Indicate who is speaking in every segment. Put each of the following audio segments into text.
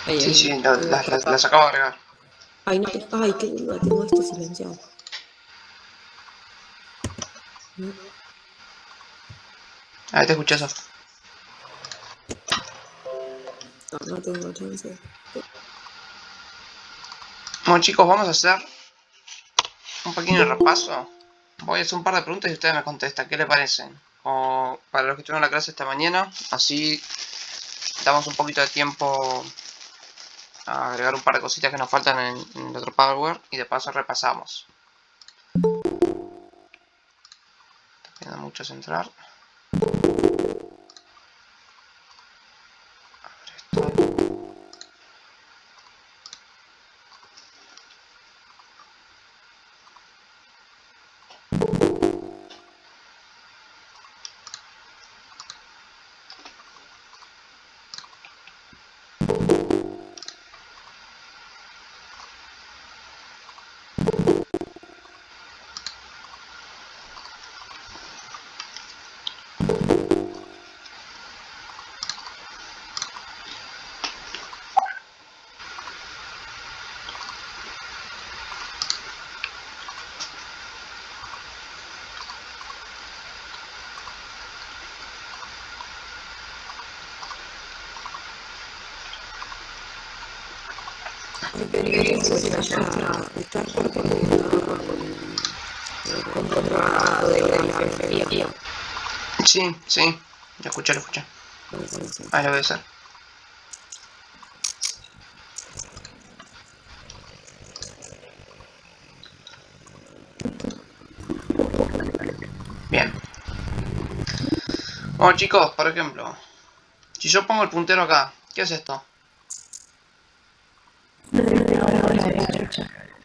Speaker 1: Ahí,
Speaker 2: Sí, sí, las acabo de agregar.
Speaker 1: Ay, no te... Ay, qué duda, tengo esto silenciado.
Speaker 2: Ahí te escuché eso.
Speaker 1: No tengo chance.
Speaker 2: Bueno, chicos, vamos a hacer un pequeño repaso. Voy a hacer un par de preguntas y ustedes me contestan. ¿Qué le parecen? O para los que estuvieron en la clase esta mañana, así damos un poquito de tiempo a agregar un par de cositas que nos faltan en el otro Powerware y de paso repasamos. Está quedando mucho centrar. Sí, sí, lo escuché. Ahí lo voy a hacer. Bien. Bueno, chicos, por ejemplo, si yo pongo el puntero acá, ¿qué es esto?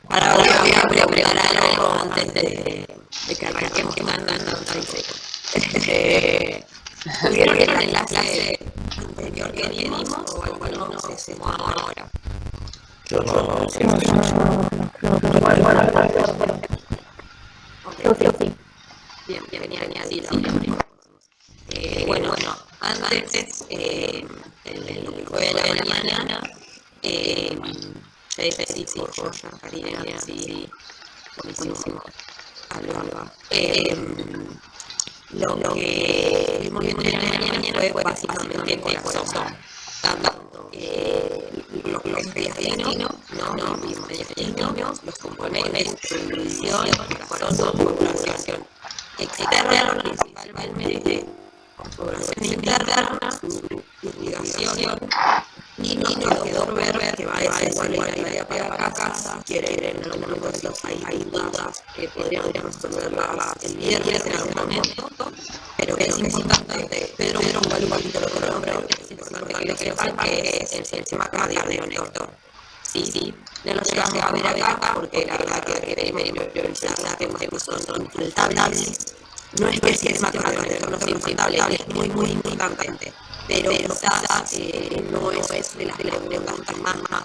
Speaker 1: Ahora voy a preguntar algo antes de que arranquemos mandando ¿Vieron en la clase anterior que dimos o alguno no se sumó ahora? Yo no sé. Ok. Bien, genial. Sí, bueno, antes, en lo que fue de la mañana, sí, ya, Karina, sí, buenísimo. Alba. Lo que vimos viendo en la mañana fue básicamente corazón. Tanto lo que es destino, no vimos destino, los componentes, supervisión, corazón, configuración externa, principalmente configuración interna, su irrigación, y nos quedó ver que va a ser igual la idea para acá. Si quieren en algún momento si hay dudas que podríamos resolverlas el viernes en algún momento, pero que es importante, Pedro igual un poquito lo nombre, es importante que lo sepan que es el sistema cardioconector. Sí, no lo llegamos a ver acá porque la verdad que queremos priorizar temas que son infaltables. No es que el sistema cardioconector no sea infaltable, es muy importante, pero quizás no es de las preguntas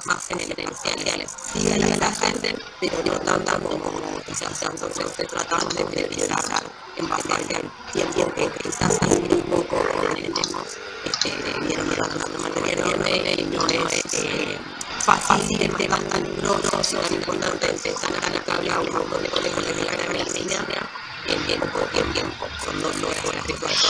Speaker 1: más en el parciales. Sí la gente, pero no tanto como quizás entonces tratamos de priorizar en base al tiempo que quizás es muy poco tenemos vieron dando material enorme y no es fácil el tema tan grosso y tan importante tan aplicable a un montón de colegios de la carrera de medicina en poco tiempo, son 2 horas de curso.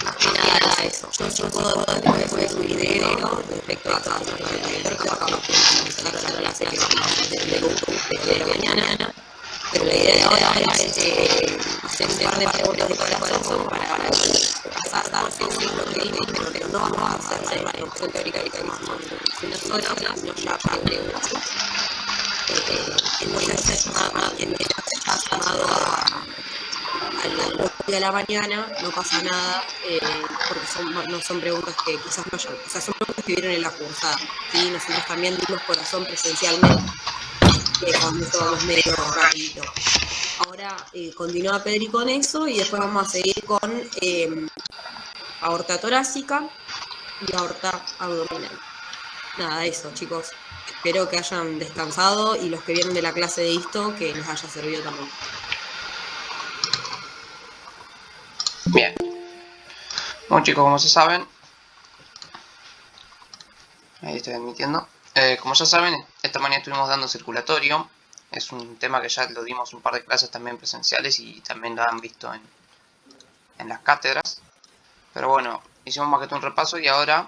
Speaker 1: Más que nada eso. Yo puedo después un video respecto a todo el que acabamos de utilizar la clase que vamos a hacer de YouTube de la mañana. Pero la idea ahora es hacer un par de preguntas de corazón para repasar lo que vimos, pero no vamos a hacer la información teórica que hicimos en una sola, sino ya preguntas. Entonces, quien haya llamado al bloque de la mañana, no pasa nada, porque no son preguntas que quizás no hayan, o sea, son preguntas que vieron en la cursada, ¿sí? Nosotros también dimos corazón presencialmente, que con eso vamos medio rapidito. Ahora continúa Pedri con eso y después vamos a seguir con aorta torácica y aorta abdominal. Nada, eso, chicos. Espero que hayan descansado y los que vienen de la clase de esto, que les haya servido también.
Speaker 2: Bien. Bueno chicos, como se saben, ahí estoy admitiendo, como ya saben, esta mañana estuvimos dando circulatorio. Es un tema que ya lo dimos un par de clases también presenciales y también lo han visto en las cátedras. Pero bueno, hicimos más que todo un repaso y ahora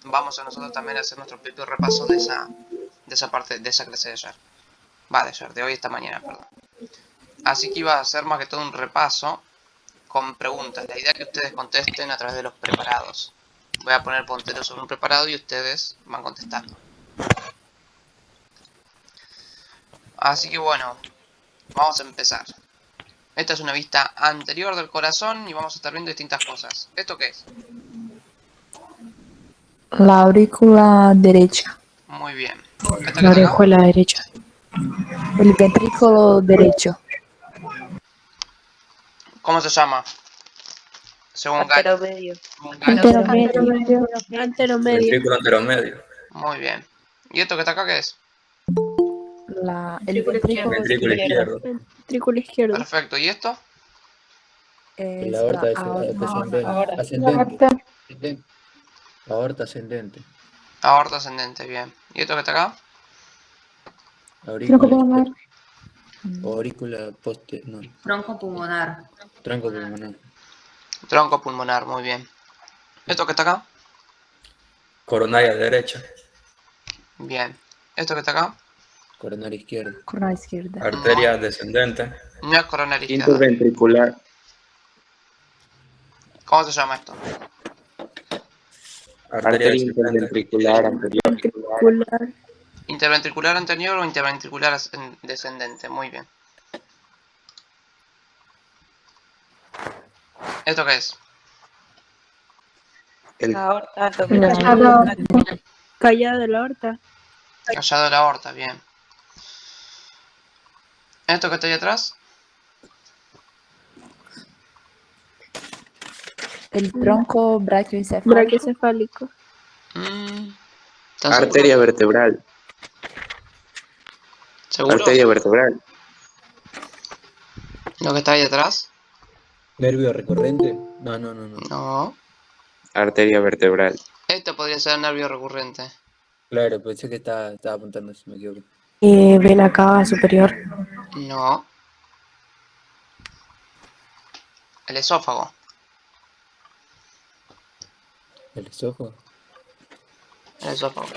Speaker 2: vamos a nosotros también a hacer nuestro propio repaso de esa parte, de esa clase de ayer. De hoy, esta mañana, perdón. Así que iba a hacer más que todo un repaso con preguntas. La idea es que ustedes contesten a través de los preparados. Voy a poner punteros sobre un preparado y ustedes van contestando. Así que bueno, vamos a empezar. Esta es una vista anterior del corazón y vamos a estar viendo distintas cosas. ¿Esto qué es?
Speaker 3: La aurícula derecha.
Speaker 2: Muy bien.
Speaker 4: La orejuela derecha.
Speaker 3: El ventrículo derecho.
Speaker 2: ¿Cómo se llama? Según
Speaker 1: Artero
Speaker 2: Gary.
Speaker 1: medio.
Speaker 4: Anteromedio.
Speaker 5: Ventrículo anteromedio.
Speaker 2: Muy bien. ¿Y esto que está acá qué es?
Speaker 3: El ventrículo
Speaker 5: Ventrículo izquierdo.
Speaker 4: Ventrículo izquierdo.
Speaker 2: Perfecto. ¿Y esto?
Speaker 3: es
Speaker 5: La aorta ascendente. Aorta ascendente.
Speaker 2: Aorta ascendente, bien. ¿Y esto que está acá?
Speaker 5: Aurícula poste. No.
Speaker 1: Tronco pulmonar.
Speaker 5: Tronco pulmonar.
Speaker 2: Tronco pulmonar, muy bien. ¿Esto que está acá?
Speaker 5: Coronaria derecha.
Speaker 2: Bien. ¿Esto que está acá?
Speaker 5: Coronaria izquierda.
Speaker 3: Corona izquierda.
Speaker 5: Arteria descendente.
Speaker 2: No es coronaria izquierda.
Speaker 6: Interventricular.
Speaker 2: ¿Cómo se llama esto?
Speaker 6: Arteria interventricular anterior.
Speaker 4: Ventricular.
Speaker 2: ¿Interventricular anterior o interventricular descendente? Muy bien. ¿Esto qué es?
Speaker 6: El
Speaker 4: Callada de la aorta.
Speaker 2: Callado de la aorta, bien. ¿Esto que está ahí atrás?
Speaker 3: El tronco brachioencefálico.
Speaker 4: Brachiocefálico.
Speaker 2: ¿Están
Speaker 6: arteria
Speaker 2: seguros?
Speaker 6: vertebral.
Speaker 2: ¿Seguro?
Speaker 6: Arteria vertebral.
Speaker 2: ¿Lo que está ahí atrás?
Speaker 5: Nervio recurrente. No.
Speaker 2: No.
Speaker 6: Arteria vertebral.
Speaker 2: Esto podría ser nervio recurrente.
Speaker 5: Claro, pensé que estaba apuntando, si me equivoco.
Speaker 4: Vena cava superior.
Speaker 2: No. El esófago.
Speaker 5: El esófago.
Speaker 2: El esófago.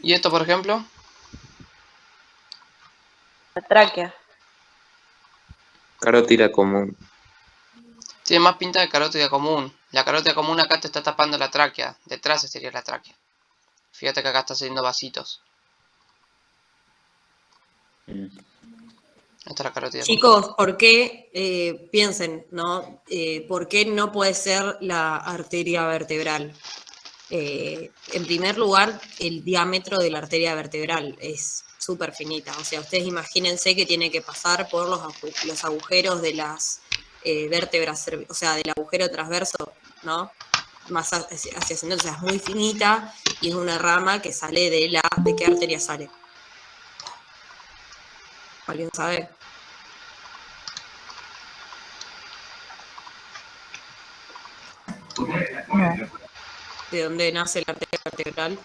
Speaker 2: ¿Y esto, por ejemplo?
Speaker 1: La tráquea.
Speaker 6: Carótida común.
Speaker 2: Tiene más pinta de carótida común. La carótida común acá te está tapando la tráquea. Detrás sería la tráquea. Fíjate que acá está haciendo vasitos. Esta es la carótida común.
Speaker 1: Chicos, ¿por qué, piensen, ¿no? ¿Por qué no puede ser la arteria vertebral? En primer lugar, el diámetro de la arteria vertebral es súper finita. O sea, ustedes imagínense que tiene que pasar por los agujeros de las vértebras, o sea, del agujero transverso, ¿no? Más hacia ascendente, o sea, es muy finita y es una rama que sale ¿de qué arteria sale? ¿Alguien sabe?
Speaker 3: No.
Speaker 1: ¿De dónde nace la arteria vertebral?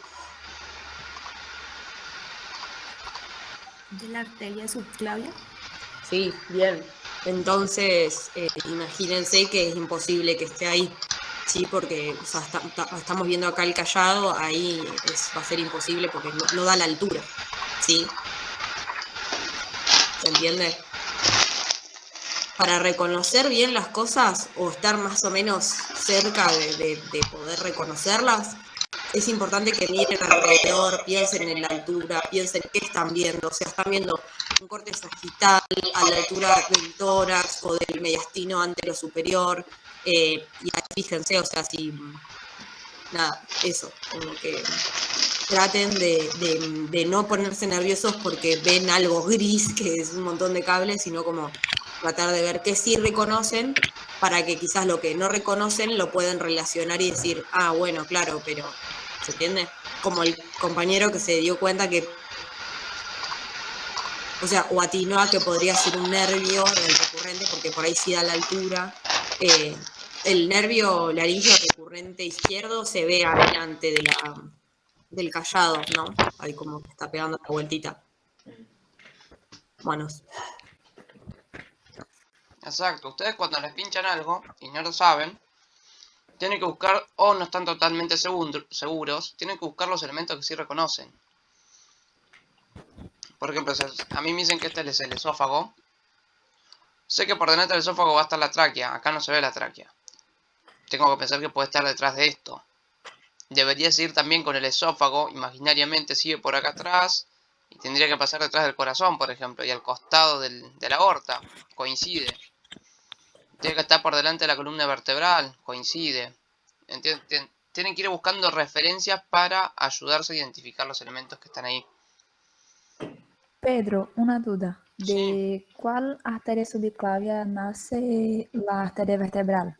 Speaker 7: ¿De la arteria subclavia?
Speaker 1: Sí, bien. Entonces, imagínense que es imposible que esté ahí, ¿sí? Porque o sea, estamos viendo acá el callado, ahí va a ser imposible porque no da la altura, ¿sí? ¿Se entiende? Para reconocer bien las cosas o estar más o menos cerca de poder reconocerlas, es importante que miren alrededor, piensen en la altura, piensen qué están viendo. O sea, están viendo un corte sagital a la altura del tórax o del mediastino antero superior. Y ahí fíjense, o sea, si... Nada, eso, como que traten de no ponerse nerviosos porque ven algo gris, que es un montón de cables, sino como tratar de ver qué sí reconocen para que quizás lo que no reconocen lo pueden relacionar y decir, ah, bueno, claro, pero ¿se entiende? Como el compañero que se dio cuenta que, o sea, o atinó a que podría ser un nervio en el recurrente, porque por ahí sí da la altura, el nervio laringio recurrente izquierdo se ve adelante del callado, ¿no? Ahí como que está pegando la vueltita. Bueno,
Speaker 2: Exacto, ustedes cuando les pinchan algo y no lo saben, tienen que buscar, o no están totalmente seguros, tienen que buscar los elementos que sí reconocen. Por ejemplo, a mí me dicen que este es el esófago. Sé que por delante del esófago va a estar la tráquea, acá no se ve la tráquea. Tengo que pensar que puede estar detrás de esto. Debería seguir también con el esófago, imaginariamente sigue por acá atrás, y tendría que pasar detrás del corazón, por ejemplo, y al costado de la aorta, coincide. Tiene que estar por delante de la columna vertebral, coincide. Tienen que ir buscando referencias para ayudarse a identificar los elementos que están ahí.
Speaker 3: Pedro, una duda.
Speaker 2: Sí.
Speaker 3: ¿De cuál arteria subclavia nace la arteria vertebral?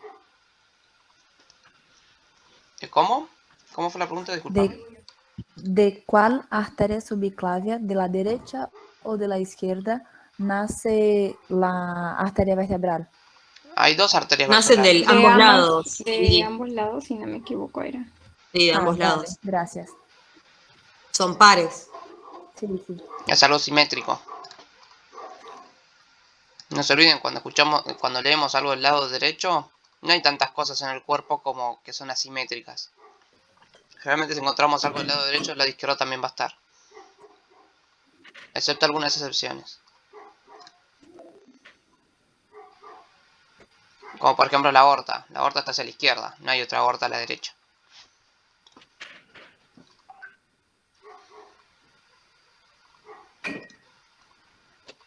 Speaker 2: ¿Cómo? ¿Cómo fue la pregunta? Disculpame.
Speaker 3: ¿De cuál arteria subclavia, de la derecha o de la izquierda, nace la arteria vertebral?
Speaker 2: Hay dos arterias
Speaker 1: nacen
Speaker 2: vertebrales.
Speaker 1: de ambos lados.
Speaker 7: De
Speaker 1: Sí,
Speaker 7: ambos lados, si no me equivoco, era.
Speaker 1: sí, de
Speaker 3: Ah,
Speaker 1: ambos
Speaker 3: vale,
Speaker 1: lados.
Speaker 3: gracias.
Speaker 1: Son pares.
Speaker 3: Sí, sí.
Speaker 2: Es algo simétrico. No se olviden, cuando leemos algo del lado derecho, no hay tantas cosas en el cuerpo como que son asimétricas. Generalmente si encontramos algo del lado derecho, el lado izquierdo también va a estar. Excepto algunas excepciones. Como por ejemplo la aorta. La aorta está hacia la izquierda, no hay otra aorta a la derecha.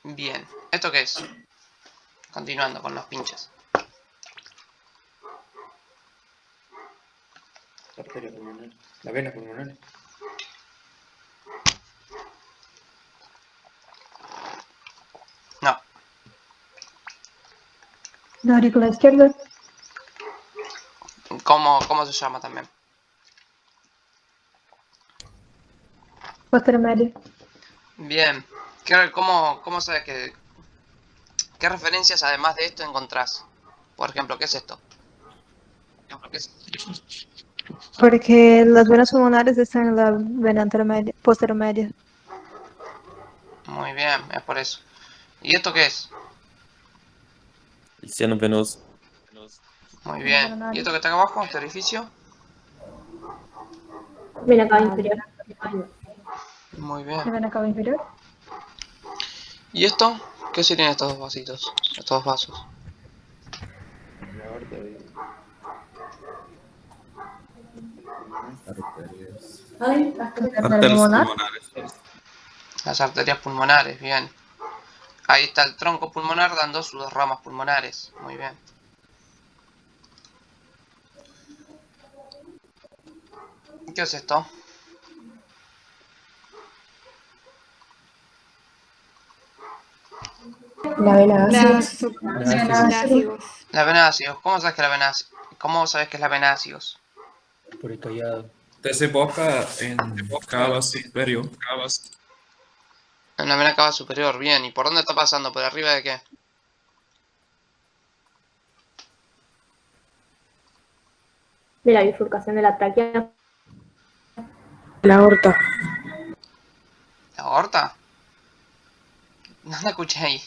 Speaker 2: Bien, ¿esto qué es? Continuando con los pinches.
Speaker 5: La arteria pulmonar. La vena pulmonar.
Speaker 2: No,
Speaker 4: La aurícula izquierda.
Speaker 2: ¿cómo se llama también?
Speaker 4: Posterior medio.
Speaker 2: Bien, ¿cómo sabes qué referencias además de esto encontrás? Por ejemplo, ¿qué es esto?
Speaker 4: Porque las venas pulmonares están en la vena intermedia, posterior media.
Speaker 2: Muy bien, es por eso. ¿Y esto qué es?
Speaker 8: El seno venoso.
Speaker 2: Muy bien. ¿Y esto que está acá abajo, este orificio?
Speaker 4: Vena cava
Speaker 3: La
Speaker 4: inferior.
Speaker 3: vena inferior.
Speaker 2: Muy
Speaker 4: La
Speaker 2: bien.
Speaker 4: vena cava inferior.
Speaker 2: ¿Y esto? ¿Qué serían estos dos vasitos? Estos dos vasos.
Speaker 5: La aorta y arterias.
Speaker 4: Arteria pulmonar.
Speaker 2: Las arterias pulmonares, bien. Ahí está el tronco pulmonar dando sus dos ramas pulmonares. Muy bien. ¿Qué es esto?
Speaker 4: La vena ácida.
Speaker 7: Lácigos.
Speaker 2: La vena ácidos. ¿Cómo sabes que es la vena ácidos?
Speaker 5: Por el callado.
Speaker 9: Desemboca en cava superior.
Speaker 2: En la vena cava superior, bien. ¿Y por dónde está pasando? ¿Por arriba de qué?
Speaker 4: De la bifurcación de la tráquea. La aorta.
Speaker 2: ¿La aorta? No la escuché ahí.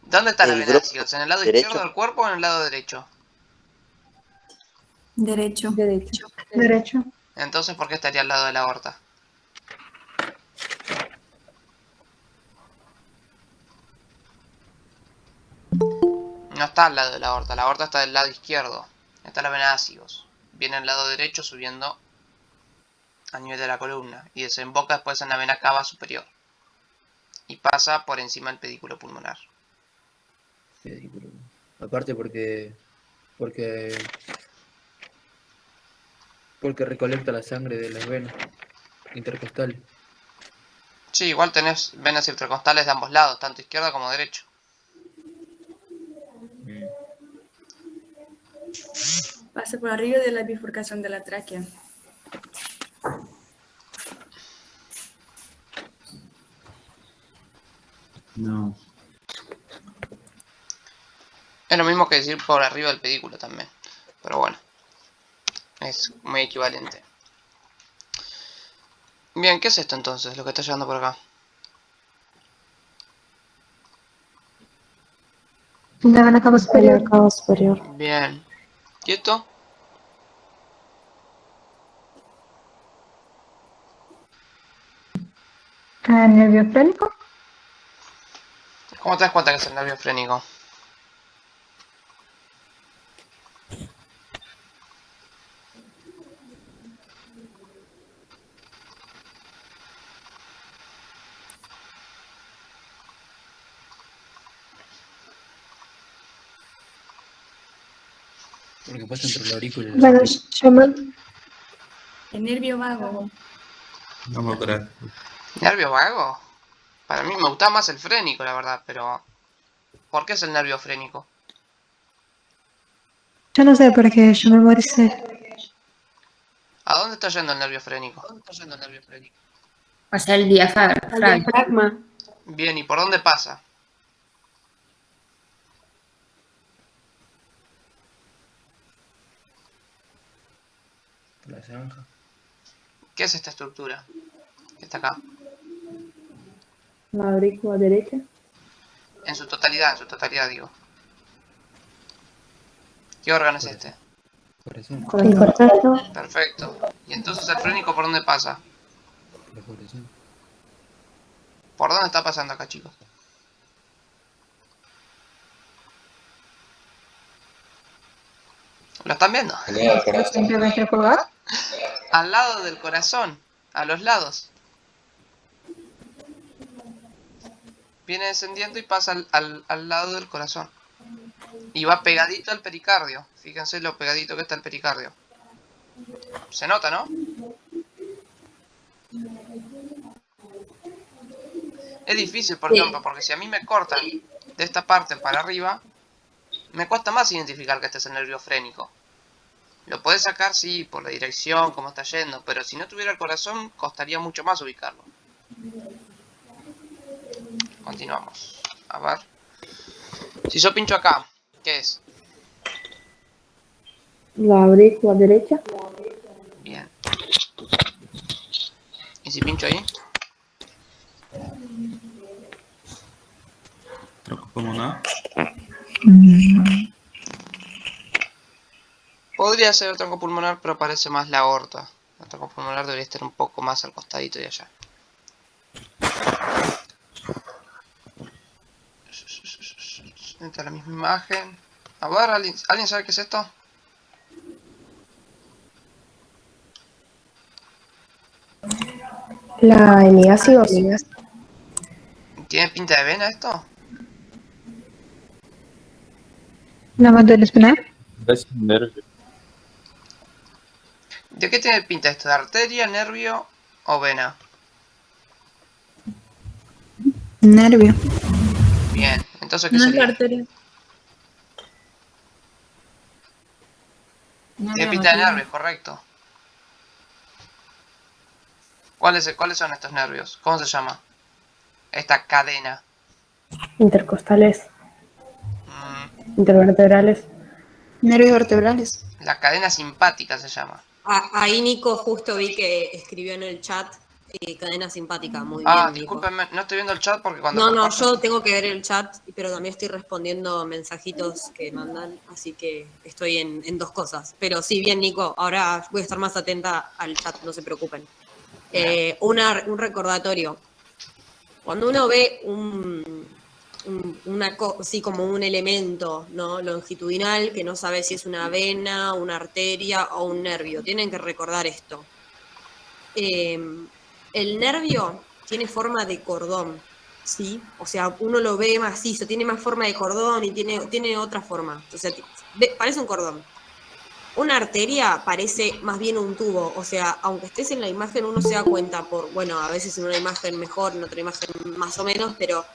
Speaker 2: ¿Dónde está la
Speaker 6: El
Speaker 2: vena
Speaker 6: grupo
Speaker 2: ácidos? ¿En el lado
Speaker 6: derecho.
Speaker 2: izquierdo del cuerpo o en el lado derecho?
Speaker 7: Derecho.
Speaker 3: Derecho.
Speaker 4: Derecho.
Speaker 2: Entonces, ¿por qué estaría al lado de la aorta? No está al lado de la aorta está del lado izquierdo. Está la vena ácidos. Viene al lado derecho subiendo a nivel de la columna y desemboca después en la vena cava superior. Y pasa por encima del pedículo pulmonar.
Speaker 5: Pedículo. Aparte porque recolecta la sangre de las venas intercostales.
Speaker 2: Sí, igual tenés venas intercostales de ambos lados, tanto izquierda como derecho.
Speaker 7: Pasa por arriba de la bifurcación de la tráquea.
Speaker 9: No.
Speaker 2: Es lo mismo que decir por arriba del pedículo también. Pero bueno. Es muy equivalente. Bien, ¿qué es esto entonces? Lo que está llegando por acá.
Speaker 4: La vena cava superior.
Speaker 3: Cava superior.
Speaker 2: Bien. ¿Y esto?
Speaker 4: Nervio frénico.
Speaker 2: ¿Cómo te das cuenta que es el nervio frénico?
Speaker 5: Porque pasa entre la aurícula y la
Speaker 4: Bueno,
Speaker 5: oreja.
Speaker 4: llaman
Speaker 7: El nervio vago.
Speaker 9: No me crees.
Speaker 2: ¿Nervio vago? Para mí me gusta más el frénico, la verdad, pero... ¿Por qué es el nervio frénico?
Speaker 4: yo no sé porque yo memoricé.
Speaker 2: ¿A dónde está yendo el nervio frénico?
Speaker 10: O sea, el diafragma.
Speaker 4: Diafragma.
Speaker 2: Bien, ¿y por dónde pasa?
Speaker 5: Por la zanja.
Speaker 2: ¿Qué es esta estructura? Que está acá.
Speaker 3: La aurícula derecha.
Speaker 2: En su totalidad digo. ¿Qué órgano es este?
Speaker 5: Corazón.
Speaker 4: Correcto.
Speaker 2: Perfecto. ¿Y entonces el frénico por dónde pasa?
Speaker 5: La corazón.
Speaker 2: ¿Por dónde está pasando acá, chicos? ¿Lo están viendo?
Speaker 4: Siempre va a estar colgado.
Speaker 2: Al lado del corazón. A los lados. Viene descendiendo y pasa al lado del corazón. Y va pegadito al pericardio. Fíjense lo pegadito que está el pericardio. Se nota, ¿no? Es difícil, por ejemplo, porque si a mí me cortan de esta parte para arriba, me cuesta más identificar que este es el nervio frénico. Lo podés sacar, sí, por la dirección, cómo está yendo, pero si no tuviera el corazón, costaría mucho más ubicarlo. Continuamos. A ver. Si yo pincho acá, ¿qué es?
Speaker 3: La aurícula derecha.
Speaker 2: Bien. ¿Y si pincho ahí?
Speaker 9: Tronco pulmonar.
Speaker 2: Podría ser el tronco pulmonar, pero parece más la aorta. El tronco pulmonar debería estar un poco más al costadito de allá. Esta es la misma imagen. A ver, ¿alguien sabe qué es esto?
Speaker 3: La hemiáceos.
Speaker 2: ¿Tiene pinta de vena esto?
Speaker 4: La médula espinal.
Speaker 8: Es un nervio.
Speaker 2: ¿De qué tiene pinta esto? ¿De arteria, nervio o vena?
Speaker 4: Nervio.
Speaker 2: Bien, entonces ¿qué
Speaker 7: No es la
Speaker 2: sería?
Speaker 7: arteria.
Speaker 2: Tiene pinta de nervios, correcto. ¿Cuáles son estos nervios? ¿Cómo se llama? Esta cadena.
Speaker 3: Intercostales.
Speaker 2: Mm,
Speaker 3: Intervertebrales.
Speaker 4: Nervios vertebrales.
Speaker 2: la cadena simpática se llama.
Speaker 1: Ahí Nico justo vi que escribió en el chat cadena simpática. Muy
Speaker 2: Ah,
Speaker 1: bien, Nico.
Speaker 2: discúlpenme, no estoy viendo el chat porque cuando...
Speaker 1: No,
Speaker 2: comparto-
Speaker 1: yo tengo que ver el chat, pero también estoy respondiendo mensajitos que mandan, así que estoy en dos cosas. Pero sí, bien, Nico, ahora voy a estar más atenta al chat, no se preocupen. Un recordatorio. Cuando uno ve así como un elemento, ¿no?, longitudinal, que no sabe si es una vena, una arteria o un nervio, tienen que recordar esto. El nervio tiene forma de cordón, ¿sí? O sea, uno lo ve macizo, tiene más forma de cordón y tiene otra forma. O sea, parece un cordón. Una arteria parece más bien un tubo. O sea, aunque estés en la imagen, uno se da cuenta bueno, a veces en una imagen mejor, en otra imagen más o menos, pero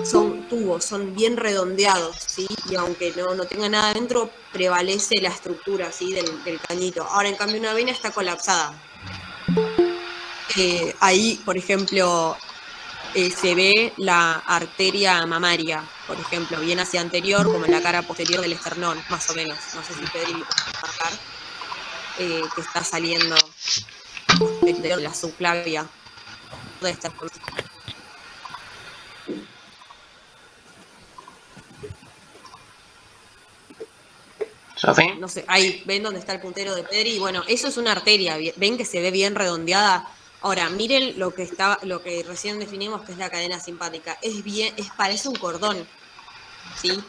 Speaker 1: son tubos, son bien redondeados, ¿sí? Y aunque no tenga nada adentro, prevalece la estructura, ¿sí?, del cañito. Ahora, en cambio, una vena está colapsada. Ahí, por ejemplo, se ve la arteria mamaria, por ejemplo, bien hacia anterior, como en la cara posterior del esternón, más o menos. No sé si Pedri lo puede marcar, que está saliendo de la subclavia. ¿Dónde está?
Speaker 2: ¿Sofi?
Speaker 1: No sé, ahí, ¿ven dónde está el puntero de Pedri? Y bueno, eso es una arteria, ven que se ve bien redondeada. Ahora, miren lo que recién definimos que es la cadena simpática. Parece un cordón, ¿sí?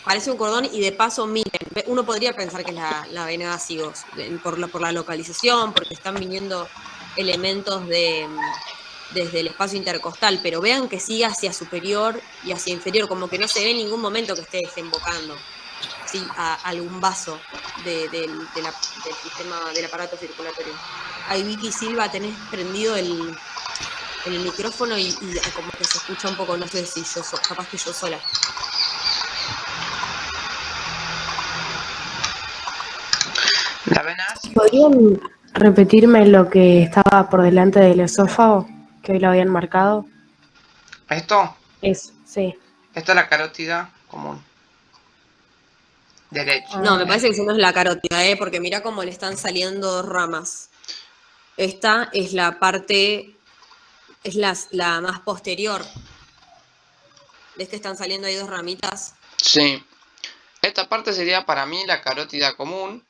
Speaker 1: Parece un cordón y de paso, miren, uno podría pensar que es la vena Vasigos, por la localización, porque están viniendo elementos desde el espacio intercostal, pero vean que sigue hacia superior y hacia inferior, como que no se ve en ningún momento que esté desembocando, ¿sí? A algún vaso del sistema del aparato circulatorio. Ahí Vicky Silva, tenés prendido el micrófono y como que se escucha un poco, no sé si capaz que yo sola.
Speaker 2: La vena.
Speaker 4: ¿Podrían repetirme lo que estaba por delante del esófago, que hoy lo habían marcado?
Speaker 2: ¿Esto?
Speaker 4: Sí.
Speaker 2: Esta es la carótida común. Derecha.
Speaker 1: No, me parece que eso no es la carótida, porque mira cómo le están saliendo dos ramas. Esta es la parte, es la más posterior. ¿Ves que están saliendo ahí dos ramitas?
Speaker 2: Sí. Esta parte sería para mí la carótida común.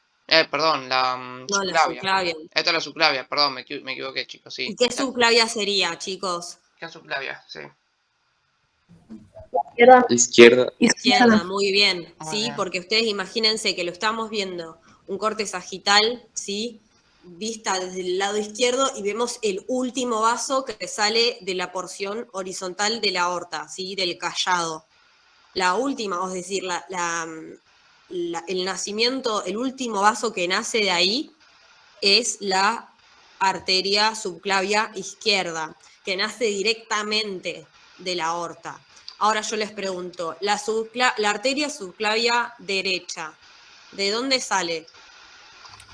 Speaker 2: Perdón, la subclavia.
Speaker 1: La subclavia.
Speaker 2: Esta es la subclavia, perdón, me equivoqué, chicos, sí.
Speaker 1: ¿Y qué subclavia sería, chicos?
Speaker 2: ¿Qué subclavia? Sí.
Speaker 6: Izquierda.
Speaker 1: Muy bien,
Speaker 2: Muy
Speaker 1: ¿sí?
Speaker 2: bien.
Speaker 1: Porque ustedes imagínense que lo estamos viendo, un corte sagital, ¿sí? Vista desde el lado izquierdo y vemos el último vaso que sale de la porción horizontal de la aorta, ¿sí? Del callado. La última, es decir, el nacimiento, el último vaso que nace de ahí es la arteria subclavia izquierda, que nace directamente de la aorta. Ahora yo les pregunto, la arteria subclavia derecha, ¿de dónde sale?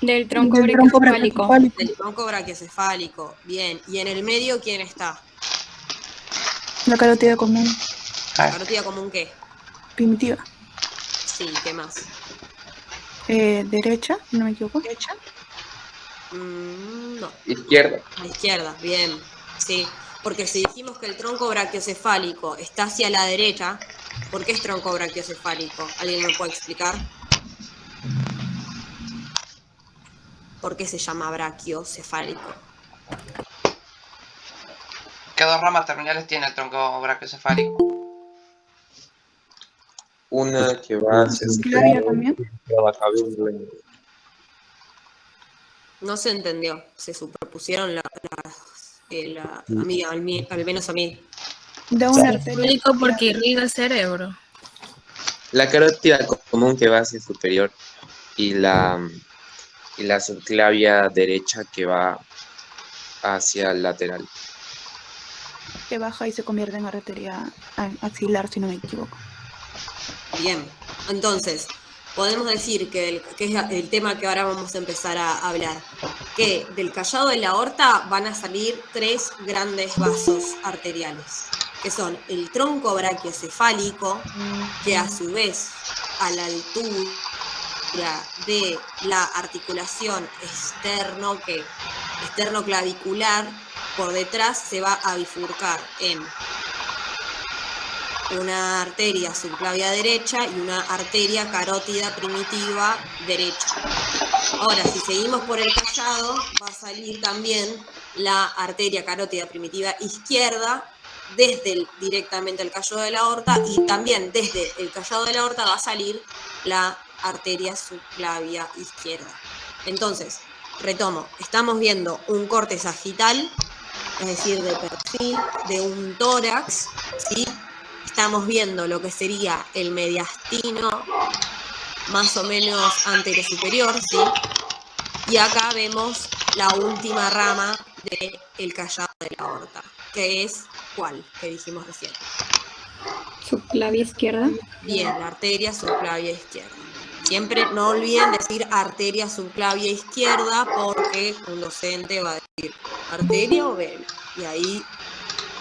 Speaker 7: Del tronco brachiocefálico.
Speaker 1: Del tronco brachiocefálico. Bien. ¿Y en el medio quién está?
Speaker 7: La carótida común.
Speaker 1: ¿La carótida común qué?
Speaker 7: Primitiva.
Speaker 1: Sí, ¿qué más?
Speaker 7: Derecha, no me equivoco.
Speaker 1: No.
Speaker 6: Izquierda.
Speaker 1: A la izquierda, bien. Sí. Porque si dijimos que el tronco brachiocefálico está hacia la derecha, ¿por qué es tronco brachiocefálico? ¿Alguien me puede explicar? ¿Por qué se llama brachiocefálico?
Speaker 2: ¿Qué dos ramas terminales tiene el tronco brachiocefálico?
Speaker 6: Una que va hacia
Speaker 7: Subclavia también.
Speaker 10: No se entendió. Se superpusieron al menos a mí.
Speaker 7: De una arteria.
Speaker 10: Explico porque irriga el cerebro.
Speaker 6: La carótida común que va hacia superior y la subclavia derecha que va hacia el lateral.
Speaker 7: Que baja y se convierte en arteria axilar, si no me equivoco.
Speaker 1: Bien, entonces, podemos decir que es el tema que ahora vamos a empezar a hablar, que del callado de la aorta van a salir tres grandes vasos arteriales, que son el tronco brachiocefálico, que a su vez, a la altura de la articulación externoclavicular, por detrás se va a bifurcar en una arteria subclavia derecha y una arteria carótida primitiva derecha. Ahora, si seguimos por el callado, va a salir también la arteria carótida primitiva izquierda directamente el callado de la aorta, y también desde el callado de la aorta va a salir la arteria subclavia izquierda. Entonces, retomo, estamos viendo un corte sagital, es decir, de perfil de un tórax, ¿sí? Estamos viendo lo que sería el mediastino, más o menos anterior superior, ¿sí? Y acá vemos la última rama del callado de la aorta, que es ¿cuál? Que dijimos recién.
Speaker 7: Subclavia izquierda.
Speaker 1: Bien, la arteria subclavia izquierda. Siempre no olviden decir arteria subclavia izquierda, porque un docente va a decir arteria o vena. Y ahí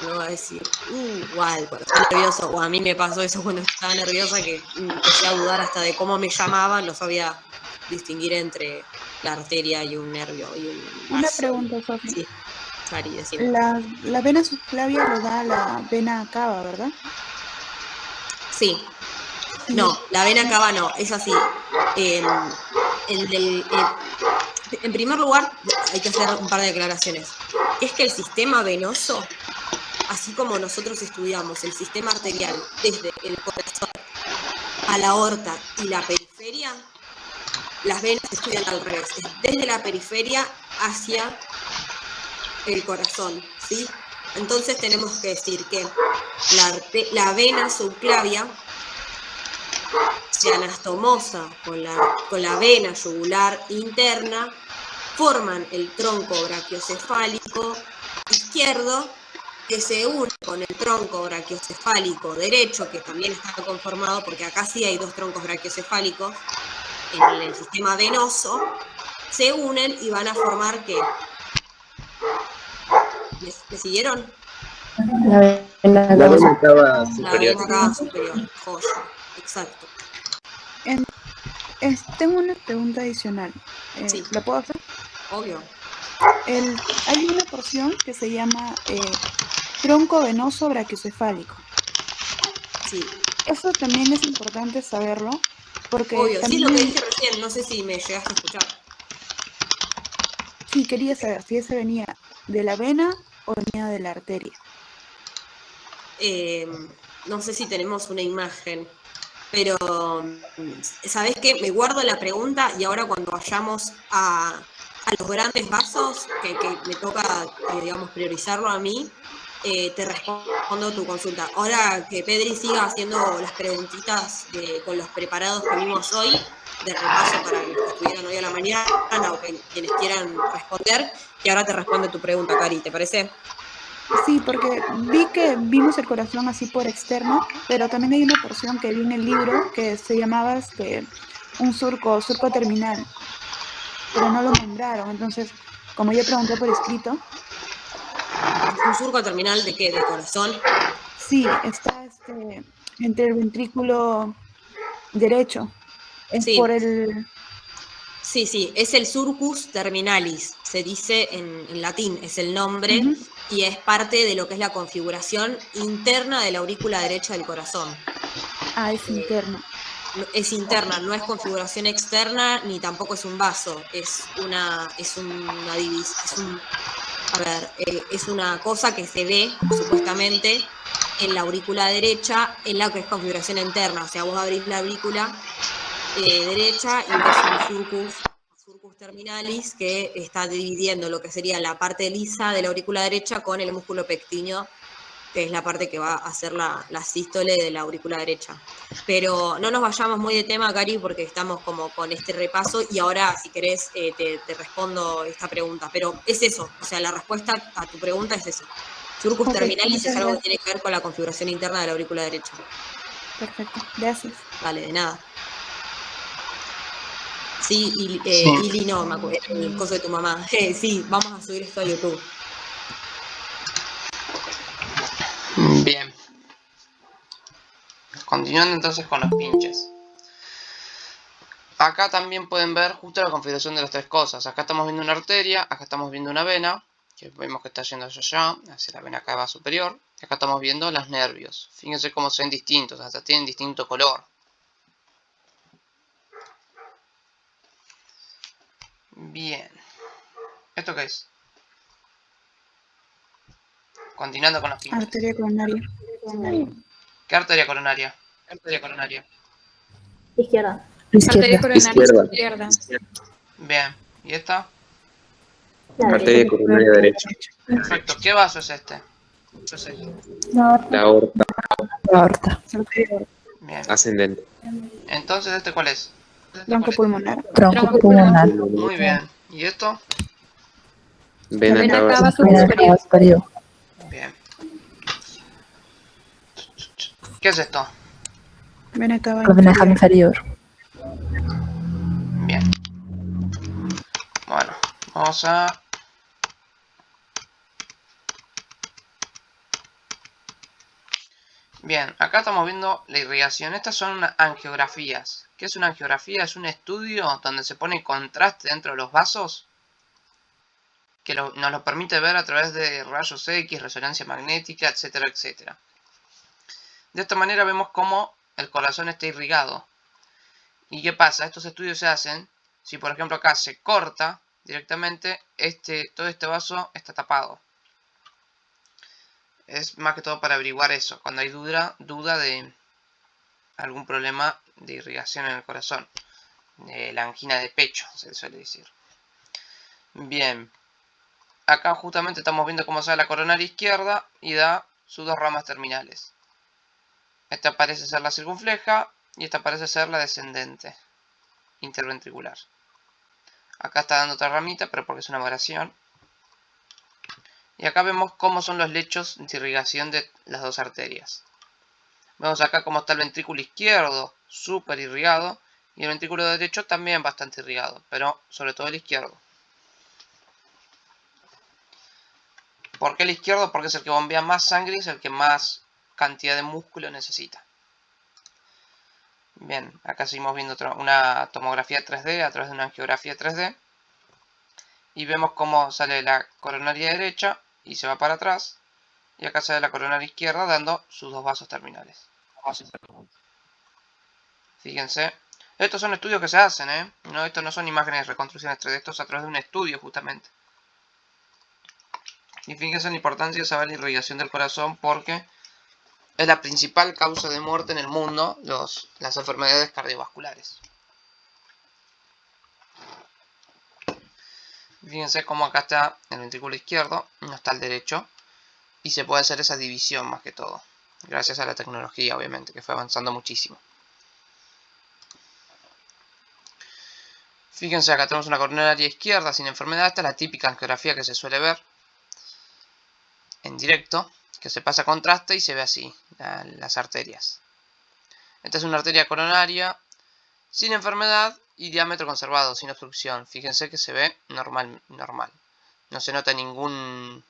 Speaker 1: uno va a decir, igual, cuando estaba nervioso, o a mí me pasó eso cuando estaba nerviosa, que empecé a dudar hasta de cómo me llamaban, no sabía distinguir entre la arteria y un nervio y un
Speaker 7: Una
Speaker 1: vaso.
Speaker 7: pregunta, Sofi.
Speaker 1: Sí, Cari, decime.
Speaker 7: La vena subclavia lo da la vena cava, ¿verdad?
Speaker 1: Sí. No, la vena cava no, es así. En primer lugar, hay que hacer un par de aclaraciones. Es que el sistema venoso, así como nosotros estudiamos el sistema arterial desde el corazón a la aorta y la periferia, las venas se estudian al revés, desde la periferia hacia el corazón, ¿sí? Entonces tenemos que decir que la vena subclavia se anastomosa con la vena yugular interna, forman el tronco brachiocefálico izquierdo, que se une con el tronco brachiocefálico derecho, que también está conformado, porque acá sí hay dos troncos brachiocefálicos, en el sistema venoso, se unen y van a formar ¿qué? ¿Me siguieron?
Speaker 3: La vena
Speaker 6: La vena
Speaker 3: cava.
Speaker 6: cava
Speaker 1: La
Speaker 6: superior.
Speaker 1: vena cava superior, joya, exacto.
Speaker 7: Tengo una pregunta adicional.
Speaker 1: Sí.
Speaker 7: ¿La puedo hacer?
Speaker 1: Obvio.
Speaker 7: Hay una porción que se llama tronco venoso brachiocefálico.
Speaker 1: Sí.
Speaker 7: Eso también es importante saberlo, porque
Speaker 1: Obvio, sí,
Speaker 7: también,
Speaker 1: lo que dije recién, no sé si me llegaste a escuchar.
Speaker 7: sí, quería saber si ese venía de la vena o venía de la arteria.
Speaker 1: No sé si tenemos una imagen, pero ¿sabés qué? Me guardo la pregunta y ahora cuando vayamos a los grandes vasos, que me toca, digamos, priorizarlo a mí, te respondo tu consulta. Ahora que Pedri siga haciendo las preguntitas con los preparados que vimos hoy, de repaso para los que estuvieron hoy a la mañana o quienes quieran responder, y ahora te responde tu pregunta, Cari, ¿te parece?
Speaker 7: Sí, porque vi que vimos el corazón así por externo, pero también hay una porción que vi en el libro que se llamaba un surco terminal, pero no lo nombraron. Entonces, como yo pregunté por escrito,
Speaker 1: ¿Un surco terminal de qué? ¿De corazón?
Speaker 7: sí, está entre el ventrículo derecho. Es
Speaker 1: Sí.
Speaker 7: por el...
Speaker 1: Sí, es el surcus terminalis, se dice en latín, es el nombre, y es parte de lo que es la configuración interna de la aurícula derecha del corazón.
Speaker 7: Ah, es interno.
Speaker 1: Es interna, no es configuración externa, ni tampoco es un vaso, es una división, es una cosa que se ve, supuestamente, en la aurícula derecha, en la que es configuración interna, o sea, vos abrís la aurícula derecha y ves un surcus terminalis que está dividiendo lo que sería la parte lisa de la aurícula derecha con el músculo pectíneo, que es la parte que va a hacer la sístole de la aurícula derecha. Pero no nos vayamos muy de tema, Cari, porque estamos como con este repaso y ahora, si querés, te respondo esta pregunta. Pero es eso, o sea, la respuesta a tu pregunta es eso. Surcus terminalis es algo que tiene que ver con la configuración interna de la aurícula derecha.
Speaker 7: Perfecto, gracias.
Speaker 1: Vale, de nada. Sí,
Speaker 2: Sí.
Speaker 1: Ili no, me acuerdo, el coso de tu mamá. Sí, vamos a subir esto a YouTube.
Speaker 2: Bien. Continuando entonces con los pinches. Acá también pueden ver justo la configuración de las tres cosas. Acá estamos viendo una arteria, acá estamos viendo una vena, que vemos que está yendo hacia la vena cava superior. Y acá estamos viendo los nervios. Fíjense cómo se ven distintos, hasta tienen distinto color. Bien. ¿Esto qué es? Continuando con los pinches.
Speaker 7: Arteria coronaria.
Speaker 2: ¿Qué arteria coronaria? Arteria coronaria.
Speaker 4: Izquierda.
Speaker 10: Arteria coronaria izquierda.
Speaker 2: Bien. ¿Y esta?
Speaker 4: La
Speaker 6: Arteria
Speaker 4: derecha.
Speaker 6: coronaria derecha.
Speaker 2: Perfecto. ¿Qué vaso es este?
Speaker 3: La aorta.
Speaker 6: La aorta
Speaker 3: La aorta.
Speaker 2: Bien.
Speaker 6: ascendente.
Speaker 2: Entonces, ¿este cuál es?
Speaker 7: Tronco pulmonar.
Speaker 3: Tronco pulmonar.
Speaker 2: Muy bien. ¿Y esto?
Speaker 6: Vena
Speaker 10: vena
Speaker 6: cava
Speaker 10: cava
Speaker 6: superior.
Speaker 3: Vena cava superior.
Speaker 2: Bien. ¿Qué es esto?
Speaker 7: Vena cava
Speaker 3: La vena cava inferior.
Speaker 2: Bien. Bueno, vamos a Bien, acá estamos viendo la irrigación. Estas son angiografías. ¿Qué es una angiografía? Es un estudio donde se pone contraste dentro de los vasos que nos lo permite ver a través de rayos X, resonancia magnética, etcétera, etcétera. De esta manera vemos cómo el corazón está irrigado. ¿Y qué pasa? Estos estudios se hacen si, por ejemplo, acá se corta directamente, todo este vaso está tapado. Es más que todo para averiguar eso, cuando hay duda de algún problema de irrigación en el corazón. De la angina de pecho, se suele decir. Bien. Acá justamente estamos viendo cómo sale la coronaria izquierda y da sus dos ramas terminales. Esta parece ser la circunfleja y esta parece ser la descendente interventricular. Acá está dando otra ramita, pero porque es una variación. Y acá vemos cómo son los lechos de irrigación de las dos arterias. Vemos acá cómo está el ventrículo izquierdo, súper irrigado, y el ventrículo derecho también bastante irrigado, pero sobre todo el izquierdo. ¿Por qué el izquierdo? Porque es el que bombea más sangre y es el que más cantidad de músculo necesita. Bien, acá seguimos viendo una tomografía 3D a través de una angiografía 3D. Y vemos cómo sale la coronaria derecha y se va para atrás. Y acá sale la coronaria izquierda dando sus dos vasos terminales. Fíjense. Estos son estudios que se hacen, ¿eh? No, estos no son imágenes de reconstrucciones 3D, estos a través de un estudio justamente. Y fíjense la importancia de saber la irrigación del corazón porque es la principal causa de muerte en el mundo, las enfermedades cardiovasculares. Fíjense cómo acá está el ventrículo izquierdo, no está el derecho. Y se puede hacer esa división más que todo. Gracias a la tecnología, obviamente, que fue avanzando muchísimo. Fíjense, acá tenemos una coronaria izquierda sin enfermedad. Esta es la típica angiografía que se suele ver en directo, que se pasa contraste y se ve así, las arterias. Esta es una arteria coronaria sin enfermedad y diámetro conservado, sin obstrucción. Fíjense que se ve normal. No se nota ningún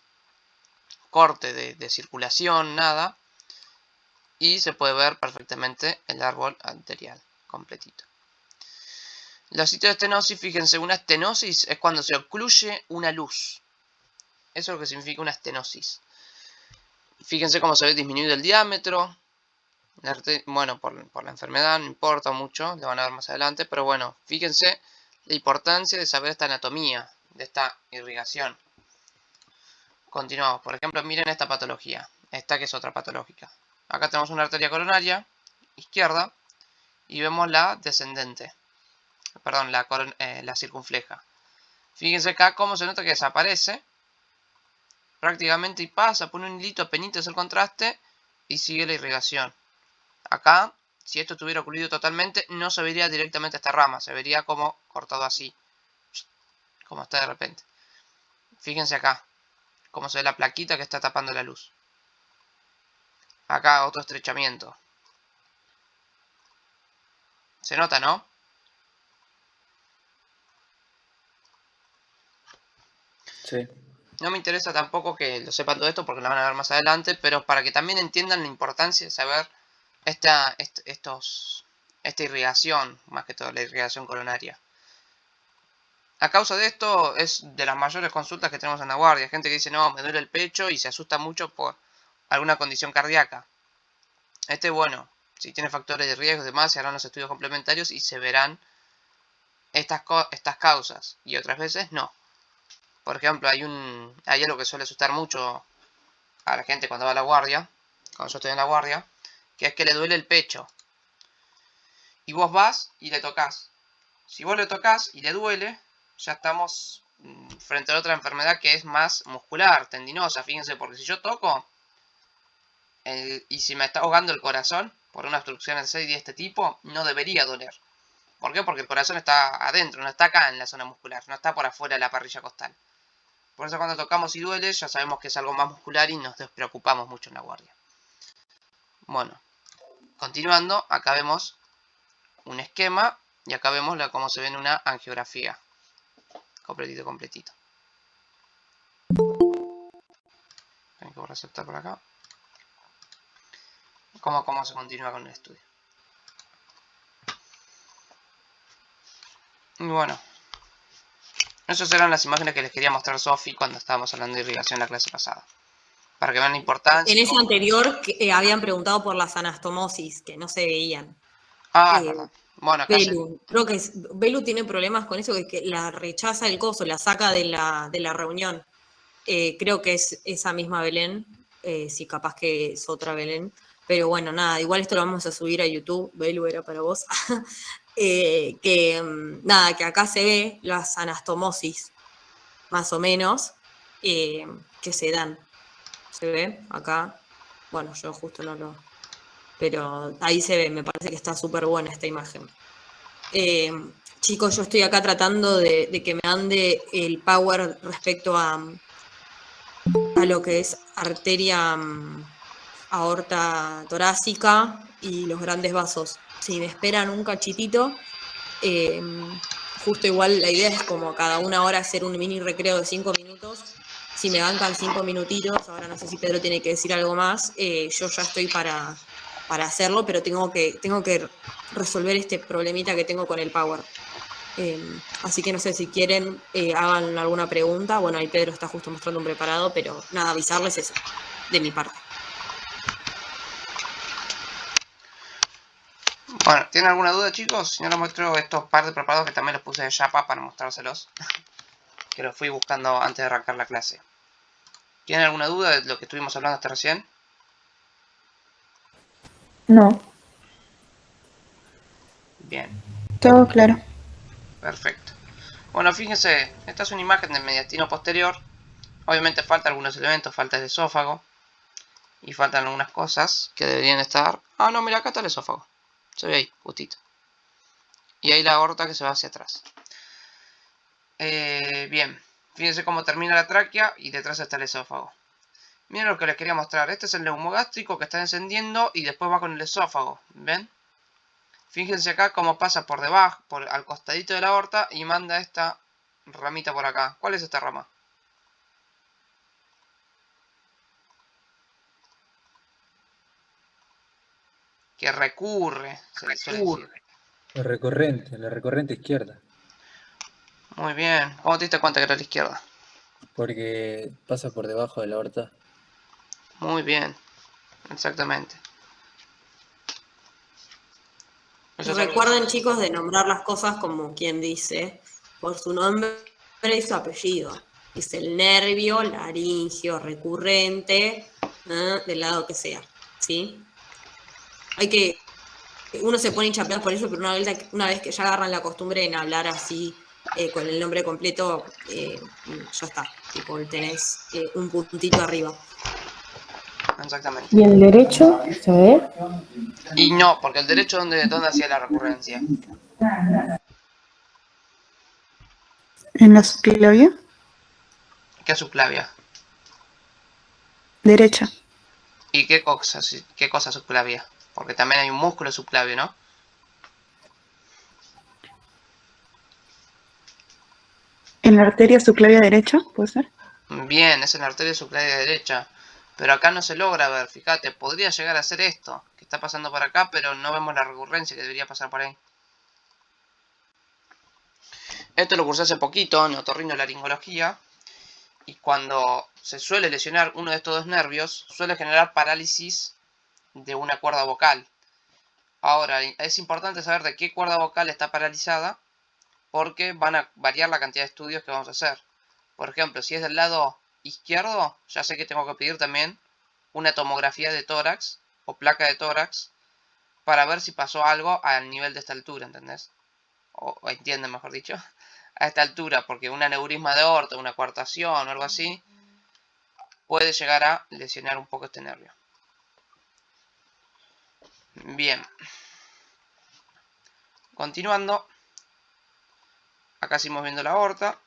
Speaker 2: corte de circulación, nada. Y se puede ver perfectamente el árbol arterial completito. La citoestenosis, fíjense, una estenosis es cuando se ocluye una luz. Eso es lo que significa una estenosis. Fíjense cómo se ve disminuido el diámetro. Bueno, por la enfermedad no importa mucho, lo van a ver más adelante, pero bueno, fíjense la importancia de saber esta anatomía, de esta irrigación. Continuamos, por ejemplo, miren esta patología, esta que es otra patológica. Acá tenemos una arteria coronaria izquierda y vemos la descendente, perdón, la circunfleja. Fíjense acá cómo se nota que desaparece prácticamente y pasa, pone un hilito penito, es el contraste y sigue la irrigación. Acá, si esto estuviera ocluido totalmente, no se vería directamente esta rama, se vería como cortado así, como está de repente. Fíjense acá, cómo se ve la plaquita que está tapando la luz. Acá otro estrechamiento. Se nota, ¿no?
Speaker 5: Sí.
Speaker 2: No me interesa tampoco que lo sepan todo esto porque lo van a ver más adelante, pero para que también entiendan la importancia de saber esta irrigación, más que todo la irrigación coronaria. A causa de esto es de las mayores consultas que tenemos en la guardia. Gente que dice, no, me duele el pecho y se asusta mucho por alguna condición cardíaca. Bueno, si tiene factores de riesgo y demás, se harán los estudios complementarios y se verán estas causas. Y otras veces no. Por ejemplo, hay algo que suele asustar mucho a la gente cuando va a la guardia, cuando yo estoy en la guardia, que es que le duele el pecho. Y vos vas y le tocas. Si vos le tocas y le duele, ya estamos frente a otra enfermedad que es más muscular, tendinosa. Fíjense, porque si yo toco y si me está ahogando el corazón por una obstrucción en serie de este tipo, no debería doler. ¿Por qué? Porque el corazón está adentro, no está acá en la zona muscular, no está por afuera de la parrilla costal. Por eso cuando tocamos y duele, ya sabemos que es algo más muscular y nos despreocupamos mucho en la guardia. Bueno, continuando, acá vemos un esquema y acá vemos cómo se ve en una angiografía. Completito. Tengo que receptar por acá. cómo se continúa con el estudio. Y bueno, esas eran las imágenes que les quería mostrar Sofi cuando estábamos hablando de irrigación en la clase pasada. Para que vean la importancia.
Speaker 1: En ese anterior habían preguntado por las anastomosis, que no se veían.
Speaker 2: Ah, es verdad. Bueno, acá
Speaker 1: Belu, creo que Belu tiene problemas con eso, que la rechaza el coso, la saca de la reunión. Creo que es esa misma Belén, sí, capaz que es otra Belén. Pero bueno, nada, igual esto lo vamos a subir a YouTube, Belu era para vos. Nada, que acá se ve las anastomosis, más o menos, que se dan. ¿Se ve? Acá. Bueno, yo justo no lo... Pero ahí se ve, me parece que está súper buena esta imagen. Chicos, yo estoy acá tratando de que me ande el power respecto a lo que es arteria aorta torácica y los grandes vasos. Si me esperan un cachitito, justo igual la idea es como cada una hora hacer un mini recreo de 5 minutos. Si me bancan 5 minutitos, ahora no sé si Pedro tiene que decir algo más, yo ya estoy para hacerlo, pero tengo que resolver este problemita que tengo con el power. Así que no sé si quieren, hagan alguna pregunta. Bueno, ahí Pedro está justo mostrando un preparado, pero nada, avisarles eso, de mi parte.
Speaker 2: Bueno, ¿tienen alguna duda, chicos? Si no, les muestro estos par de preparados que también los puse de chapa para mostrárselos. Que los fui buscando antes de arrancar la clase. ¿Tienen alguna duda de lo que estuvimos hablando hasta recién?
Speaker 3: No.
Speaker 2: Bien.
Speaker 7: Todo claro.
Speaker 2: Perfecto. Bueno, fíjense, esta es una imagen del mediastino posterior. Obviamente faltan algunos elementos, falta el esófago. Y faltan algunas cosas que deberían estar... Ah, no, mira, acá está el esófago. Se ve ahí, justito. Y ahí la aorta que se va hacia atrás. Bien, fíjense cómo termina la tráquea y detrás está el esófago. Miren lo que les quería mostrar. Este es el neumogástrico que está encendiendo y después va con el esófago. ¿Ven? Fíjense acá cómo pasa por debajo, al costadito de la aorta y manda esta ramita por acá. ¿Cuál es esta rama? Que recurre, se le suele decir.
Speaker 5: La recurrente izquierda.
Speaker 2: Muy bien. ¿Cómo te diste cuenta que era la izquierda?
Speaker 5: Porque pasa por debajo de la aorta.
Speaker 2: Muy bien. Exactamente.
Speaker 1: Recuerden, chicos, de nombrar las cosas como quien dice, por su nombre y su apellido. Es el nervio laringio recurrente, del lado que sea, ¿sí? Uno se pone hinchapeados por eso, pero una vez que ya agarran la costumbre en hablar así, con el nombre completo, ya está, tipo, tenés un puntito arriba.
Speaker 2: Exactamente.
Speaker 3: ¿Y el derecho? ¿Se ve?
Speaker 2: Y no, porque el derecho, ¿dónde hacía la recurrencia?
Speaker 7: ¿En la subclavia?
Speaker 2: ¿Qué subclavia?
Speaker 7: Derecha.
Speaker 2: ¿Y qué cosa subclavia? Porque también hay un músculo subclavio, ¿no?
Speaker 7: ¿En la arteria subclavia derecha? ¿Puede ser?
Speaker 2: Bien, es en la arteria subclavia derecha. Pero acá no se logra ver, fíjate, podría llegar a ser esto, que está pasando por acá, pero no vemos la recurrencia que debería pasar por ahí. Esto lo cursé hace poquito en otorrinolaringología. Y cuando se suele lesionar uno de estos dos nervios, suele generar parálisis de una cuerda vocal. Ahora, es importante saber de qué cuerda vocal está paralizada, porque van a variar la cantidad de estudios que vamos a hacer. Por ejemplo, si es del lado izquierdo, ya sé que tengo que pedir también una tomografía de tórax o placa de tórax para ver si pasó algo al nivel de esta altura, ¿entendés? O entienden, mejor dicho, a esta altura, porque un aneurisma de aorta, una coartación o algo así, puede llegar a lesionar un poco este nervio. Bien. Continuando. Acá seguimos viendo la aorta.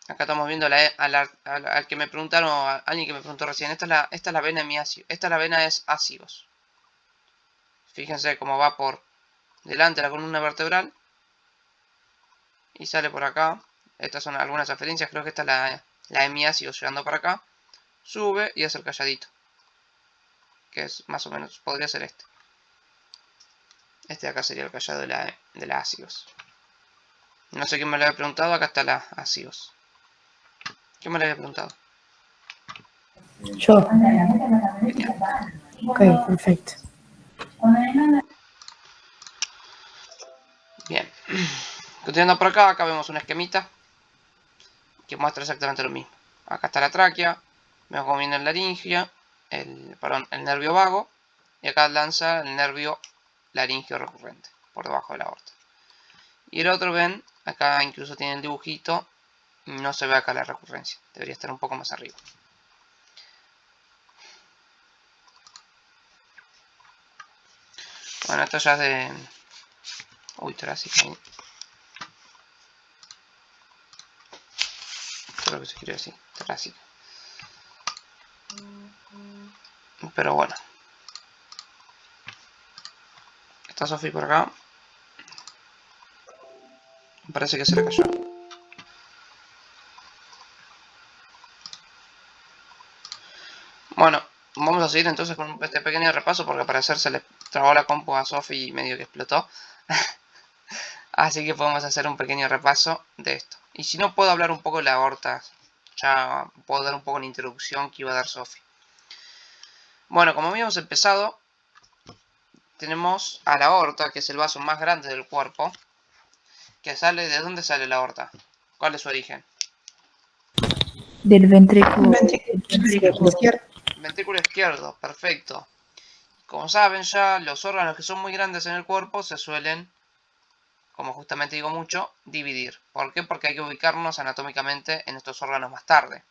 Speaker 2: Acá estamos viendo al que me preguntaron, a alguien que me preguntó recién. Esta es la vena hemiácida. Esta es la vena es ácidos. Fíjense cómo va por delante de la columna vertebral. Y sale por acá. Estas son algunas referencias. Creo que esta es la hemiácidos llegando para acá. Sube y hace el calladito. que es más o menos, podría ser este. Este de acá sería el callado de la ácidos. No sé quién me lo había preguntado, acá está la ácidos. ¿Quién me lo había preguntado?
Speaker 11: Yo.
Speaker 2: Genial.
Speaker 11: Ok, perfecto.
Speaker 2: Bien. Continuando por acá, acá vemos un esquemita que muestra exactamente lo mismo. Acá está la tráquea, vemos cómo viene el laringio, el nervio vago, y acá lanza el nervio laringio recurrente por debajo de la aorta. Y el otro, ven, acá incluso tiene el dibujito, no se ve acá la recurrencia, debería estar un poco más arriba. Bueno, esto ya es de... Uy, torácica. Esto es lo que se quiere decir, torácica. Pero bueno. Está Sofi por acá. Me parece que se le cayó. Bueno, vamos a seguir entonces con este pequeño repaso porque al parecer se le trabó la compu a Sofi y medio que explotó. Así que podemos hacer un pequeño repaso de esto. Y si no, puedo hablar un poco de la aorta. Ya puedo dar un poco la introducción que iba a dar Sofi. Bueno, como habíamos empezado, tenemos a la aorta, que es el vaso más grande del cuerpo. Que sale, ¿de dónde sale la aorta? ¿Cuál es su origen?
Speaker 3: Del ventrículo
Speaker 11: Izquierdo.
Speaker 2: Ventrículo izquierdo, perfecto. Como saben ya, los órganos que son muy grandes en el cuerpo se suelen, como justamente digo mucho, dividir. ¿Por qué? Porque hay que ubicarnos anatómicamente en estos órganos más tarde.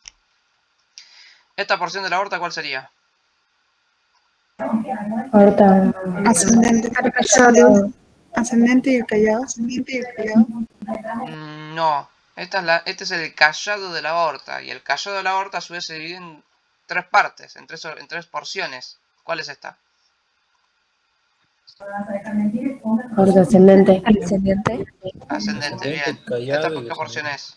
Speaker 2: ¿Esta porción de la aorta cuál sería?
Speaker 11: Aorta
Speaker 7: Ascendente. Ascendente y el callado.
Speaker 2: No, este es el callado de la aorta. Y el callado de la aorta a su vez se divide en tres partes, en tres porciones. ¿Cuál es esta?
Speaker 11: aorta ascendente.
Speaker 2: Ascendente, bien.
Speaker 5: Callado
Speaker 2: ¿Esta
Speaker 5: y
Speaker 2: qué porción es?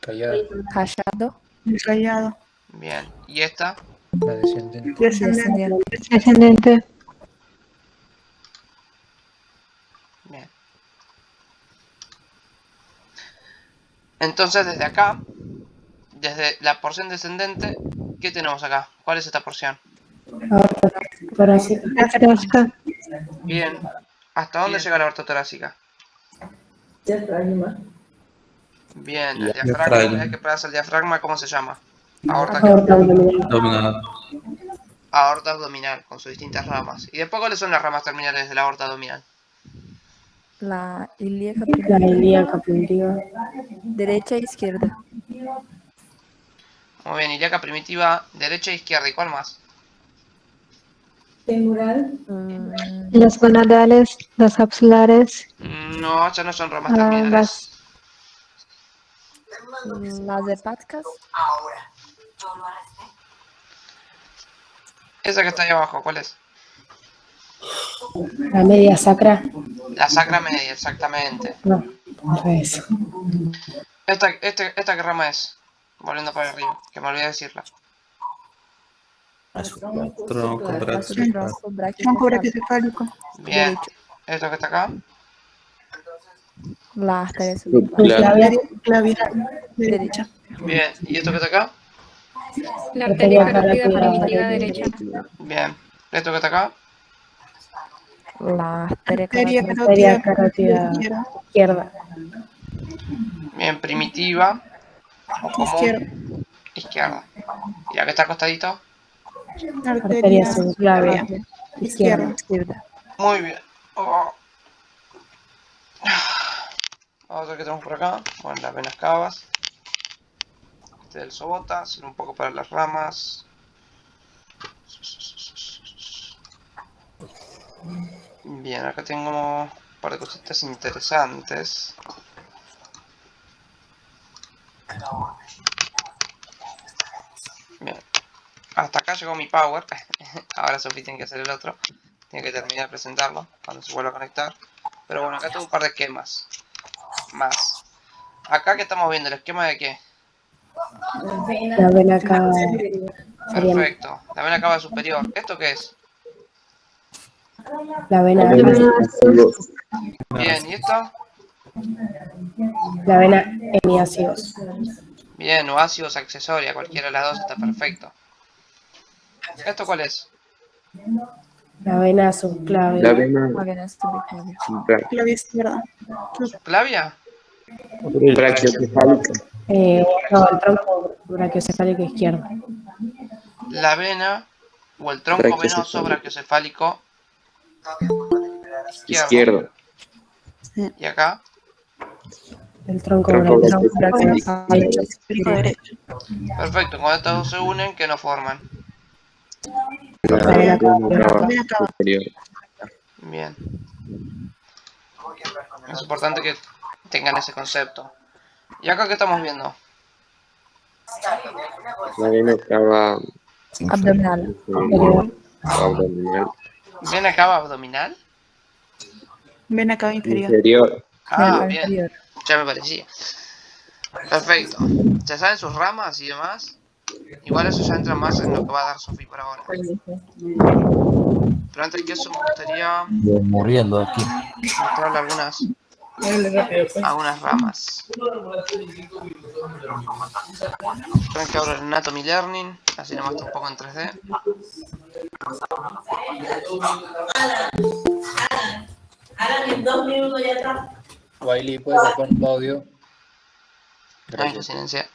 Speaker 5: Callado.
Speaker 3: Callado.
Speaker 7: El callado.
Speaker 2: Bien. ¿Y esta?
Speaker 5: La descendente.
Speaker 10: Descendente.
Speaker 2: Bien. Entonces desde acá, desde la porción descendente, ¿qué tenemos acá? ¿Cuál es esta porción?
Speaker 11: Aorta torácica.
Speaker 10: Torácica.
Speaker 2: Bien. ¿Hasta dónde llega la aorta torácica? Bien, el diafragma, el que pasa el diafragma, ¿cómo se llama? Aorta
Speaker 9: Abdominal.
Speaker 2: aorta abdominal, con sus distintas ramas. ¿Y después cuáles son las ramas terminales de la aorta abdominal?
Speaker 3: La ilíaca
Speaker 11: La
Speaker 3: primitiva.
Speaker 11: ilíaca primitiva.
Speaker 3: Derecha e izquierda.
Speaker 2: Muy bien, ilíaca primitiva, derecha e izquierda. ¿Y cuál más?
Speaker 10: Las gonadales, las capsulares,
Speaker 2: No, ya no son ramas terminales.
Speaker 3: Las hepáticas.
Speaker 2: Esa que está ahí abajo, ¿cuál es?
Speaker 11: La media sacra.
Speaker 2: La sacra media, exactamente.
Speaker 11: No, al revés.
Speaker 2: ¿Esta qué rama es? Volviendo para arriba, que me olvidé decirla.
Speaker 9: Tronco, brazo.
Speaker 7: Tronco braquiocefálico.
Speaker 2: Bien. ¿Esto que está acá?
Speaker 3: La arteria
Speaker 10: subclaviana.
Speaker 7: Claviana. Derecha.
Speaker 2: Bien. ¿Y esto que está acá?
Speaker 10: La arteria carótida primitiva derecha.
Speaker 2: Bien. ¿Esto que está acá?
Speaker 3: La arteria
Speaker 11: Arteria carótida izquierda.
Speaker 2: Bien, primitiva. O común. Izquierda. ¿Y la que está acostadito?
Speaker 11: Arteria subclavia. Izquierda.
Speaker 2: Muy bien. Oh. Vamos a ver qué tenemos por acá. Bueno, las venas cavas. Este del sobota. Hacer un poco para las ramas. Bien, acá tengo un par de cositas interesantes. Bien. Hasta acá llegó mi power. Ahora Sofi tiene que hacer el otro. Tiene que terminar de presentarlo cuando se vuelva a conectar. Pero bueno, acá tengo un par de esquemas. Más. Acá que estamos viendo, ¿el esquema de qué?
Speaker 11: La vena cava.
Speaker 2: Perfecto. La vena cava superior. ¿Esto qué es?
Speaker 11: La vena
Speaker 6: ácidos.
Speaker 2: Bien, ¿y esto?
Speaker 11: La vena hemiáceos.
Speaker 2: Bien, o ácidos accesoria, cualquiera de las dos está perfecto. ¿Esto cuál es?
Speaker 11: La vena
Speaker 6: La
Speaker 11: subclavia.
Speaker 6: vena
Speaker 3: La vena subclavia.
Speaker 7: Clavia izquierda.
Speaker 2: ¿Clavia?
Speaker 6: brachiocefálica.
Speaker 11: No, el tronco brachiocefálico izquierdo.
Speaker 2: La vena o el tronco venoso brachiocefálico izquierdo.
Speaker 6: Izquierdo.
Speaker 2: ¿Y acá?
Speaker 11: El tronco
Speaker 6: Tronco
Speaker 11: brachiocefálico.
Speaker 7: Explico derecho.
Speaker 2: Perfecto, cuando estos dos se unen, ¿qué nos forman?
Speaker 6: La
Speaker 11: vena
Speaker 7: Vena cava.
Speaker 6: superior.
Speaker 2: Bien. Es importante que tengan ese concepto. ¿Y acá qué estamos viendo?
Speaker 6: La vena cava
Speaker 3: Abdominal.
Speaker 6: inferior o abdominal.
Speaker 2: ¿Vena cava abdominal?
Speaker 7: Vena cava inferior.
Speaker 6: Inferior.
Speaker 2: Ah,
Speaker 3: Vena
Speaker 2: bien.
Speaker 3: inferior.
Speaker 2: Ya me parecía. Perfecto. ¿Se saben sus ramas y demás? Igual eso ya entra más en lo que va a dar Sofi por ahora. Pero antes que eso me gustaría
Speaker 9: Muriendo aquí.
Speaker 2: mostrarle algunas ramas. Esperen que abro el Anatomy Learning, así le muestro un poco en 3D.
Speaker 5: Wiley, ¿puedes bajar tu audio?
Speaker 2: Ahí lo silencié.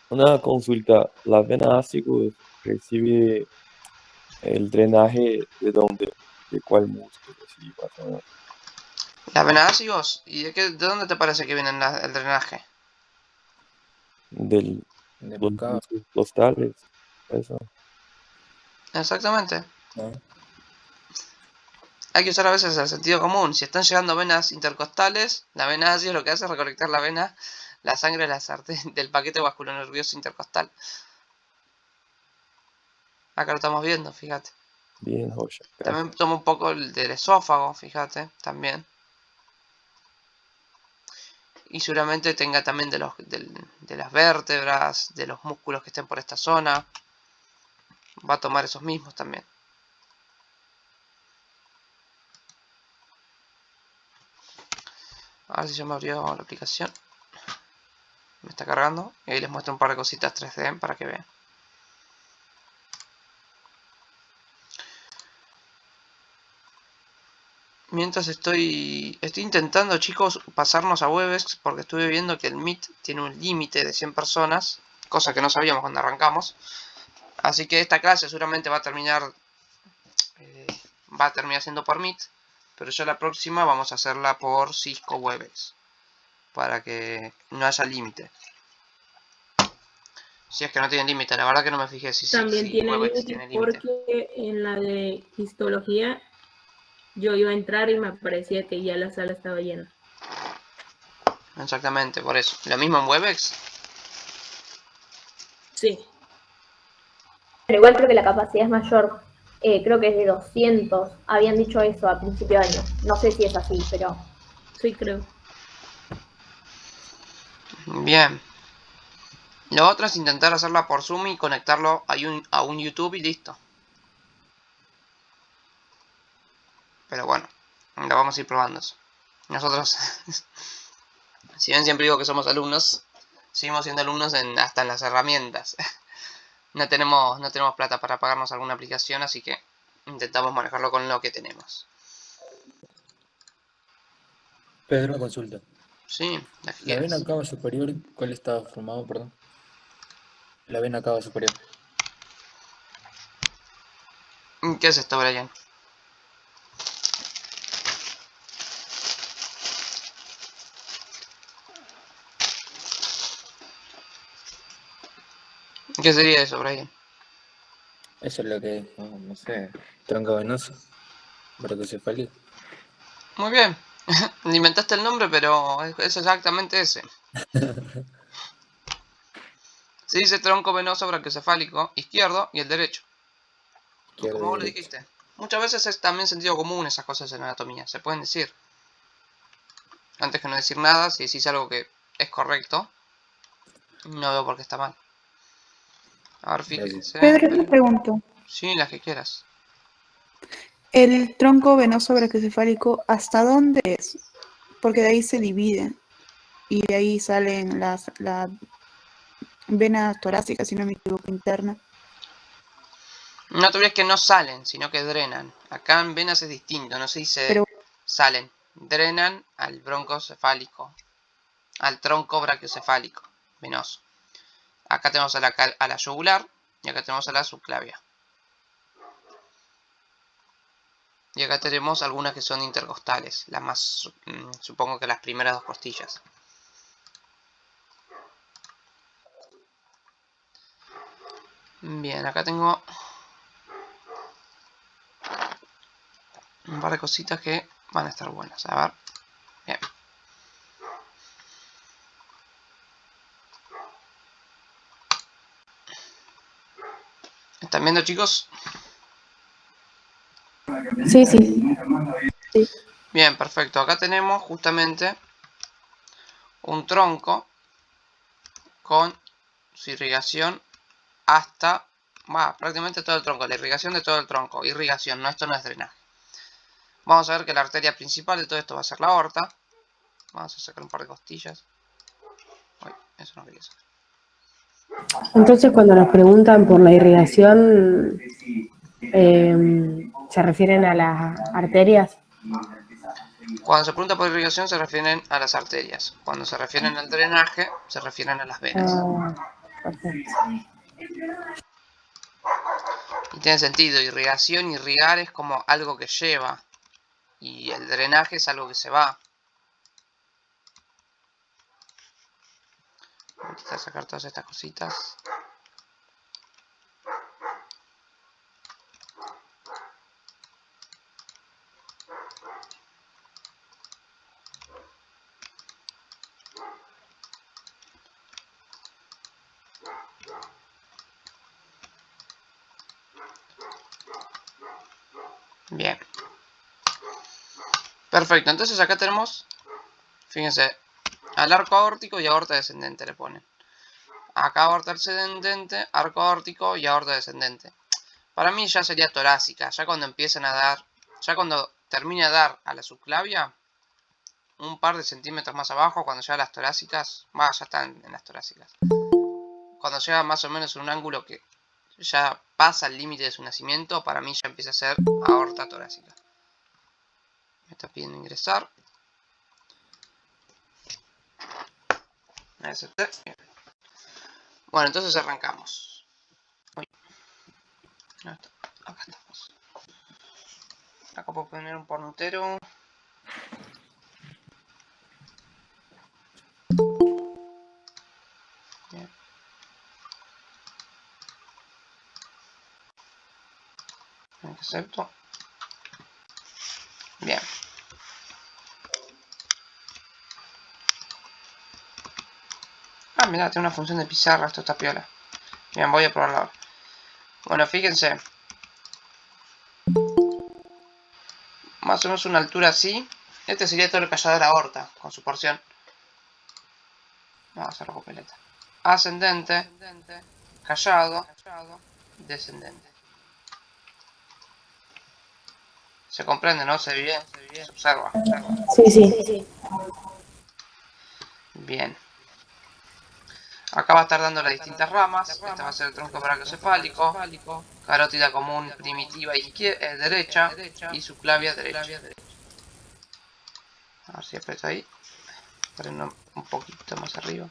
Speaker 8: Una consulta. ¿La vena ácido recibe el drenaje de dónde? ¿De cuál músculo? Sí, más o menos.
Speaker 2: Las venas ácidos, ¿y de dónde te parece que viene el drenaje?
Speaker 8: De
Speaker 5: De
Speaker 8: los
Speaker 5: acá.
Speaker 8: músculos costales. Eso.
Speaker 2: Exactamente.
Speaker 5: ¿No?
Speaker 2: Hay que usar a veces el sentido común. Si están llegando venas intercostales, la vena ácida lo que hace es recolectar la sangre del paquete vasculonervioso intercostal. Acá lo estamos viendo, fíjate.
Speaker 8: Bien, José.
Speaker 2: También toma un poco el del esófago, fíjate, también. Y seguramente tenga también de las vértebras, de los músculos que estén por esta zona. Va a tomar esos mismos también. A ver si ya me abrió la aplicación. Me está cargando. Y ahí les muestro un par de cositas 3D para que vean. Mientras estoy intentando, chicos, pasarnos a Webex porque estuve viendo que el Meet tiene un límite de 100 personas, cosa que no sabíamos cuando arrancamos. Así que esta clase seguramente va a terminar siendo por Meet, pero ya la próxima vamos a hacerla por Cisco Webex para que no haya límite. Si es que no tiene límite, la verdad que no me fijé si
Speaker 4: Tiene
Speaker 2: Webex
Speaker 4: límite
Speaker 2: tiene límite.
Speaker 4: porque en la de histología yo iba a entrar y me parecía que ya la sala estaba llena.
Speaker 2: Exactamente, por eso. ¿Lo mismo en Webex?
Speaker 4: Sí.
Speaker 12: Pero igual creo que la capacidad es mayor. Creo que es de 200. Habían dicho eso a principio de año. No sé si es así, pero
Speaker 4: sí creo.
Speaker 2: Bien. Lo otro es intentar hacerla por Zoom y conectarlo a un YouTube y listo. Pero bueno, lo vamos a ir probando eso. Nosotros, si bien siempre digo que somos alumnos, seguimos siendo alumnos hasta en las herramientas. No tenemos plata para pagarnos alguna aplicación, así que intentamos manejarlo con lo que tenemos.
Speaker 5: Pedro, una consulta.
Speaker 2: Sí,
Speaker 5: La vena cava superior, ¿cuál estaba formado, perdón? La vena cava superior.
Speaker 2: ¿Qué es esto, Brian? ¿Qué sería eso, Brian?
Speaker 5: Eso es lo que es, no sé, tronco venoso, brachiocefálico.
Speaker 2: Muy bien. Inventaste el nombre, pero es exactamente ese. Se dice tronco venoso brachiocefálico izquierdo y el derecho.
Speaker 5: Izquierdo
Speaker 2: Como vos
Speaker 5: y
Speaker 2: lo
Speaker 5: derecho.
Speaker 2: dijiste. Muchas veces es también sentido común esas cosas en anatomía. Se pueden decir. Antes que no decir nada, si decís algo que es correcto, no veo por qué está mal. A ver, fíjense.
Speaker 7: Pedro, una pregunta.
Speaker 2: Sí, las que quieras.
Speaker 7: El tronco venoso brachiocefálico, ¿hasta dónde es? Porque de ahí se divide y de ahí salen las venas torácicas, si no me equivoco, internas.
Speaker 2: No te olvides que no salen, sino que drenan. Acá en venas es distinto, no se dice
Speaker 7: Pero
Speaker 2: salen. Drenan al broncocefálico, al tronco brachiocefálico venoso. Acá tenemos a la yugular y acá tenemos a la subclavia. Y acá tenemos algunas que son intercostales, las más, supongo que las primeras dos costillas. Bien, acá tengo un par de cositas que van a estar buenas. A ver. Bien. ¿Están viendo, chicos?
Speaker 11: Sí, sí.
Speaker 2: Bien, perfecto. Acá tenemos justamente un tronco con su irrigación hasta, prácticamente todo el tronco, la irrigación de todo el tronco. Irrigación, no, esto no es drenaje. Vamos a ver que la arteria principal de todo esto va a ser la aorta. Vamos a sacar un par de costillas. Uy, eso no quería sacar.
Speaker 11: Entonces, cuando nos preguntan por la irrigación, ¿se refieren a las arterias?
Speaker 2: Cuando se pregunta por irrigación se refieren a las arterias. Cuando se refieren al drenaje, se refieren a las venas.
Speaker 11: Perfecto.
Speaker 2: Y tiene sentido, irrigación, irrigar es como algo que lleva. Y el drenaje es algo que se va. Voy a intentar sacar todas estas cositas. Bien. Perfecto, entonces acá tenemos, fíjense, al arco aórtico y aorta descendente le ponen. Acá aorta ascendente, arco aórtico y aorta descendente. Para mí ya sería torácica, ya cuando empiezan a dar, ya cuando termine de dar a la subclavia, un par de centímetros más abajo, cuando llega a las torácicas, ya están en las torácicas. Cuando llega más o menos en un ángulo que ya pasa el límite de su nacimiento, para mí ya empieza a ser aorta torácica. Me está pidiendo ingresar. Acepté. Bueno, entonces arrancamos. Uy. Acá estamos. Acá puedo poner un pornutero. Bien. Acepto. Bien. Mirá, tiene una función de pizarra, esto está piola. Bien, voy a probarlo ahora. Bueno, fíjense. Más o menos una altura así. Este sería todo el callado de la aorta, con su porción. Vamos a hacerlo con peleta. Ascendente, callado, descendente. Se comprende, ¿no? Se ve bien, se observa.
Speaker 11: Sí, sí.
Speaker 2: Bien. Acá va a estar dando las distintas ramas. Esta va a ser el tronco brachiocefálico, carótida común primitiva derecha y subclavia derecha. A ver si aprieto ahí. Prendo un poquito más arriba.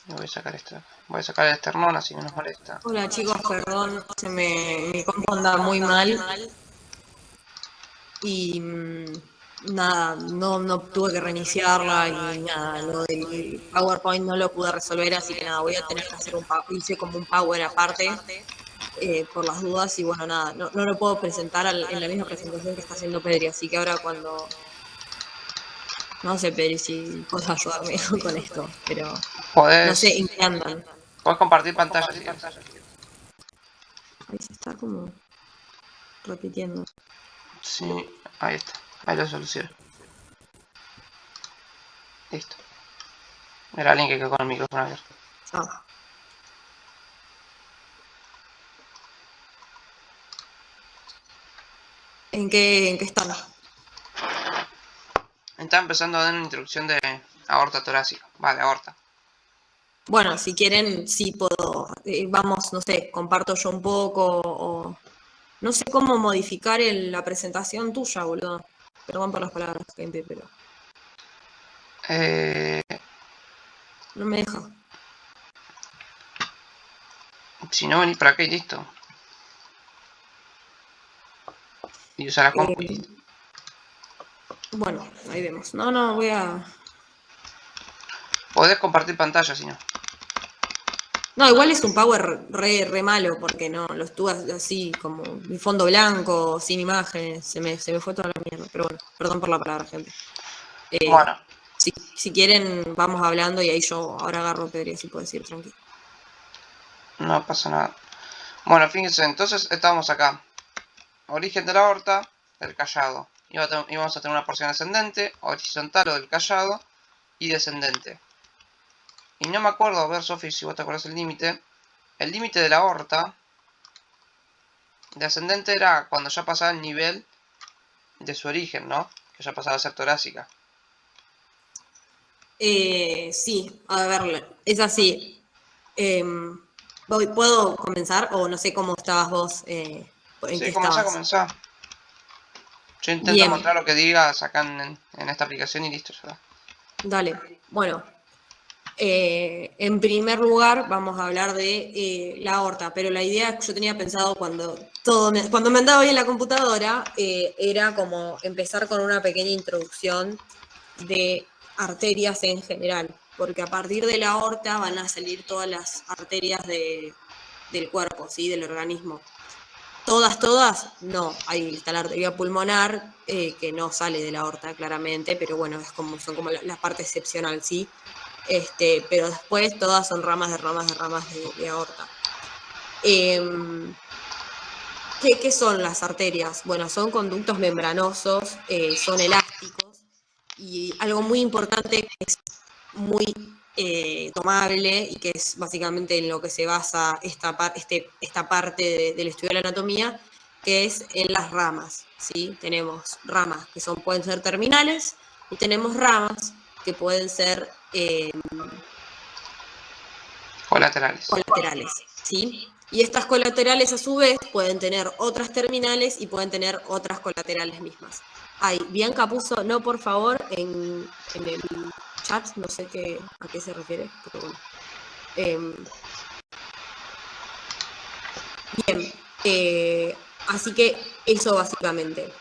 Speaker 2: Y voy a sacar esto. Voy a sacar el esternón así no nos molesta.
Speaker 1: Hola chicos, perdón, mi compu anda muy mal. Y nada, no tuve que reiniciarla y nada, lo del PowerPoint no lo pude resolver, así que nada, voy a tener que hacer hice como un Power aparte por las dudas y bueno, nada, no lo puedo presentar en la misma presentación que está haciendo Pedri, así que ahora cuando... No sé, Pedri, si puedes ayudarme con esto, pero no sé en qué andan.
Speaker 2: Puedes compartir pantalla.
Speaker 1: Ahí se está como repitiendo.
Speaker 2: Sí, ahí está. Ahí lo soluciono. Listo. Era alguien que quedó con el micrófono abierto.
Speaker 1: ¿En qué están?
Speaker 2: Está empezando a dar una introducción de aorta torácica. Vale, aorta.
Speaker 1: Bueno, si quieren, sí puedo, vamos, no sé, comparto yo un poco, o no sé cómo modificar la presentación tuya, boludo. Perdón por las palabras, gente, pero no me deja.
Speaker 2: Si no, venís para acá y listo. Y usar la compu y listo.
Speaker 1: Bueno, ahí vemos. No, voy a...
Speaker 2: Podés compartir pantalla, si no.
Speaker 1: No, igual es un power re malo, porque no, lo estuve así como mi fondo blanco, sin imágenes, se me fue toda la mierda. Pero bueno, perdón por la palabra, gente.
Speaker 2: Bueno.
Speaker 1: Si quieren, vamos hablando y ahí yo ahora agarro Pedro y así puedo decir tranquilo.
Speaker 2: No pasa nada. Bueno, fíjense, entonces estábamos acá. Origen de la aorta, el callado. Y vamos a tener una porción ascendente, horizontal o del callado, y descendente. Y no me acuerdo, a ver, Sofi, si vos te acuerdas el límite. El límite de la aorta de ascendente era cuando ya pasaba el nivel de su origen, ¿no? Que ya pasaba a ser torácica.
Speaker 1: Sí, a ver, es así. ¿Puedo comenzar? O no sé cómo estabas vos. ¿En qué estabas?
Speaker 2: Comenzá. Yo intento mostrar lo que digas acá en esta aplicación y listo, ya está.
Speaker 1: Dale, bueno. En primer lugar vamos a hablar de la aorta, pero la idea que yo tenía pensado cuando me andaba bien la computadora era como empezar con una pequeña introducción de arterias en general, porque a partir de la aorta van a salir todas las arterias del cuerpo, ¿sí? Del organismo. Todas, no. Ahí está la arteria pulmonar, que no sale de la aorta claramente, pero bueno, son como la parte excepcional, ¿sí? Pero después todas son ramas de aorta. ¿Qué son las arterias? Bueno, son conductos membranosos, son elásticos, y algo muy importante que es muy tomable y que es básicamente en lo que se basa esta parte del estudio de la anatomía, que es en las ramas, ¿sí? Tenemos ramas que pueden ser terminales y tenemos ramas que pueden ser
Speaker 2: colaterales,
Speaker 1: ¿sí? Y estas colaterales a su vez pueden tener otras terminales y pueden tener otras colaterales mismas. Bianca puso no, por favor, en el chat, no sé a qué se refiere, pero bueno. Bien, así que eso básicamente.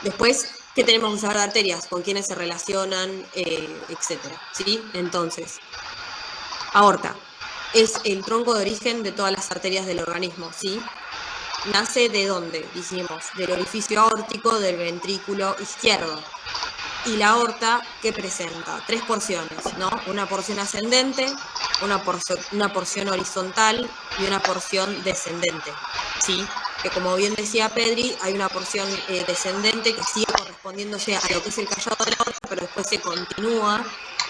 Speaker 1: Después, ¿qué tenemos que saber de arterias? ¿Con quiénes se relacionan? Etcétera, ¿sí? Entonces, aorta es el tronco de origen de todas las arterias del organismo, ¿sí? ¿Nace de dónde? Dijimos, del orificio aórtico del ventrículo izquierdo. Y la aorta, ¿qué presenta? 3 porciones, ¿no? Una porción ascendente, una porción horizontal y una porción descendente, ¿sí? Que como bien decía Pedri, hay una porción descendente que sigue correspondiéndose a lo que es el callado de la aorta, pero después se continúa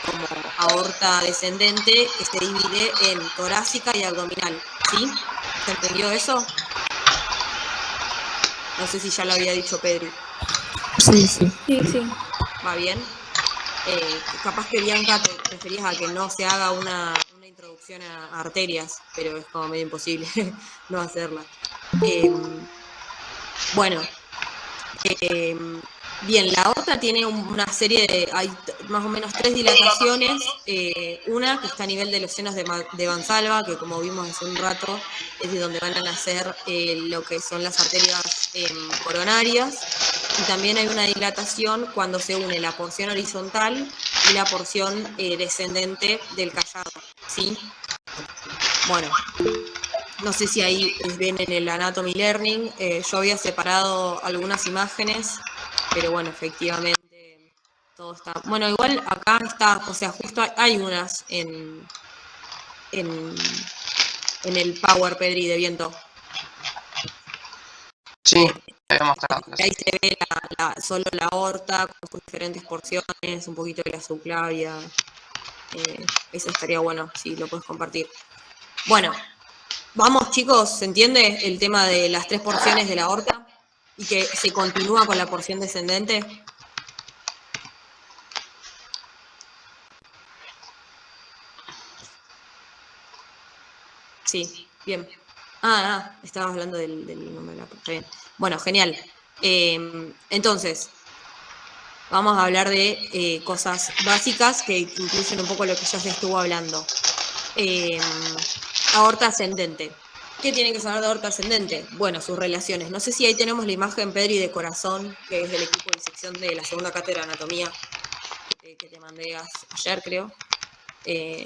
Speaker 1: como aorta descendente, que se divide en torácica y abdominal, ¿sí? ¿Se entendió eso? No sé si ya lo había dicho Pedri.
Speaker 10: Sí.
Speaker 1: ¿Va bien? Capaz que Bianca te referías a que no se haga una introducción a arterias, pero es como medio imposible no hacerla. Bueno, bien, la aorta tiene una serie hay más o menos 3 dilataciones, una que está a nivel de los senos de Valsalva, que como vimos hace un rato, es de donde van a nacer lo que son las arterias coronarias, y también hay una dilatación cuando se une la porción horizontal y la porción descendente del callado, ¿sí? Bueno, no sé si ahí ven en el Anatomy Learning, yo había separado algunas imágenes, pero bueno, efectivamente todo está... Bueno, igual acá está, o sea, justo hay unas en el Power Pedri de viento.
Speaker 2: Sí, ahí mostrado.
Speaker 1: Ahí se ve solo la aorta con sus diferentes porciones, un poquito de la subclavia. Eso estaría bueno, si lo puedes compartir. Bueno, vamos chicos, ¿se entiende el tema de las 3 porciones de la aorta? y que se continúa con la porción descendente. Sí, bien. Estabas hablando del número de la porción. Bien. Bueno, genial. Entonces, vamos a hablar de cosas básicas que incluyen un poco lo que ya se estuvo hablando. Aorta ascendente. ¿Qué tienen que saber de aorta ascendente? Bueno, sus relaciones. No sé si ahí tenemos la imagen, Pedri, de corazón, que es del equipo de disección de la segunda cátedra de anatomía, que te mandé ayer, creo. En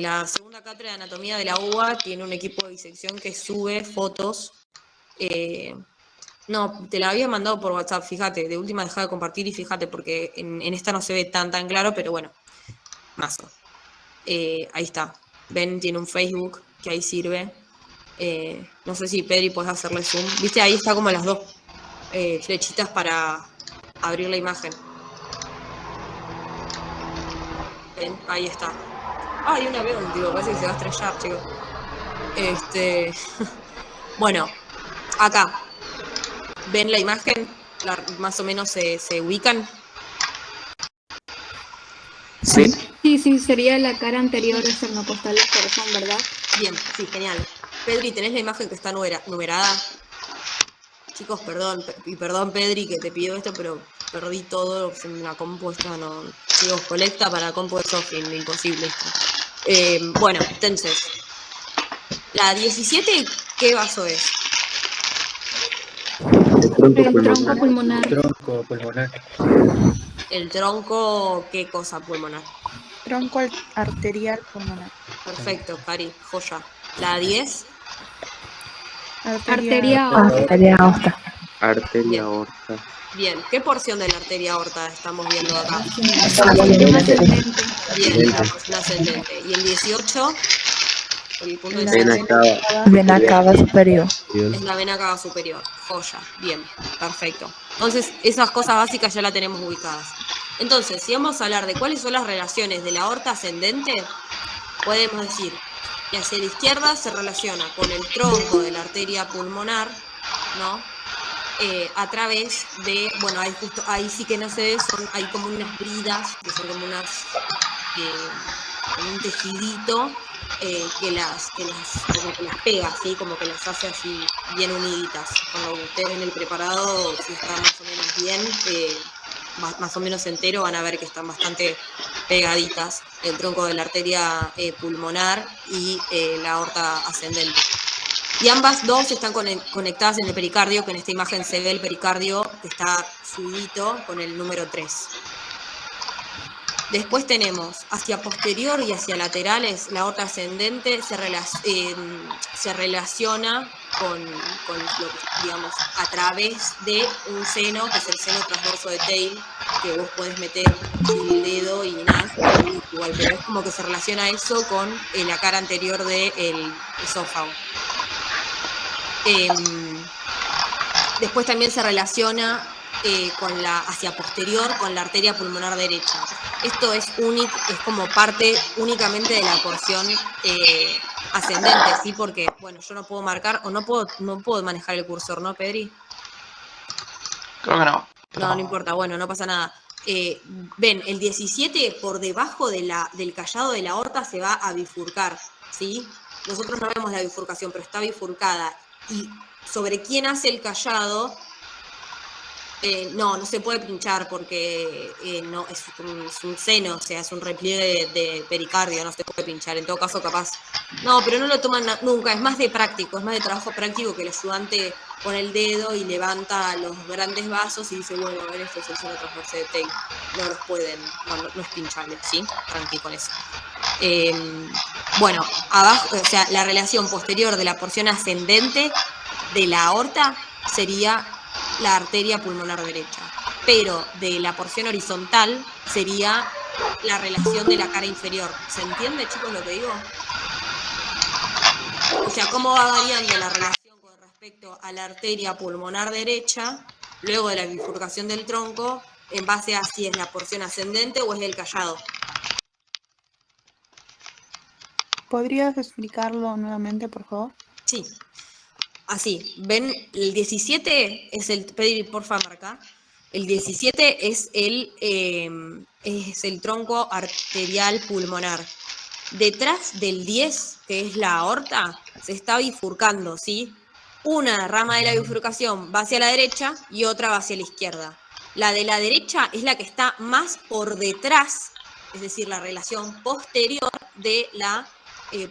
Speaker 1: la segunda cátedra de anatomía de la UBA tiene un equipo de disección que sube fotos. No, te la había mandado por WhatsApp, fíjate, de última dejá de compartir y fíjate, porque en esta no se ve tan claro, pero bueno, mazo. Ahí está. Ven, tiene un Facebook que ahí sirve. No sé si Pedri podés hacerle zoom. Viste, ahí está como las dos flechitas para abrir la imagen. Ven, ahí está. Hay un avión, digo, parece que se va a estrellar, chicos. Bueno, acá. ¿Ven la imagen? Más o menos se ubican.
Speaker 6: Sí.
Speaker 10: Sí, sería la cara anterior de sternocostal del corazón, ¿verdad?
Speaker 1: Bien, sí, genial. Pedri, ¿tenés la imagen que está numerada? Chicos, perdón, y perdón, Pedri, que te pido esto, pero perdí todo en la compu esta, no. Chicos, colecta para la compu de Sofin, imposible esto. Bueno, entonces, la 17, ¿qué vaso es?
Speaker 10: El tronco pulmonar.
Speaker 5: Tronco pulmonar.
Speaker 1: El tronco, ¿qué cosa pulmonar?
Speaker 7: Tronco arterial pulmonar.
Speaker 1: Perfecto, Cari, joya. La 10.
Speaker 10: Arteria
Speaker 3: aorta.
Speaker 6: Arteria aorta.
Speaker 1: Bien, ¿qué porción de la arteria aorta estamos viendo acá?
Speaker 10: ascendente.
Speaker 1: Bien, la porción ascendente. ¿Y el 18? El punto de
Speaker 3: Vena cava superior.
Speaker 1: es la vena cava superior. Joya. Bien, perfecto. Entonces, esas cosas básicas ya las tenemos ubicadas. Entonces, si vamos a hablar de cuáles son las relaciones de la aorta ascendente, podemos decir que hacia la izquierda se relaciona con el tronco de la arteria pulmonar, ¿no? A través de, bueno, ahí sí que no se ve, hay como unas bridas, que son como un tejidito que las pega, ¿sí? Como que las hace así bien uniditas. Cuando ustedes ven el preparado, si está más o menos bien, más o menos entero, van a ver que están bastante pegaditas el tronco de la arteria pulmonar y la aorta ascendente. Y ambas dos están conectadas en el pericardio, que en esta imagen se ve el pericardio que está subidito con el número 3. Después tenemos hacia posterior y hacia laterales, la aorta ascendente se relaciona con digamos, a través de un seno, que es el seno transverso de Tail, que vos podés meter el dedo y nada, igual, pero es como que se relaciona eso con la cara anterior del esófago. Después también se relaciona hacia posterior con la arteria pulmonar derecha. Esto es como parte únicamente de la porción ascendente, ¿sí? Porque, bueno, yo no puedo marcar o no puedo manejar el cursor, ¿no, Pedri?
Speaker 2: Creo que no.
Speaker 1: No importa, bueno, no pasa nada. Ven, el 17 por debajo del callado de la aorta se va a bifurcar, ¿sí? Nosotros no vemos la bifurcación, pero está bifurcada. Y sobre quién hace el callado, no se puede pinchar porque no es un seno, o sea, es un repliegue de pericardio, no se puede pinchar. En todo caso, capaz. No, pero no lo toman nunca, es más de práctico, es más de trabajo práctico que el ayudante pone el dedo y levanta los grandes vasos y dice, bueno, a ver, esto es el seno transverso de Tail. No los pueden, no es pinchable, ¿sí? Tranqui con eso. Bueno, abajo, o sea, la relación posterior de la porción ascendente de la aorta sería la arteria pulmonar derecha, pero de la porción horizontal sería la relación de la cara inferior. ¿Se entiende, chicos, lo que digo? O sea, cómo va variando la relación con respecto a la arteria pulmonar derecha, luego de la bifurcación del tronco, en base a si es la porción ascendente o es del callado.
Speaker 7: ¿Podrías explicarlo nuevamente, por favor?
Speaker 1: Sí. así, ven, el 17 es el, Pedri, porfa, marca. El 17 es el tronco arterial pulmonar. Detrás del 10, que es la aorta, se está bifurcando, ¿sí? Una rama de la bifurcación va hacia la derecha y otra va hacia la izquierda. La de la derecha es la que está más por detrás, es decir, la relación posterior de la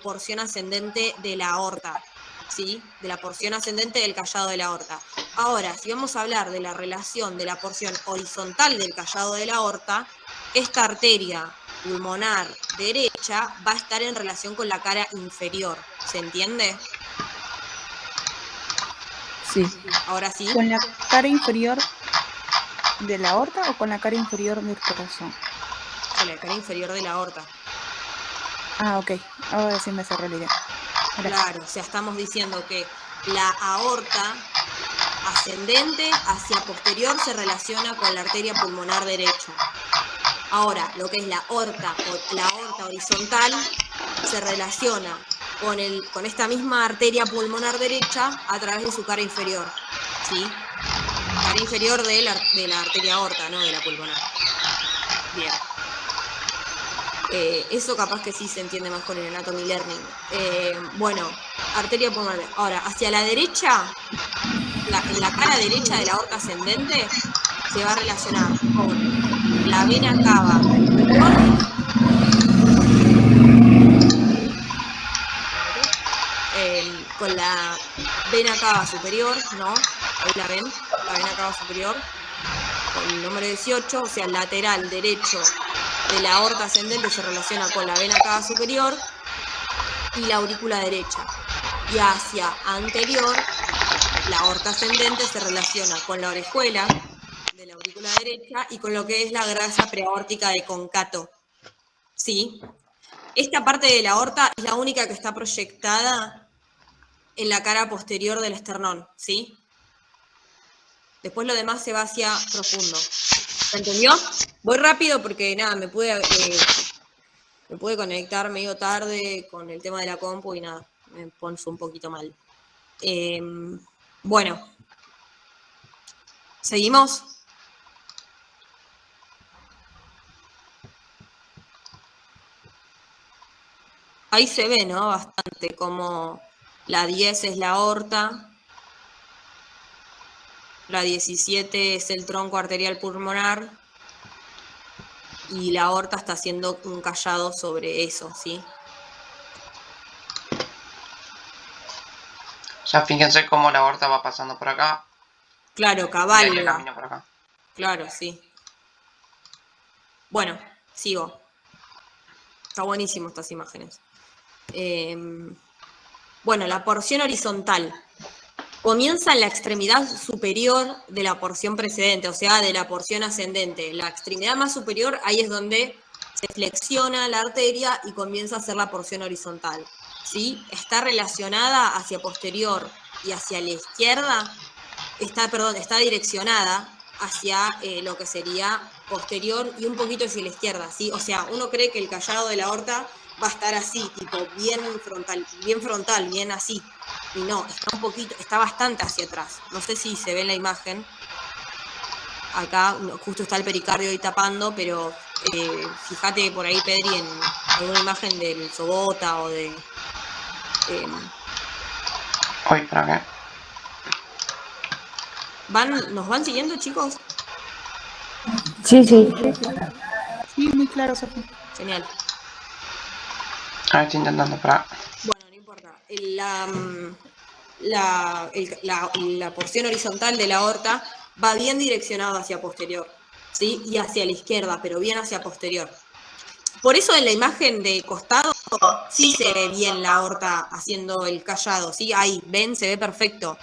Speaker 1: porción ascendente de la aorta, ¿sí? De la porción ascendente del callado de la aorta. Ahora, si vamos a hablar de la relación de la porción horizontal del callado de la aorta, esta arteria pulmonar derecha va a estar en relación con la cara inferior. ¿Se entiende?
Speaker 3: Sí.
Speaker 1: Ahora sí.
Speaker 7: ¿Con la cara inferior de la aorta o con la cara inferior del corazón?
Speaker 1: Con la cara inferior de la aorta.
Speaker 7: Ah, ok. Ahora sí me cerró la idea. Gracias.
Speaker 1: Claro, o sea, estamos diciendo que la aorta ascendente hacia posterior se relaciona con la arteria pulmonar derecha. Ahora, lo que es la aorta horizontal se relaciona con esta misma arteria pulmonar derecha a través de su cara inferior, ¿sí? Cara inferior de la arteria aorta, no de la pulmonar. Bien. Eso capaz que sí se entiende más con el Anatomy Learning. Bueno, arteria pulmonar. Ahora, hacia la derecha, en la cara derecha de la aorta ascendente, se va a relacionar con la vena cava con la vena cava superior, ¿no? Ahí la ven, la vena cava superior, con el número 18, o sea, el lateral derecho de la aorta ascendente se relaciona con la vena cava superior y la aurícula derecha. Y hacia anterior, la aorta ascendente se relaciona con la orejuela de la aurícula derecha y con lo que es la grasa preaórtica de concato. ¿Sí? Esta parte de la aorta es la única que está proyectada en la cara posterior del esternón, ¿sí? Después lo demás se va hacia profundo. ¿Se entendió? Voy rápido porque nada, me pude conectar medio tarde con el tema de la compu y nada, me ponzo un poquito mal. Bueno, ¿seguimos? Ahí se ve, ¿no? Bastante como la 10 es la aorta, la 17 es el tronco arterial pulmonar y la aorta está haciendo un callado sobre eso, ¿sí?
Speaker 2: Ya fíjense cómo la aorta va pasando por acá.
Speaker 1: Claro,
Speaker 2: Y
Speaker 1: cabalga.
Speaker 2: el camino por acá.
Speaker 1: Claro, sí. Bueno, sigo. Está buenísimo estas imágenes. Bueno, la porción horizontal comienza en la extremidad superior de la porción precedente, o sea, de la porción ascendente. La extremidad más superior, ahí es donde se flexiona la arteria y comienza a ser la porción horizontal, ¿sí? Está relacionada hacia posterior y hacia la izquierda, está direccionada hacia lo que sería posterior y un poquito hacia la izquierda, ¿sí? O sea, uno cree que el callado de la aorta va a estar así, tipo bien frontal, bien así. Y no, está bastante hacia atrás. No sé si se ve en la imagen. Acá justo está el pericardio ahí tapando, pero fíjate por ahí, Pedri, en alguna imagen del Sobota o de...
Speaker 2: Uy, ¿para qué?
Speaker 1: ¿Nos van siguiendo, chicos?
Speaker 11: Sí, sí.
Speaker 7: Sí, muy claro, Sofi.
Speaker 1: Genial.
Speaker 2: A ver, estoy intentando parar.
Speaker 1: Bueno, no importa. La porción horizontal de la aorta va bien direccionada hacia posterior, ¿sí? Y hacia la izquierda, pero bien hacia posterior. Por eso en la imagen de costado sí se ve bien la aorta haciendo el callado, ¿sí? Ahí, ven, se ve perfecto.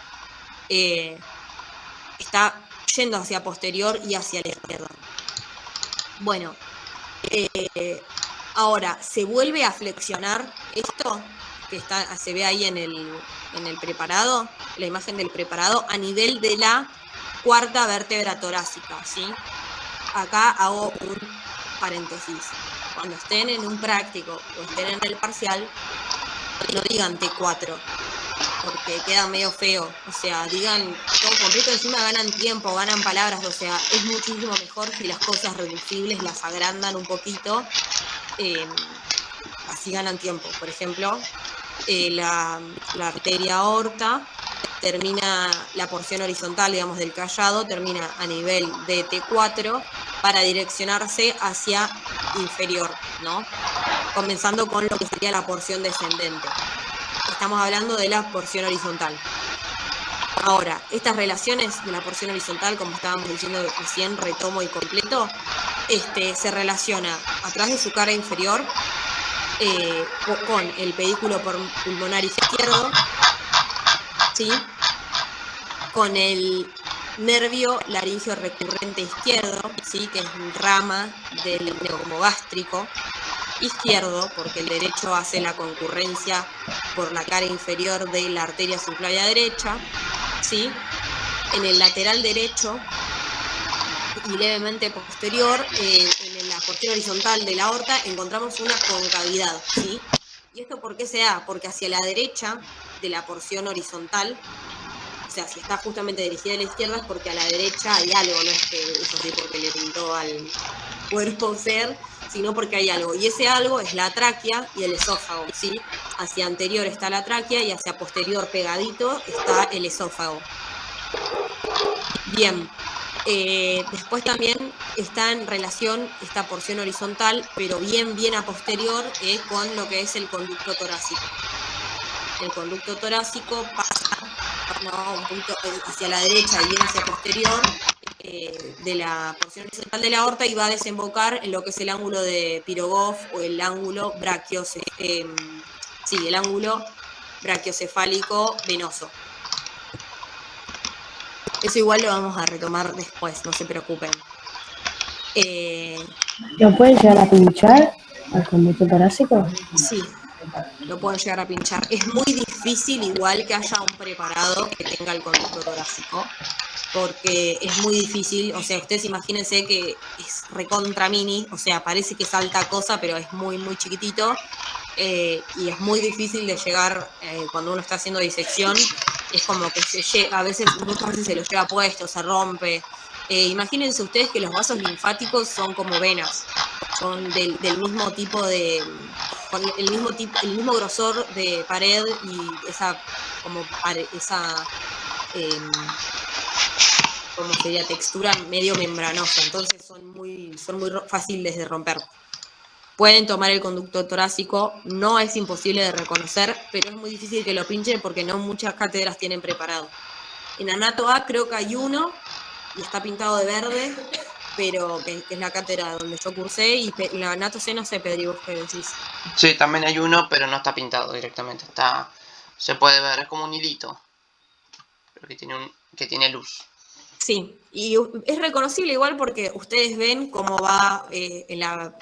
Speaker 1: Está yendo hacia posterior y hacia la izquierda. Bueno, ahora, ¿se vuelve a flexionar esto que se ve ahí en el preparado, la imagen del preparado, a nivel de la cuarta vértebra torácica, ¿sí? Acá hago un paréntesis. Cuando estén en un práctico o estén en el parcial, no digan T4, porque queda medio feo. O sea, digan todo completo, encima ganan tiempo, ganan palabras. O sea, es muchísimo mejor si las cosas reducibles las agrandan un poquito. Así ganan tiempo. Por ejemplo, la arteria aorta termina, la porción horizontal, digamos, del callado, termina a nivel de T4 para direccionarse hacia inferior, ¿no? Comenzando con lo que sería la porción descendente. Estamos hablando de la porción horizontal. Ahora, estas relaciones de la porción horizontal, como estábamos diciendo recién, retomo y completo, se relaciona atrás de su cara inferior con el pedículo pulmonar izquierdo, ¿sí? Con el nervio laringeo recurrente izquierdo, ¿sí? Que es rama del neumogástrico izquierdo, porque el derecho hace la concurrencia por la cara inferior de la arteria subclavia derecha, ¿sí? En el lateral derecho y levemente posterior, en la porción horizontal de la aorta, encontramos una concavidad, ¿sí? ¿Y esto por qué se da? Porque hacia la derecha de la porción horizontal, o sea, si está justamente dirigida a la izquierda, es porque a la derecha hay algo, no es que eso sí porque le pintó al cuerpo ser, sino porque hay algo. Y ese algo es la tráquea y el esófago, ¿sí? Hacia anterior está la tráquea y hacia posterior pegadito está el esófago. Bien. Después también está en relación esta porción horizontal, pero bien a posterior, con lo que es el conducto torácico. El conducto torácico pasa, ¿no?, un poquito hacia la derecha y bien hacia posterior de la porción horizontal de la aorta y va a desembocar en lo que es el ángulo de Pirogov o el ángulo el ángulo brachiocefálico venoso. Eso igual lo vamos a retomar después, no se preocupen.
Speaker 11: ¿Lo pueden llegar a pinchar al conducto torácico?
Speaker 1: Sí, lo pueden llegar a pinchar. Es muy difícil igual que haya un preparado que tenga el conducto torácico, porque es muy difícil, o sea, ustedes imagínense que es recontra mini, o sea, parece que es alta cosa, pero es muy chiquitito, y es muy difícil de llegar cuando uno está haciendo disección. Es como que a veces se lo lleva puesto, se rompe. Imagínense ustedes que los vasos linfáticos son como venas, son del mismo tipo de, con el mismo grosor de pared y esa como como sería textura medio membranosa, entonces son muy fáciles de romper. Pueden tomar el conducto torácico, no es imposible de reconocer, pero es muy difícil que lo pinchen porque no muchas cátedras tienen preparado. En Anato A creo que hay uno y está pintado de verde, pero que es la cátedra donde yo cursé, y en la Anato C no sé, Pedri, vos qué decís.
Speaker 2: Sí, también hay uno, pero no está pintado directamente, se puede ver, es como un hilito, pero que tiene luz.
Speaker 1: Sí, y es reconocible igual porque ustedes ven cómo va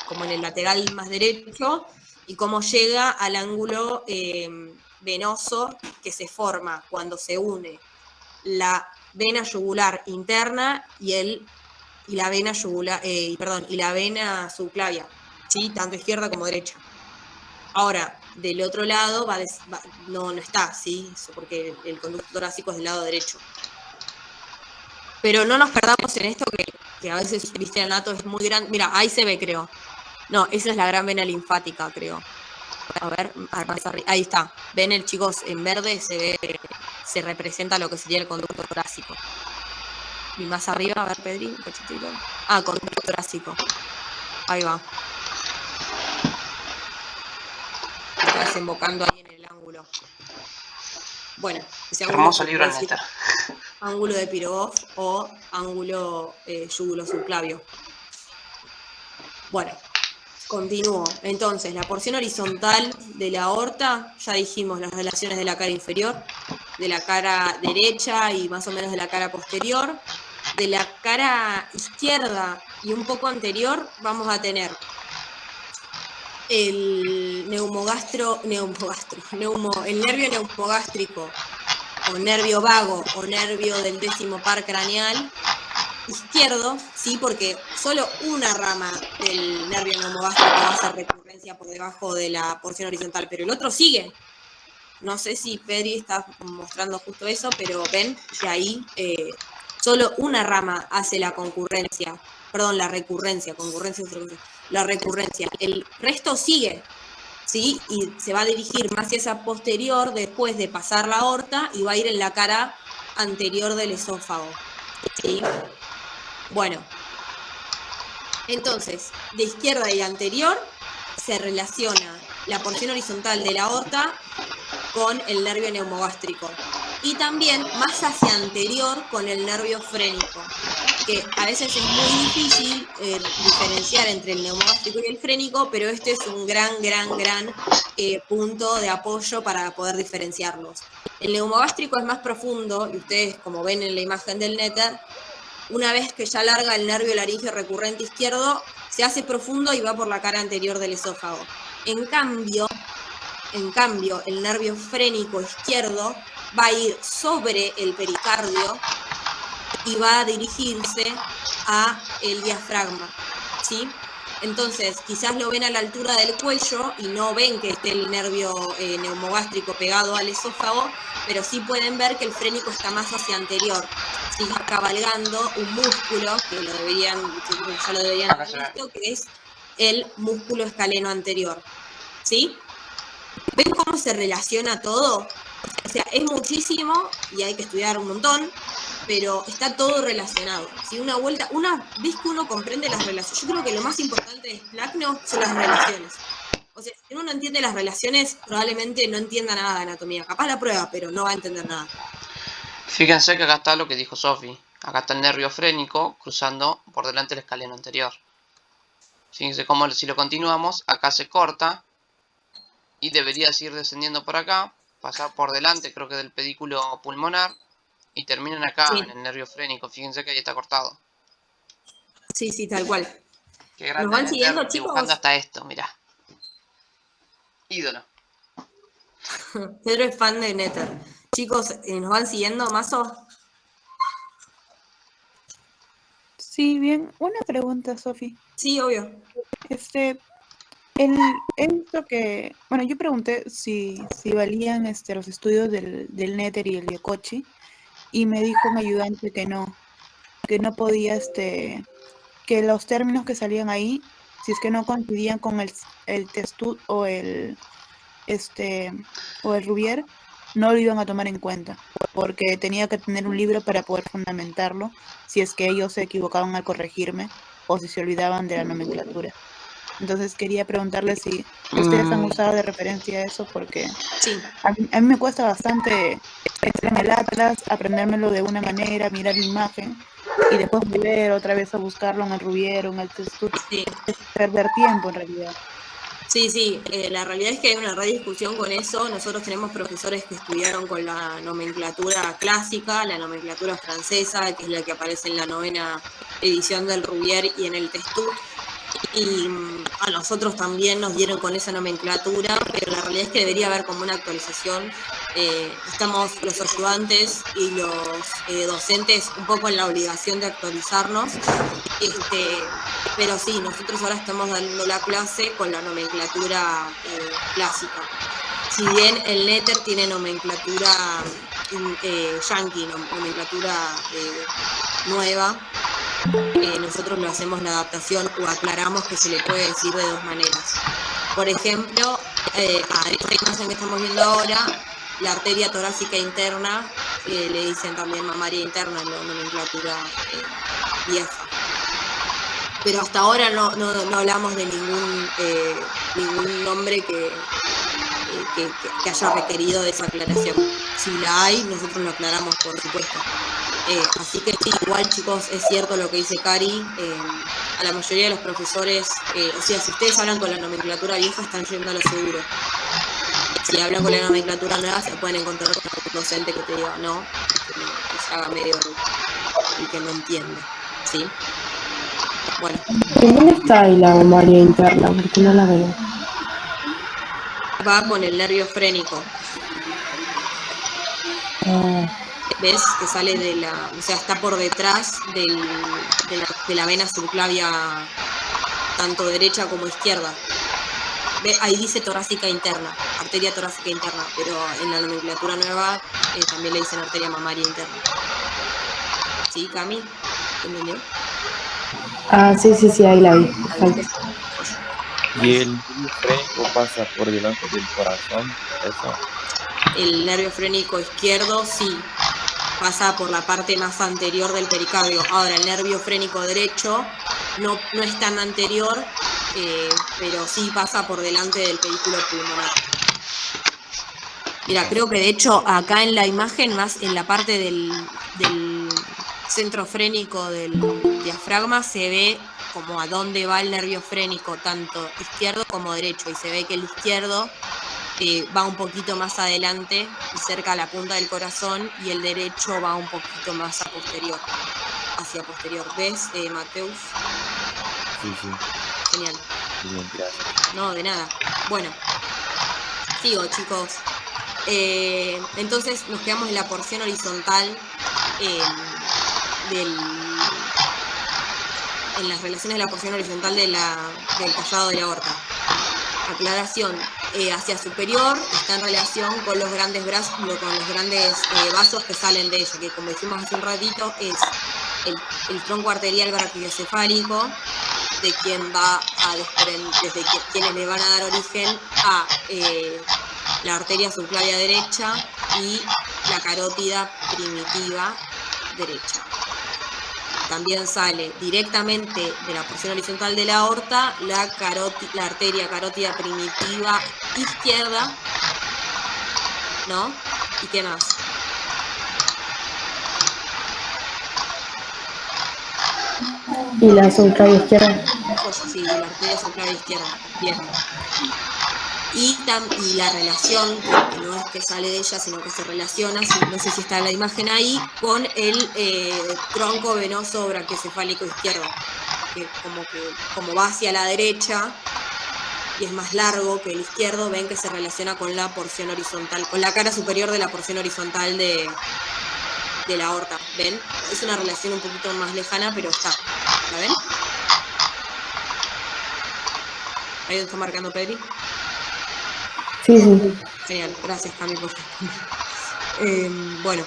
Speaker 1: como en el lateral más derecho y cómo llega al ángulo venoso que se forma cuando se une la vena yugular interna y la vena yugular, y la vena subclavia, ¿sí? Tanto izquierda como derecha. Ahora, del otro lado no está, ¿sí? Porque el conducto torácico es del lado derecho. Pero no nos perdamos en esto que a veces, viste, el anato es muy grande. Mira, ahí se ve, creo. No, esa es la gran vena linfática, creo. A ver, más arriba. Ahí está. Ven, chicos, en verde se representa lo que sería el conducto torácico. Y más arriba, a ver, Pedri, un cachetito. Ah, conducto torácico. Ahí va. Está desembocando ahí en el ángulo. Bueno, ese
Speaker 2: hermoso libro, Aneta.
Speaker 1: Ángulo de Pirogov o ángulo yugulo-subclavio. Bueno, continúo. Entonces, la porción horizontal de la aorta, ya dijimos las relaciones de la cara inferior, de la cara derecha y más o menos de la cara posterior. De la cara izquierda y un poco anterior vamos a tener el nervio neumogástrico o nervio vago o nervio del 10º par craneal izquierdo, ¿sí? Porque solo una rama del nervio neumogástrico va a hacer recurrencia por debajo de la porción horizontal, pero el otro sigue. no sé si Pedri está mostrando justo eso, pero ven que ahí solo una rama hace la concurrencia, perdón, la recurrencia, concurrencia es otra cosa, la recurrencia, el resto sigue, ¿sí? Y se va a dirigir más hacia esa posterior después de pasar la aorta y va a ir en la cara anterior del esófago, ¿sí? Bueno, entonces, de izquierda y anterior se relaciona la porción horizontal de la aorta con el nervio neumogástrico y también más hacia anterior con el nervio frénico, que a veces es muy difícil diferenciar entre el neumogástrico y el frénico, pero este es un gran punto de apoyo para poder diferenciarlos. El neumogástrico es más profundo y ustedes, como ven en la imagen del néter, una vez que ya larga el nervio laringio recurrente izquierdo, se hace profundo y va por la cara anterior del esófago. En cambio, el nervio frénico izquierdo va a ir sobre el pericardio y va a dirigirse a el diafragma, ¿sí? Entonces, quizás lo ven a la altura del cuello y no ven que esté el nervio neumogástrico pegado al esófago, pero sí pueden ver que el frénico está más hacia anterior, ¿sí? Cabalgando un músculo, que ya lo deberían haber visto, que es el músculo escaleno anterior, ¿sí? ¿Ven cómo se relaciona todo? O sea, es muchísimo y hay que estudiar un montón, pero está todo relacionado. Si una vez que uno comprende las relaciones, yo creo que lo más importante de Splachno son las relaciones. O sea, si uno no entiende las relaciones, probablemente no entienda nada de anatomía. Capaz la prueba, pero no va a entender nada.
Speaker 2: Fíjense que acá está lo que dijo Sofi. Acá está el nervio frénico cruzando por delante del escaleno anterior. Fíjense cómo si lo continuamos, acá se corta y debería seguir descendiendo por acá, pasar por delante, creo que del pedículo pulmonar, y terminan acá en el nervio frénico. Fíjense que ahí está cortado.
Speaker 1: Sí, tal cual.
Speaker 2: Qué grande.
Speaker 1: ¿Nos van siguiendo, chicos?
Speaker 2: Dibujando hasta esto, mirá. Ídolo.
Speaker 1: Pedro es fan de Néter. Chicos, ¿nos van siguiendo, Mazo?
Speaker 7: Sí, bien. Una pregunta, Sofi.
Speaker 1: Sí, obvio.
Speaker 7: He visto que, bueno, yo pregunté si valían los estudios del Néter y el Yokochi, y me dijo un ayudante que no podía, que los términos que salían ahí, si es que no coincidían con el Testut o el Rubier, no lo iban a tomar en cuenta, porque tenía que tener un libro para poder fundamentarlo, si es que ellos se equivocaban al corregirme o si se olvidaban de la nomenclatura. Entonces quería preguntarles si ustedes han usado de referencia eso, porque
Speaker 1: sí.
Speaker 7: a mí me cuesta bastante estar en el Atlas, aprendérmelo de una manera, mirar la imagen y después volver otra vez a buscarlo en el Rubier o en el Testut.
Speaker 1: Sí.
Speaker 7: Es perder tiempo en realidad.
Speaker 1: Sí, la realidad es que hay una gran discusión con eso. Nosotros tenemos profesores que estudiaron con la nomenclatura clásica, la nomenclatura francesa, que es la que aparece en la 9ª edición del Rubier y en el Testut. Y a nosotros también nos dieron con esa nomenclatura, pero la realidad es que debería haber como una actualización. Estamos los ayudantes y los docentes un poco en la obligación de actualizarnos, pero sí, nosotros ahora estamos dando la clase con la nomenclatura clásica. Si bien el Néter tiene nomenclatura yankee, nomenclatura nueva, nosotros lo hacemos la adaptación o aclaramos que se le puede decir de dos maneras. Por ejemplo, a esta imagen que estamos viendo ahora, la arteria torácica interna, le dicen también mamaria interna en la nomenclatura vieja. Pero hasta ahora no hablamos de ningún nombre que haya requerido de esa aclaración. Si la hay, nosotros lo aclaramos, por supuesto. Así que sí, igual, chicos, es cierto lo que dice Cari. A la mayoría de los profesores, o sea, si ustedes hablan con la nomenclatura vieja, están yendo a lo seguro. Si hablan con la nomenclatura nueva, se pueden encontrar con un docente que te diga no, que se haga medio y que no entiende, ¿sí? Bueno.
Speaker 11: ¿Dónde está ahí la mamaria interna? Porque no la veo.
Speaker 1: Va con el nervio frénico. ¿Ves? Que sale o sea, está por detrás de la vena subclavia, tanto derecha como izquierda. ¿Ves? Ahí dice torácica interna. arteria torácica interna, pero en la nomenclatura nueva también le dicen arteria mamaria interna. ¿Sí, Cami? ¿Entendió?
Speaker 11: Ah, sí, ahí la vi. Perfecto.
Speaker 8: ¿Y el nervio frénico pasa por delante del corazón? ¿Eso?
Speaker 1: El nervio frénico izquierdo sí, pasa por la parte más anterior del pericardio. Ahora, el nervio frénico derecho no es tan anterior, pero sí pasa por delante del pedículo pulmonar. Mira, creo que de hecho acá en la imagen, más en la parte del centro frénico del diafragma, se ve como a dónde va el nervio frénico, tanto izquierdo como derecho, y se ve que el izquierdo va un poquito más adelante y cerca a la punta del corazón, y el derecho va un poquito más hacia posterior. ¿Ves, Mateus?
Speaker 8: Sí.
Speaker 1: Genial.
Speaker 8: Bien, gracias.
Speaker 1: No, de nada. Bueno, sigo, chicos. Entonces nos quedamos en la porción horizontal en las relaciones de la porción horizontal del callado de la aorta. Aclaración, hacia superior está en relación con los grandes vasos que salen de ella, que como dijimos hace un ratito es el tronco arterial brachiocefálico, de quien va a desde quienes le van a dar origen a la arteria subclavia derecha y la carótida primitiva derecha. También sale directamente de la porción horizontal de la aorta la arteria carótida primitiva izquierda, ¿no? ¿Y qué más?
Speaker 11: ¿Y la subclavia izquierda?
Speaker 1: Sí, la arteria subclavia izquierda. Bien. Y la relación, que no es que sale de ella, sino que se relaciona, no sé si está la imagen ahí, con el tronco venoso brachiocefálico izquierdo, que como va hacia la derecha y es más largo que el izquierdo, ven que se relaciona con la porción horizontal, con la cara superior de la porción horizontal de la aorta. ¿Ven? Es una relación un poquito más lejana, pero está. ¿La ven? ¿Ahí donde está marcando Pedri?
Speaker 11: Sí.
Speaker 1: Genial, gracias Cami por responder. Bueno,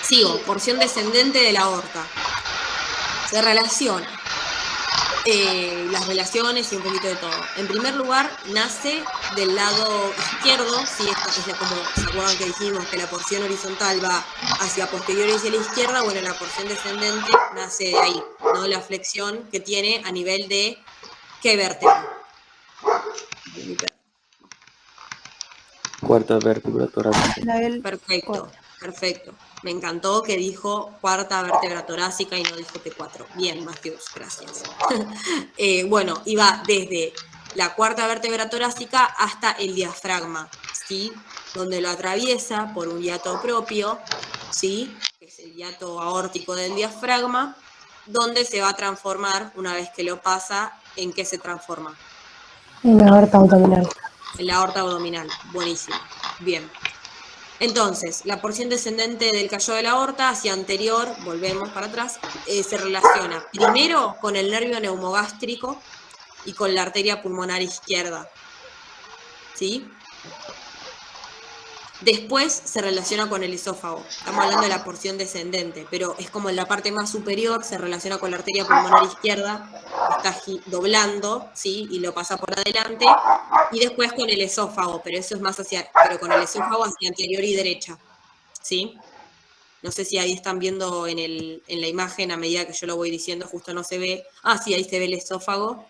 Speaker 1: sigo, porción descendente de la aorta. Se relaciona las relaciones y un poquito de todo. En primer lugar, nace del lado izquierdo, ¿sí? Esta es como, ¿se acuerdan que dijimos que la porción horizontal va hacia posterior y hacia la izquierda? Bueno, la porción descendente nace de ahí, ¿no? La flexión que tiene a nivel de ¿qué vértebra?
Speaker 8: Cuarta vértebra torácica.
Speaker 1: Perfecto. Me encantó que dijo cuarta vértebra torácica y no dijo T4. Bien, Mateus, gracias. Bueno, y va desde la cuarta vértebra torácica hasta el diafragma, ¿sí? Donde lo atraviesa por un hiato propio, ¿sí? Que es el hiato aórtico del diafragma, donde se va a transformar, una vez que lo pasa, ¿en qué se transforma?
Speaker 11: En la aorta abdominal.
Speaker 1: En la aorta abdominal, buenísimo. Bien. Entonces, la porción descendente del callado de la aorta hacia anterior, volvemos para atrás, se relaciona primero con el nervio neumogástrico y con la arteria pulmonar izquierda, ¿sí? Después se relaciona con el esófago. Estamos hablando de la porción descendente, pero es como en la parte más superior, se relaciona con la arteria pulmonar izquierda, que está doblando, ¿sí? Y lo pasa por adelante, y después con el esófago, pero eso es más pero con el esófago hacia anterior y derecha, ¿sí? No sé si ahí están viendo en la imagen, a medida que yo lo voy diciendo, justo no se ve. Ah, sí, ahí se ve el esófago.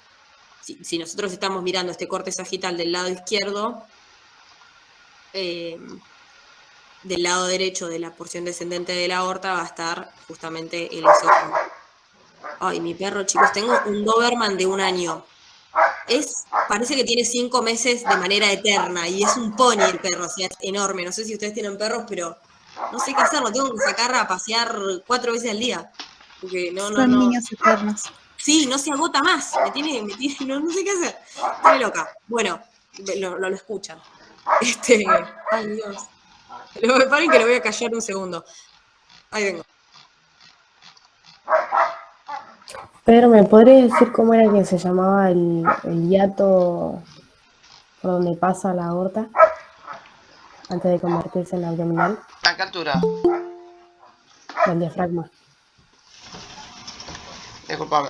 Speaker 1: Si nosotros estamos mirando este corte sagital del lado izquierdo, del lado derecho de la porción descendente de la aorta va a estar justamente el esófago. Ay, mi perro, chicos, tengo un Doberman de 1 año. Parece que tiene 5 meses de manera eterna y es un pony el perro, o sea, es enorme. No sé si ustedes tienen perros, pero no sé qué hacer, lo tengo que sacar a pasear 4 veces al día. Porque
Speaker 7: Son niños eternos.
Speaker 1: Sí, no se agota más, no sé qué hacer. Estoy loca. Bueno, lo escuchan. Ay, Dios. Paren que lo voy a callar un segundo. Ahí vengo.
Speaker 11: Pedro, ¿me podrías decir cómo era que se llamaba el hiato por donde pasa la aorta antes de convertirse en la abdominal
Speaker 2: ¿A qué altura?
Speaker 11: del diafragma.
Speaker 2: Disculpame.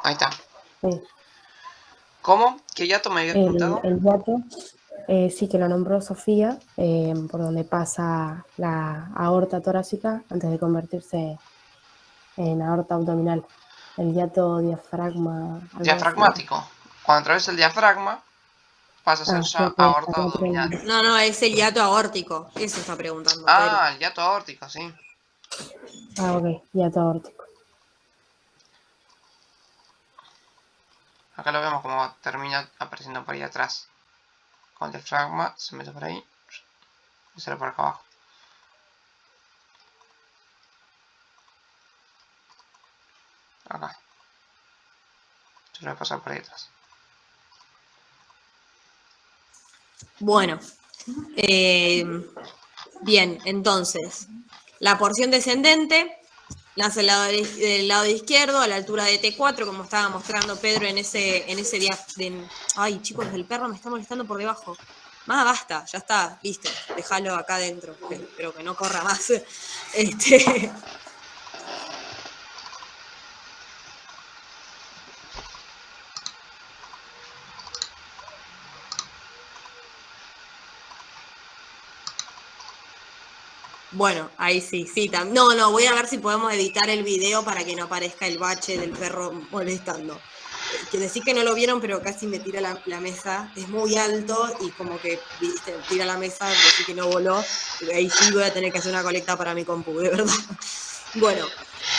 Speaker 2: Ahí está.
Speaker 11: Sí.
Speaker 2: ¿Cómo? ¿Qué hiato me habías preguntado?
Speaker 11: El hiato, sí que lo nombró Sofía, por donde pasa la aorta torácica antes de convertirse en aorta abdominal. El hiato diafragma. algo
Speaker 2: Diafragmático. Cuando atraviesa el diafragma, pasa a ser ya
Speaker 11: creo que
Speaker 2: aorta
Speaker 11: está otro
Speaker 2: abdominal.
Speaker 11: nombre.
Speaker 1: No, es el hiato aórtico. Eso está preguntando.
Speaker 2: Ah, el hiato aórtico, sí.
Speaker 11: Ok, hiato aórtico.
Speaker 2: Acá lo vemos como termina apareciendo por ahí atrás. Con el diafragma se mete por ahí y sale por acá abajo. Acá. Se lo voy a pasar por ahí atrás.
Speaker 1: Bueno, bien, entonces, la porción descendente nace del lado izquierdo a la altura de T4, como estaba mostrando Pedro en ese día. Ay, chicos, el perro me está molestando por debajo. Más, basta, ya está, listo, déjalo acá adentro, pero que no corra más. Bueno, ahí sí. No, voy a ver si podemos editar el video para que no aparezca el bache del perro molestando. Que decir que no lo vieron, pero casi me tira la mesa. Es muy alto y como que, viste, tira la mesa, decir que no voló. Y ahí sí voy a tener que hacer una colecta para mi compu, de verdad. Bueno,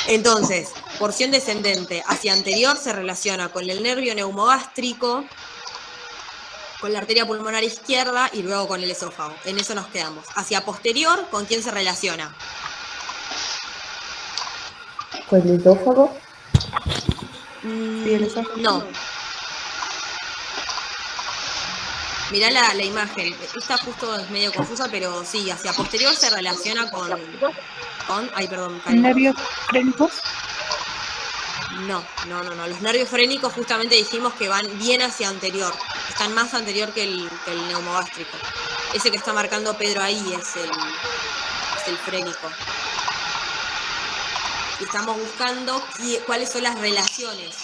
Speaker 1: entonces, porción descendente hacia anterior se relaciona con el nervio neumogástrico, con la arteria pulmonar izquierda y luego con el esófago. En eso nos quedamos. Hacia posterior, ¿con quién se relaciona?
Speaker 11: ¿Con el esófago?
Speaker 7: Sí, el esófago.
Speaker 1: No. Mirá la imagen. Esta justo es medio confusa, pero sí, hacia posterior se relaciona con ay, perdón, Karen.
Speaker 7: ¿Nervios frénicos?
Speaker 1: No. Los nervios frénicos justamente dijimos que van bien hacia anterior. Están más anterior que el neumogástrico. Ese que está marcando Pedro ahí es el frénico. Y estamos buscando cuáles son las relaciones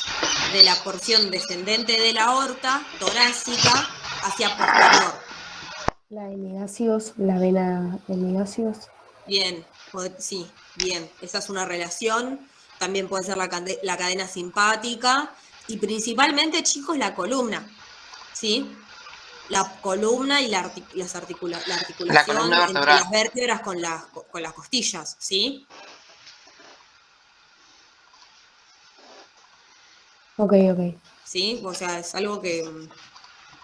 Speaker 1: de la porción descendente de la aorta torácica hacia posterior.
Speaker 11: La hemigacios, la vena hemigacios.
Speaker 1: Bien, sí, bien. Esa es una relación. También puede ser la cadena simpática. Y principalmente, chicos, la columna. ¿Sí? La columna y la articulación
Speaker 2: La columna
Speaker 1: entre
Speaker 2: vertebral.
Speaker 1: las vértebras con las costillas. ¿Sí?
Speaker 11: Ok.
Speaker 1: ¿Sí? O sea, es algo que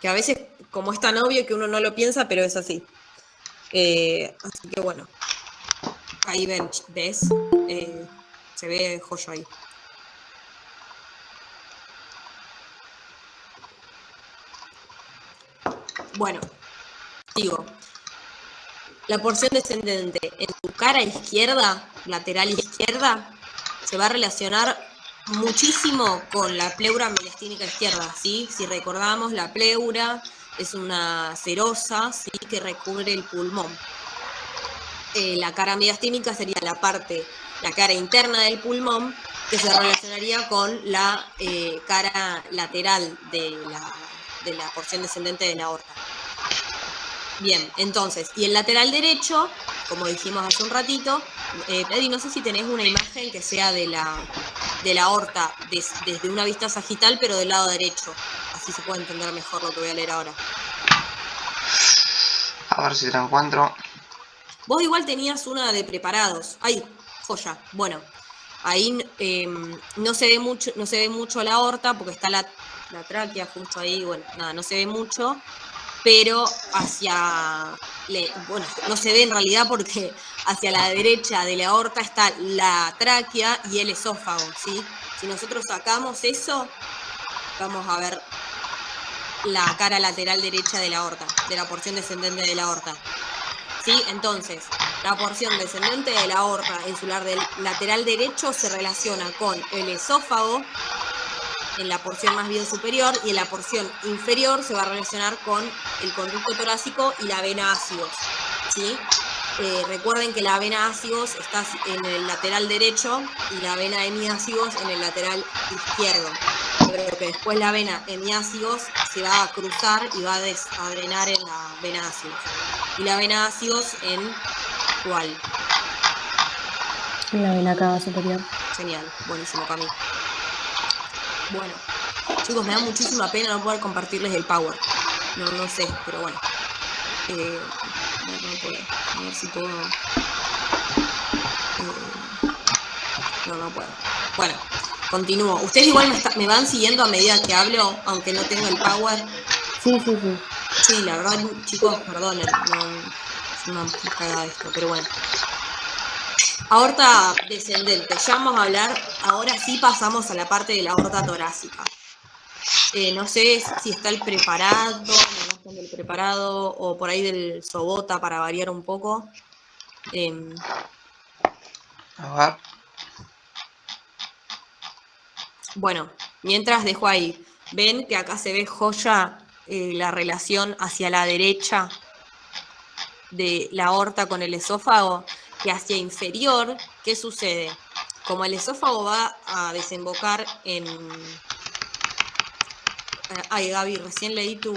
Speaker 1: a veces, como es tan obvio que uno no lo piensa, pero es así. Así que bueno, ahí ves, se ve joya ahí. Bueno, digo, la porción descendente en tu cara izquierda, lateral izquierda, se va a relacionar muchísimo con la pleura mediastínica izquierda, ¿sí? Si recordamos, la pleura es una serosa, ¿sí?, que recubre el pulmón. La cara mediastínica sería la cara interna del pulmón, que se relacionaría con la cara lateral de la porción descendente de la aorta. Bien, entonces, y el lateral derecho, como dijimos hace un ratito, Pedri, no sé si tenés una imagen que sea de la aorta desde una vista sagital, pero del lado derecho. Así se puede entender mejor lo que voy a leer ahora.
Speaker 2: A ver si la encuentro.
Speaker 1: Vos igual tenías una de preparados. ¡Ay, joya! Bueno, ahí no se ve mucho la aorta porque está la tráquea justo ahí. Bueno, nada, no se ve mucho. Pero no se ve en realidad porque hacia la derecha de la aorta está la tráquea y el esófago, ¿sí? Si nosotros sacamos eso, vamos a ver la cara lateral derecha de la aorta, de la porción descendente de la aorta. ¿Sí? Entonces, la porción descendente de la aorta en su lateral derecho se relaciona con el esófago en la porción más bien superior, y en la porción inferior se va a relacionar con el conducto torácico y la vena ácigos, ¿sí? Recuerden que la vena ácigos está en el lateral derecho y la vena hemiácigos en el lateral izquierdo, pero que después la vena hemiácigos se va a cruzar y va a drenar en la vena ácigos. Y la vena ácigos en ¿cuál?
Speaker 11: La vena cava superior.
Speaker 1: Genial, buenísimo, Cami. Bueno, chicos, me da muchísima pena no poder compartirles el power. No sé, pero bueno. No puedo. A ver si puedo. No puedo. Bueno, continúo. Ustedes igual me van siguiendo a medida que hablo, aunque no tengo el power.
Speaker 11: Sí.
Speaker 1: Sí, la verdad, chicos, perdonen. Es una cagada esto, pero bueno. Aorta descendente. Ya vamos a hablar, ahora sí pasamos a la parte de la aorta torácica. No sé si está el preparado, no está el preparado, o por ahí del Sobota para variar un poco.
Speaker 2: A ver.
Speaker 1: Bueno, mientras dejo ahí, ven que acá se ve joya la relación hacia la derecha de la aorta con el esófago, que hacia inferior, ¿qué sucede? Como el esófago va a desembocar en... Ay, Gaby, recién leí tu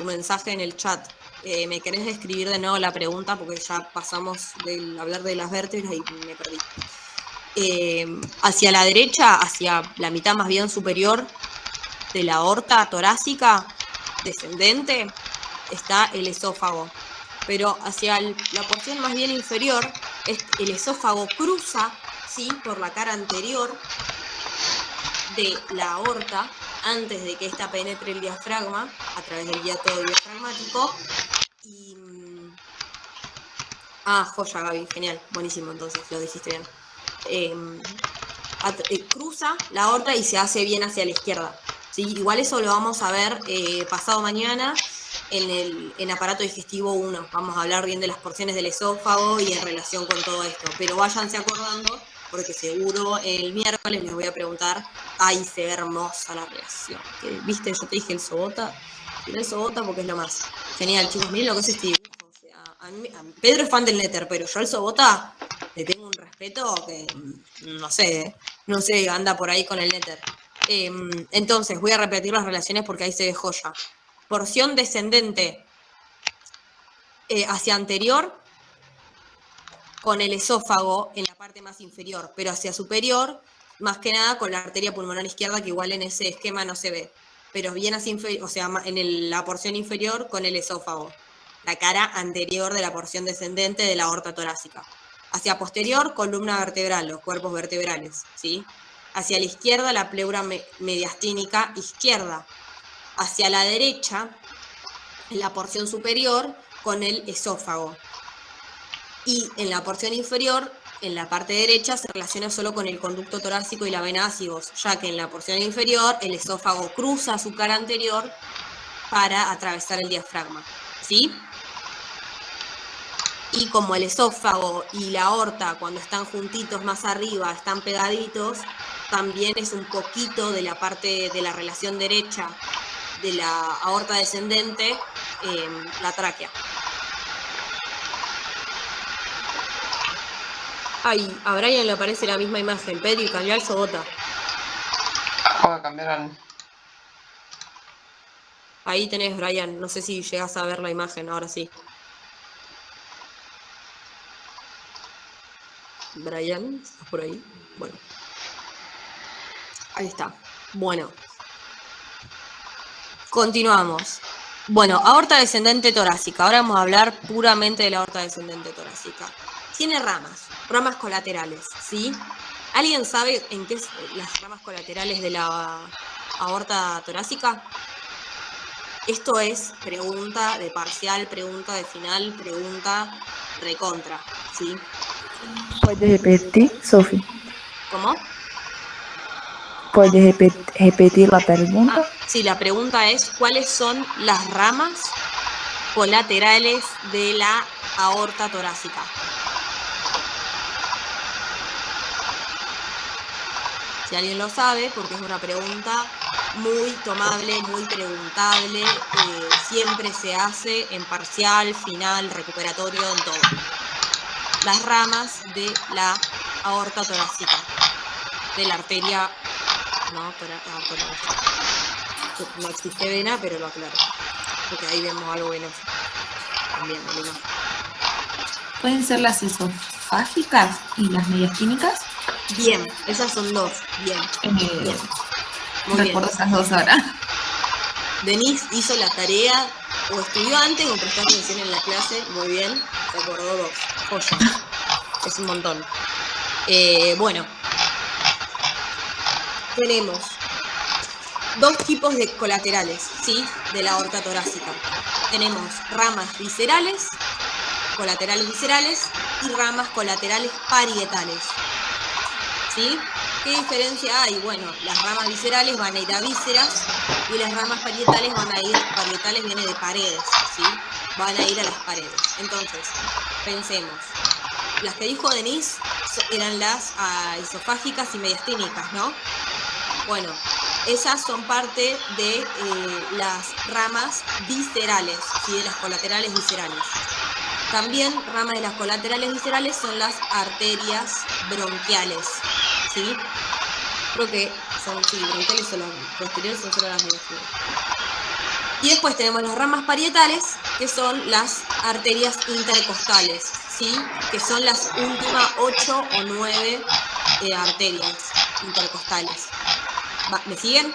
Speaker 1: mensaje en el chat. ¿Me querés escribir de nuevo la pregunta? Porque ya pasamos del hablar de las vértebras y me perdí. Hacia la derecha, hacia la mitad más bien superior de la aorta torácica descendente, está el esófago. Pero hacia la porción más bien inferior, el esófago cruza, ¿sí?, por la cara anterior de la aorta, antes de que ésta penetre el diafragma, a través del hiato diafragmático. Y... joya, Gaby, genial, buenísimo, entonces, lo dijiste bien. Cruza la aorta y se hace bien hacia la izquierda, ¿sí? Igual eso lo vamos a ver pasado mañana en aparato digestivo 1. Vamos a hablar bien de las porciones del esófago y en relación con todo esto. Pero váyanse acordando, porque seguro el miércoles les voy a preguntar. Ay, se ve hermosa la relación. ¿Viste? Yo te dije el Sobota. Tiré el Sobota porque es lo más. Genial, chicos. Miren lo que es este dibujo. O sea, Pedro es fan del Nether, pero yo al Sobota le tengo un respeto que no sé, anda por ahí con el Nether. Entonces, voy a repetir las relaciones porque ahí se ve joya. Porción descendente hacia anterior con el esófago en la parte más inferior, pero hacia superior, más que nada con la arteria pulmonar izquierda, que igual en ese esquema no se ve, pero bien hacia inferior, o sea, en la porción inferior con el esófago, la cara anterior de la porción descendente de la aorta torácica. Hacia posterior, columna vertebral, los cuerpos vertebrales, ¿sí? Hacia la izquierda, la pleura mediastínica izquierda. Hacia la derecha, en la porción superior, con el esófago. Y en la porción inferior, en la parte derecha, se relaciona solo con el conducto torácico y la vena ácigos, ya que en la porción inferior, el esófago cruza su cara anterior para atravesar el diafragma, ¿sí? Y como el esófago y la aorta, cuando están juntitos más arriba, están pegaditos, también es un poquito de la parte de la relación derecha de la aorta descendente, la tráquea. Ay, a Brian le aparece la misma imagen. Pedro, cambió el Sobota.
Speaker 2: Acabo de cambiar al...
Speaker 1: Ahí tenés, Brian. No sé si llegas a ver la imagen, ahora sí. Brian, ¿estás por ahí? Bueno. Ahí está. Bueno. Continuamos. Bueno, aorta descendente torácica. Ahora vamos a hablar puramente de la aorta descendente torácica. Tiene ramas colaterales, ¿sí? ¿Alguien sabe en qué es las ramas colaterales de la aorta torácica? Esto es pregunta de parcial, pregunta de final, pregunta recontra, ¿sí?
Speaker 3: ¿Puedes repetir, Sophie?
Speaker 1: ¿Cómo?
Speaker 3: ¿Puedes repetir la pregunta?
Speaker 1: Sí, la pregunta es, ¿cuáles son las ramas colaterales de la aorta torácica? si alguien lo sabe, porque es una pregunta muy tomable, muy preguntable, siempre se hace en parcial, final, recuperatorio, en todo. Las ramas de la aorta torácica, de la arteria, no, torácica. No existe vena, pero lo aclaro, porque ahí vemos algo venoso. También, en la imagen.
Speaker 13: ¿Pueden ser las esofágicas y las mediastínicas?
Speaker 1: Bien, esas son dos, bien. Bien. Muy
Speaker 13: Recuerdo
Speaker 1: bien.
Speaker 13: esas dos ahora.
Speaker 1: Denise hizo la tarea, o estudió antes o prestó atención en la clase, muy bien, se acordó dos, joya, es un montón. Bueno, tenemos dos tipos de colaterales, ¿sí? De la aorta torácica. Tenemos ramas viscerales, colaterales viscerales, y ramas colaterales parietales, ¿sí? ¿Qué diferencia hay? Bueno, las ramas viscerales van a ir a vísceras y las ramas parietales van a ir, parietales viene de paredes, ¿sí? Van a ir a las paredes. Entonces, pensemos, las que dijo Denise eran las esofágicas y mediastínicas, ¿no? Bueno, esas son parte de las ramas viscerales, ¿sí? De las colaterales viscerales. También ramas de las colaterales viscerales son las arterias bronquiales, ¿sí? Creo que son, sí, bronquiales o las posteriores son solo las mediastínicas. Y después tenemos las ramas parietales, que son las arterias intercostales, ¿sí? Que son las últimas 8 o 9 arterias intercostales. ¿Me siguen?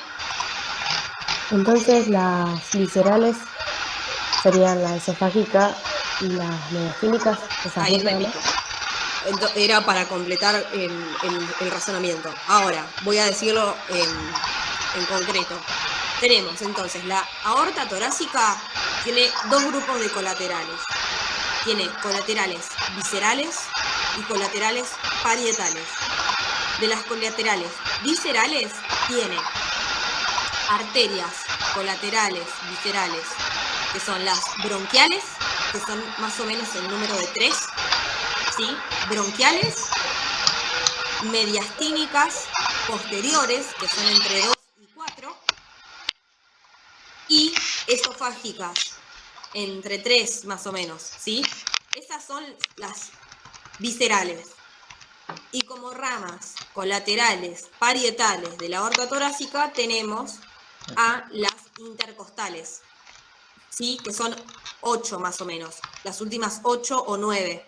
Speaker 11: Entonces las viscerales serían la esofágica y las mediastínicas.
Speaker 1: Ahí repito. Era para completar el razonamiento. Ahora, voy a decirlo en concreto. Tenemos entonces la aorta torácica tiene dos grupos de colaterales. Tiene colaterales viscerales y colaterales parietales. De las colaterales viscerales tiene arterias colaterales viscerales, que son las bronquiales, que son más o menos el número de 3, ¿sí? Bronquiales, mediastínicas posteriores, que son entre 2 y 4, y esofágicas, entre 3 más o menos, ¿sí? Esas son las viscerales. Y como ramas colaterales parietales de la aorta torácica tenemos a las intercostales, ¿sí? Que son 8 más o menos, las últimas 8 o 9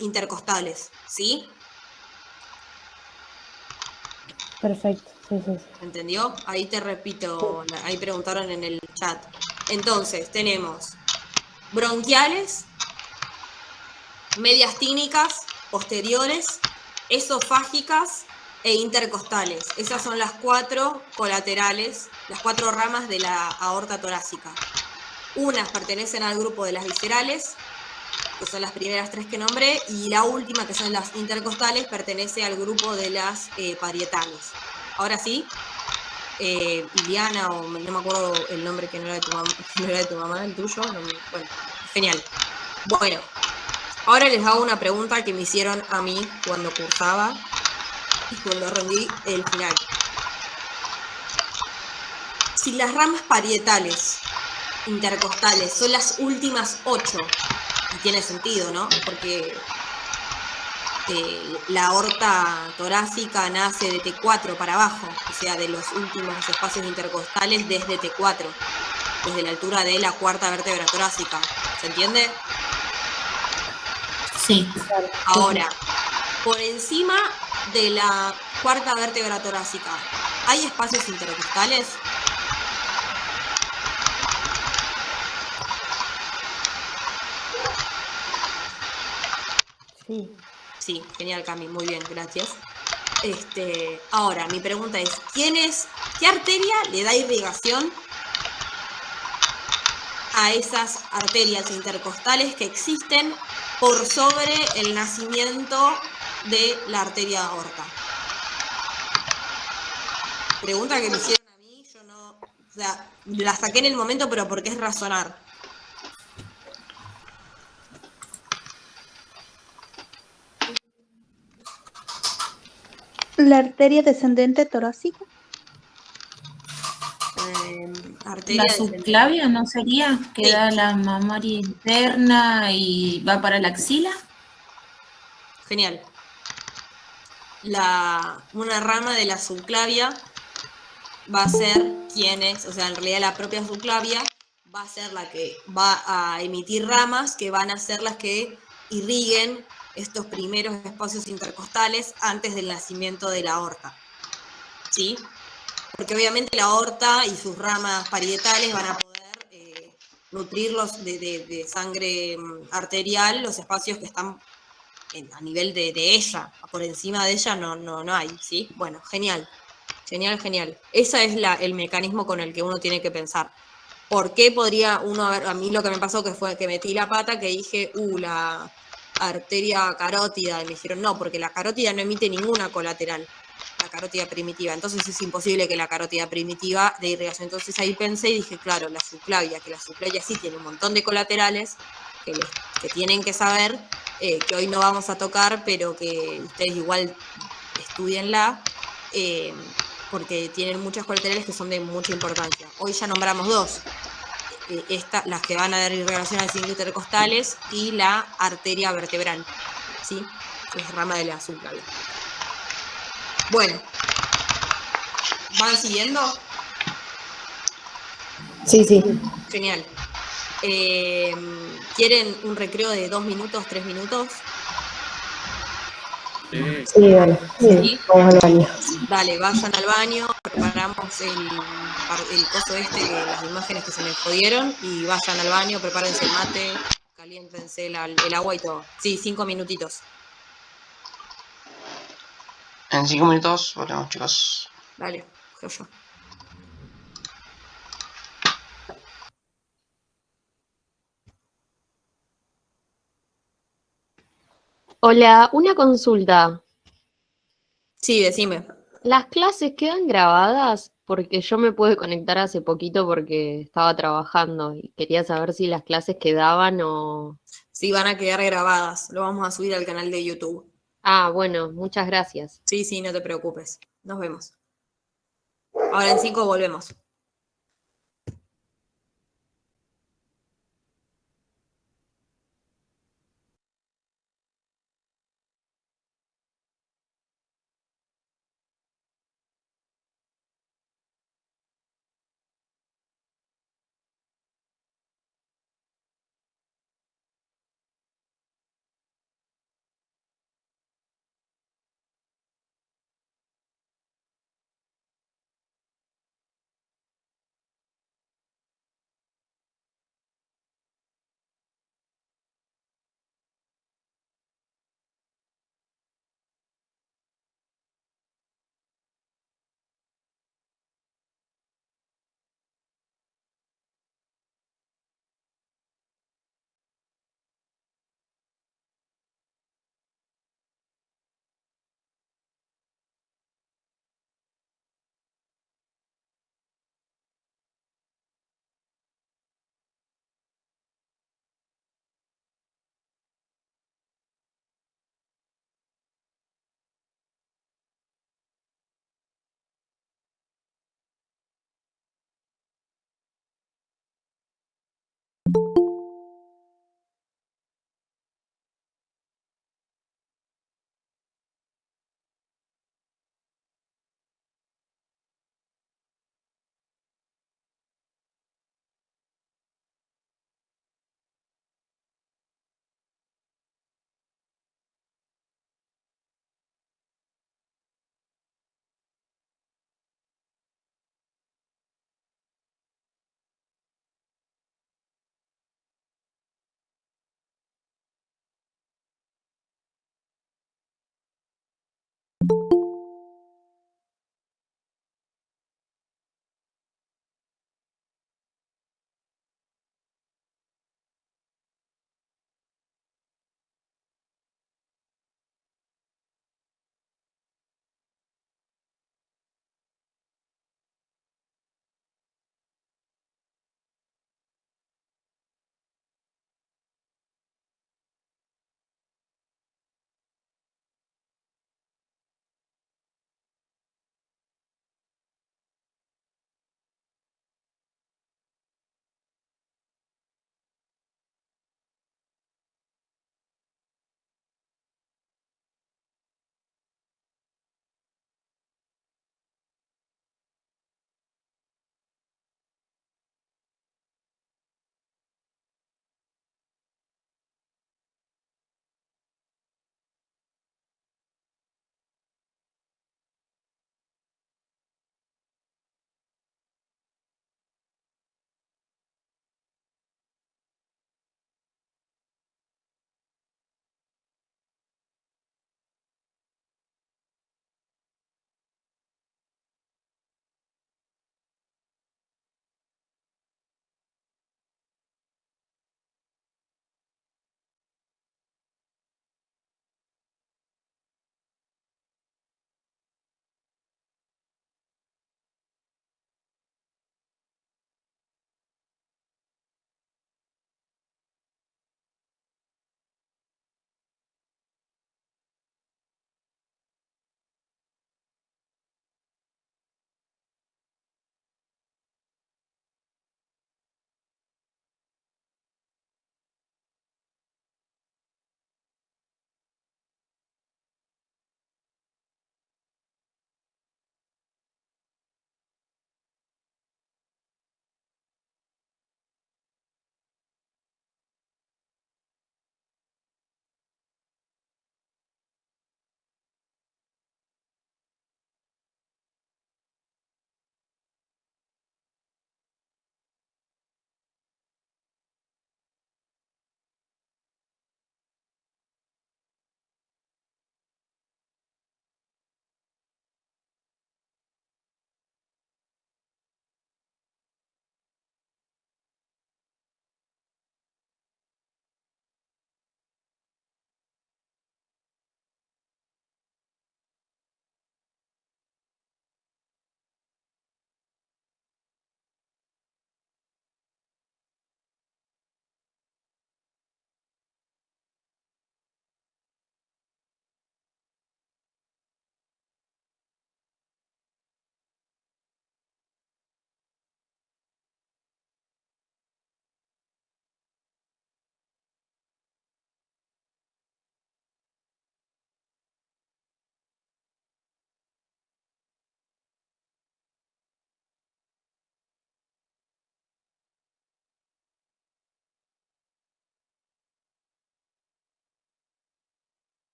Speaker 1: intercostales, ¿sí?
Speaker 11: Perfecto, sí.
Speaker 1: ¿Entendió? Ahí te repito, ahí preguntaron en el chat. Entonces, tenemos bronquiales, mediastínicas, posteriores, esofágicas e intercostales. Esas son las 4 colaterales, las 4 ramas de la aorta torácica. Unas pertenecen al grupo de las viscerales, que son las primeras 3 que nombré, y la última, que son las intercostales, pertenece al grupo de las parietales. Ahora sí, Iliana, o no me acuerdo el nombre que no era de tu mamá, el tuyo, bueno, genial. Bueno, ahora les hago una pregunta que me hicieron a mí cuando cursaba y cuando rendí el final. Si las ramas parietales intercostales son las últimas 8, y tiene sentido, ¿no? Porque la aorta torácica nace de T4 para abajo, o sea, de los últimos espacios intercostales desde T4, desde la altura de la cuarta vértebra torácica. ¿Se entiende?
Speaker 13: Sí.
Speaker 1: Ahora, por encima de la cuarta vértebra torácica, ¿hay espacios intercostales?
Speaker 11: Sí.
Speaker 1: Sí, genial, Cami, muy bien, gracias. Ahora, mi pregunta es, ¿qué arteria le da irrigación a esas arterias intercostales que existen por sobre el nacimiento de la arteria aorta? Pregunta que me hicieron a mí, yo no, o sea, la saqué en el momento, pero porque es razonar.
Speaker 7: La arteria descendente torácica.
Speaker 1: Arteria
Speaker 13: La subclavia, ¿no sería? Que da la mamaria interna y va para la axila.
Speaker 1: Genial. Una rama de la subclavia va a ser o sea, en realidad la propia subclavia va a ser la que va a emitir ramas que van a ser las que irriguen estos primeros espacios intercostales antes del nacimiento de la aorta. ¿Sí? Porque obviamente la aorta y sus ramas parietales van a poder nutrirlos de sangre arterial, los espacios que están a nivel de ella, por encima de ella no hay, ¿sí? Bueno, genial. Genial. Ese es el mecanismo con el que uno tiene que pensar. ¿Por qué podría uno haber, a mí lo que me pasó que fue que metí la pata, que dije, la arteria carótida, y me dijeron, no, porque la carótida no emite ninguna colateral, la carótida primitiva, entonces es imposible que la carótida primitiva de irrigación. Entonces ahí pensé y dije, claro, la subclavia sí tiene un montón de colaterales que tienen que saber, que hoy no vamos a tocar, pero que ustedes igual estudienla, porque tienen muchas colaterales que son de mucha importancia. Hoy ya nombramos dos, las que van a dar irrigación al ciclo intercostales y la arteria vertebral, ¿sí? Que es rama de la subclavia. Bueno, ¿van siguiendo?
Speaker 11: Sí.
Speaker 1: Genial. ¿Quieren un recreo de 2 minutos, 3 minutos?
Speaker 11: Sí, dale.
Speaker 1: Sí.
Speaker 11: Vamos al baño.
Speaker 1: Dale, vayan al baño, preparamos el coso las imágenes que se me jodieron, y vayan al baño, prepárense el mate, caliéntense el agua y todo. Sí, 5 minutitos.
Speaker 2: En 5 minutos volvemos, chicos.
Speaker 1: Dale, yo.
Speaker 14: Hola, una consulta.
Speaker 1: Sí, decime.
Speaker 14: ¿Las clases quedan grabadas? Porque yo me pude conectar hace poquito porque estaba trabajando y quería saber si las clases quedaban o...
Speaker 1: Sí, van a quedar grabadas. Lo vamos a subir al canal de YouTube.
Speaker 14: Ah, bueno, muchas gracias.
Speaker 1: Sí, no te preocupes. Nos vemos. Ahora en 5 volvemos.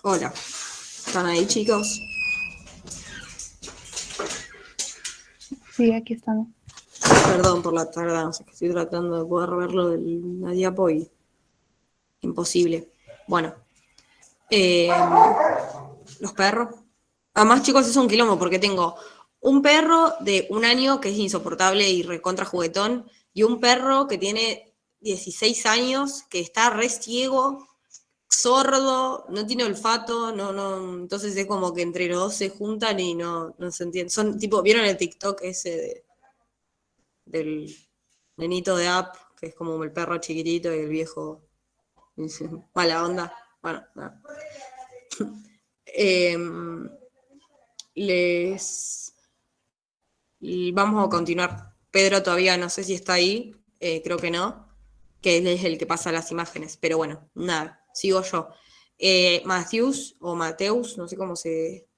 Speaker 1: Hola. ¿Están ahí, chicos?
Speaker 7: Sí, aquí estamos.
Speaker 1: Perdón por la tardanza, que estoy tratando de poder verlo de la diapo y imposible. Bueno. Los perros. Además, chicos, es un quilombo porque tengo un perro de 1 año que es insoportable y recontra juguetón y un perro que tiene 16 años que está re ciego, sordo, no tiene olfato, no, entonces es como que entre los dos se juntan y no se entienden. Son tipo, ¿vieron el TikTok ese del nenito de App, que es como el perro chiquitito y el viejo mala onda? Bueno, nada. Vamos a continuar. Pedro todavía no sé si está ahí, creo que no, que él es el que pasa las imágenes, pero bueno, nada, sigo yo. Matthews o Mateus, no sé cómo se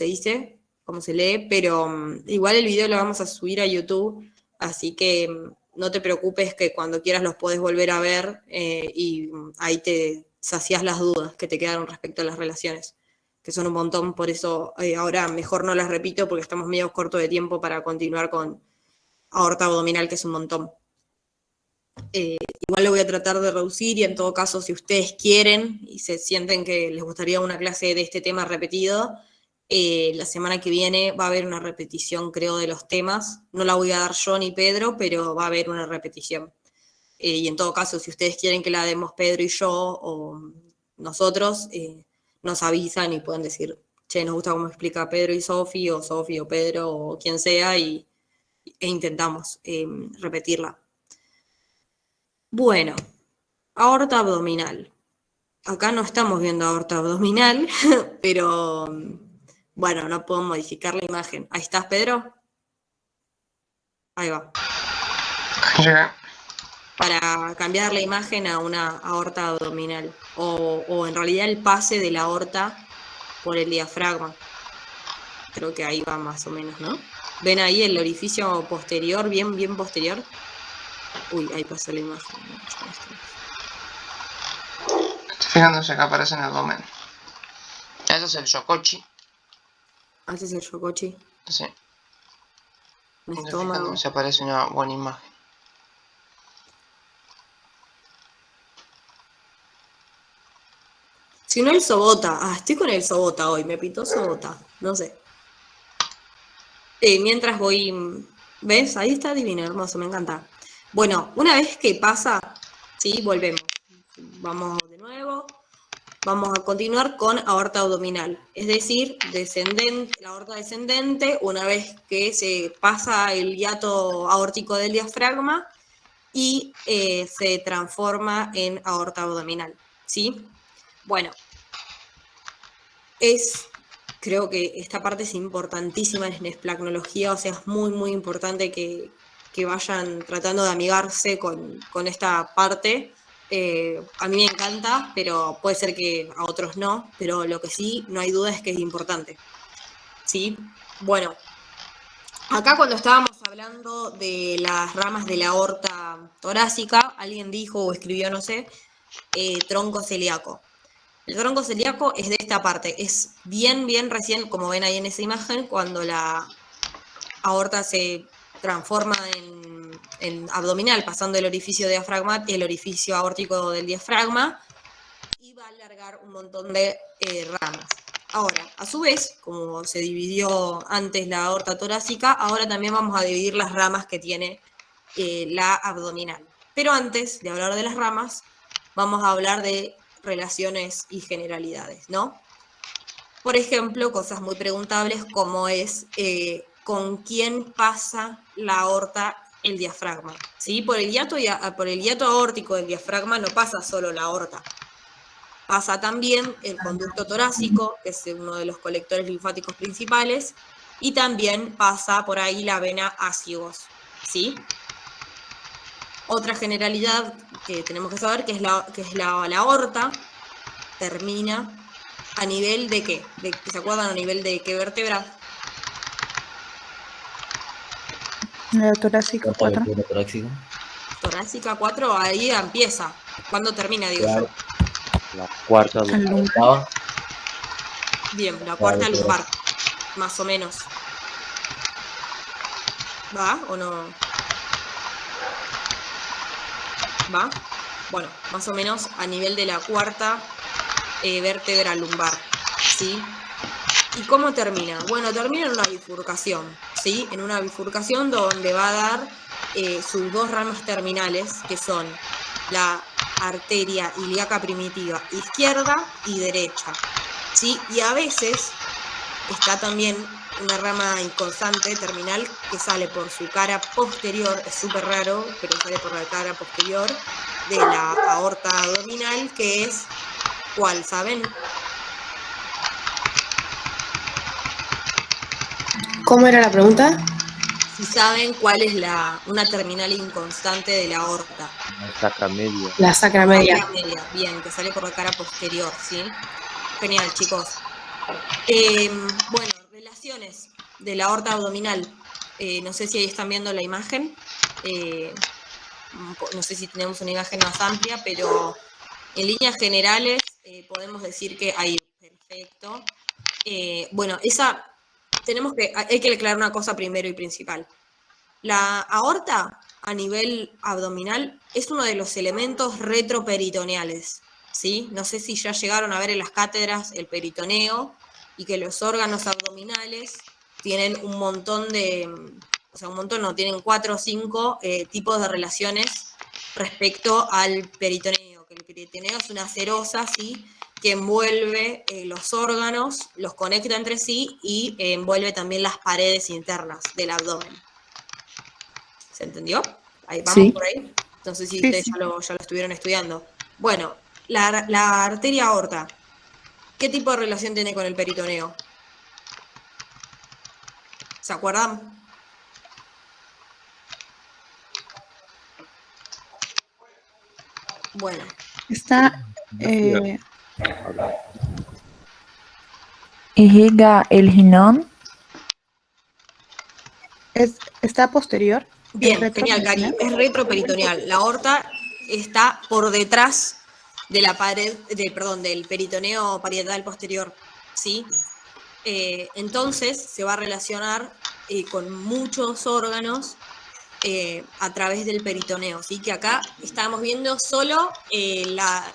Speaker 1: dice, cómo se lee, pero igual el video lo vamos a subir a YouTube, así que no te preocupes que cuando quieras los podés volver a ver y ahí te saciás las dudas que te quedaron respecto a las relaciones, que son un montón, por eso ahora mejor no las repito porque estamos medio corto de tiempo para continuar con aorta abdominal, que es un montón. Igual lo voy a tratar de reducir y en todo caso, si ustedes quieren y se sienten que les gustaría una clase de este tema repetido, la semana que viene va a haber una repetición, creo, de los temas. No la voy a dar yo ni Pedro, pero va a haber una repetición. Y en todo caso, si ustedes quieren que la demos Pedro y yo o nosotros, nos avisan y pueden decir, che, nos gusta cómo explica Pedro y Sofi o Pedro o quien sea e intentamos repetirla. Bueno, aorta abdominal. Acá no estamos viendo aorta abdominal, pero bueno, no puedo modificar la imagen. ¿Ahí estás, Pedro? Ahí va. Para cambiar la imagen a una aorta abdominal. O en realidad el pase de la aorta por el diafragma. Creo que ahí va más o menos, ¿no? ¿Ven ahí el orificio posterior, bien posterior? Uy, ahí pasó la imagen.
Speaker 2: Estoy fijándose acá aparece en el abdomen. Ese es el Shokochi.
Speaker 1: ¿Ese es el Shokochi?
Speaker 2: Sí.
Speaker 1: Me
Speaker 2: Estoy fijando si aparece una buena imagen.
Speaker 1: Si no el Sobota. Ah, estoy con el Sobota hoy. Me pitó Sobota. No sé. Mientras voy... ¿Ves? Ahí está divino, hermoso. Me encanta. Bueno, una vez que pasa... Sí, volvemos. Vamos de nuevo. Vamos a continuar con aorta abdominal. Es decir, descendente, la aorta descendente, una vez que se pasa el hiato aórtico del diafragma y se transforma en aorta abdominal. ¿Sí? Bueno, creo que esta parte es importantísima en esplagnología, o sea, es muy importante que vayan tratando de amigarse con esta parte. A mí me encanta, pero puede ser que a otros no, pero lo que sí, no hay duda es que es importante. ¿Sí? Bueno, acá cuando estábamos hablando de las ramas de la aorta torácica, alguien dijo o escribió, no sé, tronco celíaco. El tronco celíaco es de esta parte, es bien recién, como ven ahí en esa imagen, cuando la aorta se transforma en abdominal, pasando el orificio aórtico del diafragma, y va a alargar un montón de ramas. Ahora, a su vez, como se dividió antes la aorta torácica, ahora también vamos a dividir las ramas que tiene la abdominal. Pero antes de hablar de las ramas, vamos a hablar de relaciones y generalidades, ¿no? Por ejemplo, cosas muy preguntables como es con quién pasa la aorta el diafragma, ¿sí? Por el hiato aórtico del diafragma no pasa solo la aorta, pasa también el conducto torácico, que es uno de los colectores linfáticos principales, y también pasa por ahí la vena ácigos, ¿sí? Otra generalidad que tenemos que saber que es la aorta termina a nivel de qué, ¿se acuerdan a nivel de qué vértebra?
Speaker 7: La torácica 4.
Speaker 1: Torácica 4, ahí empieza. ¿Cuándo termina, digo yo?
Speaker 8: La cuarta
Speaker 7: Al lumbar.
Speaker 8: lumbar.
Speaker 1: Bien, la
Speaker 8: Claro,
Speaker 1: cuarta
Speaker 8: claro.
Speaker 1: lumbar, más o menos. ¿Va o no? ¿Va? Bueno, más o menos a nivel de la cuarta vértebra lumbar, ¿sí? ¿Y cómo termina? Bueno, termina en una bifurcación, ¿sí? En una bifurcación donde va a dar sus dos ramas terminales, que son la arteria ilíaca primitiva izquierda y derecha, ¿sí? Y a veces está también una rama inconstante terminal que sale por su cara posterior, es súper raro, pero sale por la cara posterior de la aorta abdominal, que es, ¿cuál? ¿Saben?
Speaker 11: ¿Cómo era la pregunta?
Speaker 1: Si saben cuál es una terminal inconstante de la aorta.
Speaker 8: La sacra media.
Speaker 11: La sacra media.
Speaker 1: Sacra media, bien, que sale por la cara posterior, ¿sí? Genial, chicos. Bueno, relaciones de la aorta abdominal. No sé si ahí están viendo la imagen. No sé si tenemos una imagen más amplia, pero en líneas generales podemos decir que hay. Perfecto. Bueno, hay que aclarar una cosa primero y principal. La aorta a nivel abdominal es uno de los elementos retroperitoneales, ¿sí? No sé si ya llegaron a ver en las cátedras el peritoneo y que los órganos abdominales tienen un montón tienen 4 o 5 tipos de relaciones respecto al peritoneo, que el peritoneo es una serosa, ¿sí?, que envuelve los órganos, los conecta entre sí y envuelve también las paredes internas del abdomen. ¿Se entendió? Ahí vamos
Speaker 7: Sí.
Speaker 1: por ahí. No sé si
Speaker 7: Sí,
Speaker 1: ustedes
Speaker 7: sí.
Speaker 1: ya lo estuvieron estudiando. Bueno, la arteria aorta, ¿qué tipo de relación tiene con el peritoneo? ¿Se acuerdan? Bueno.
Speaker 7: Está.
Speaker 3: Irriga el riñón.
Speaker 7: ¿Está posterior?
Speaker 1: Bien,
Speaker 7: ¿Es
Speaker 1: genial, Cari. Es retroperitoneal. La aorta está por detrás de la pared, del peritoneo parietal posterior, ¿sí? Entonces se va a relacionar con muchos órganos a través del peritoneo, ¿sí? Que acá estamos viendo solo la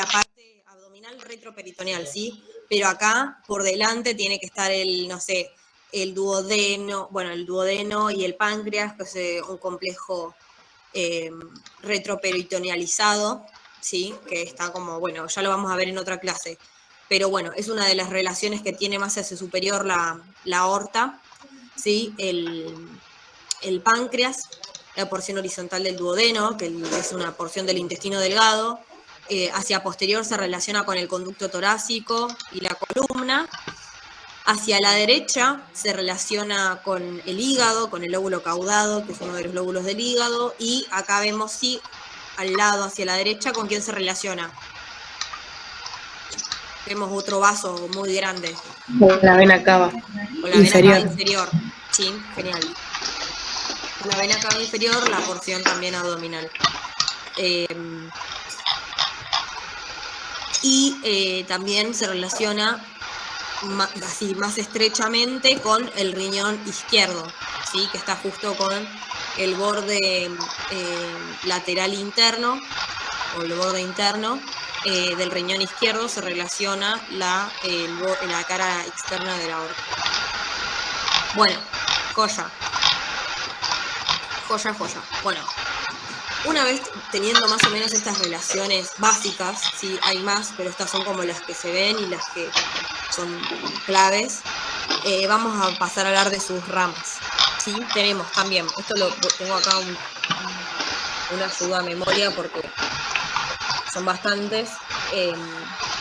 Speaker 1: parte abdominal retroperitoneal, ¿sí? Pero acá por delante tiene que estar el duodeno y el páncreas, que es un complejo retroperitonealizado, ¿sí? Que está como, bueno, ya lo vamos a ver en otra clase. Pero bueno, es una de las relaciones que tiene más hacia superior la aorta, ¿sí? El páncreas, la porción horizontal del duodeno, que es una porción del intestino delgado, hacia posterior se relaciona con el conducto torácico y la columna. Hacia la derecha se relaciona con el hígado, con el lóbulo caudado, que es uno de los lóbulos del hígado, y acá vemos al lado, hacia la derecha, ¿con quién se relaciona? Vemos otro vaso muy grande.
Speaker 11: La vena cava.
Speaker 1: Con la
Speaker 11: Inferior.
Speaker 1: vena cava inferior. Sí, genial. La vena cava inferior, la porción también abdominal. También se relaciona más estrechamente con el riñón izquierdo, ¿sí? Que está justo con el borde lateral interno, o el borde interno del riñón izquierdo, se relaciona la cara externa de la aorta. Bueno, joya. Bueno, una vez teniendo más o menos estas relaciones básicas, sí, hay más, pero estas son como las que se ven y las que son claves, vamos a pasar a hablar de sus ramas, ¿sí? Tenemos también, tengo acá una ayuda a memoria porque son bastantes,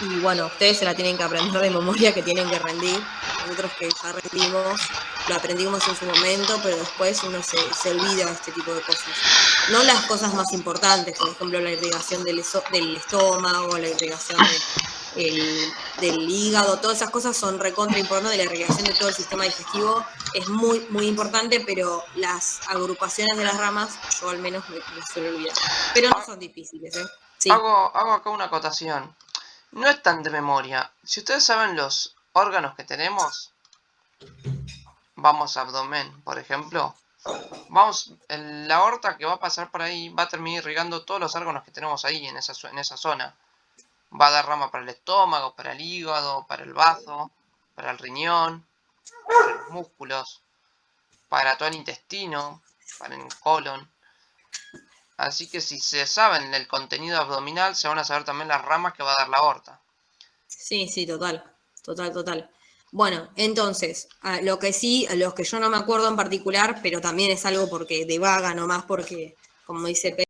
Speaker 1: y bueno, ustedes se la tienen que aprender de memoria, que tienen que rendir. Nosotros que ya rendimos, lo aprendimos en su momento, pero después uno se olvida de este tipo de cosas. No las cosas más importantes, por ejemplo, la irrigación del estómago, la irrigación del hígado, todas esas cosas son recontra importantes. La irrigación de todo el sistema digestivo es muy, muy importante, pero las agrupaciones de las ramas, yo al menos me suelo olvidar. Pero no son difíciles, ¿eh? Sí.
Speaker 2: Hago acá una acotación. No es tan de memoria. Si ustedes saben los órganos que tenemos, vamos a abdomen, por ejemplo. La aorta que va a pasar por ahí va a terminar irrigando todos los órganos que tenemos ahí en esa zona. Va a dar rama para el estómago, para el hígado, para el bazo, para el riñón, para los músculos, para todo el intestino, para el colon. Así que si se saben el contenido abdominal, se van a saber también las ramas que va a dar la aorta.
Speaker 1: Sí, total. Bueno, entonces, lo que yo no me acuerdo en particular, pero también es algo porque de vaga nomás, porque, como dice Pedro,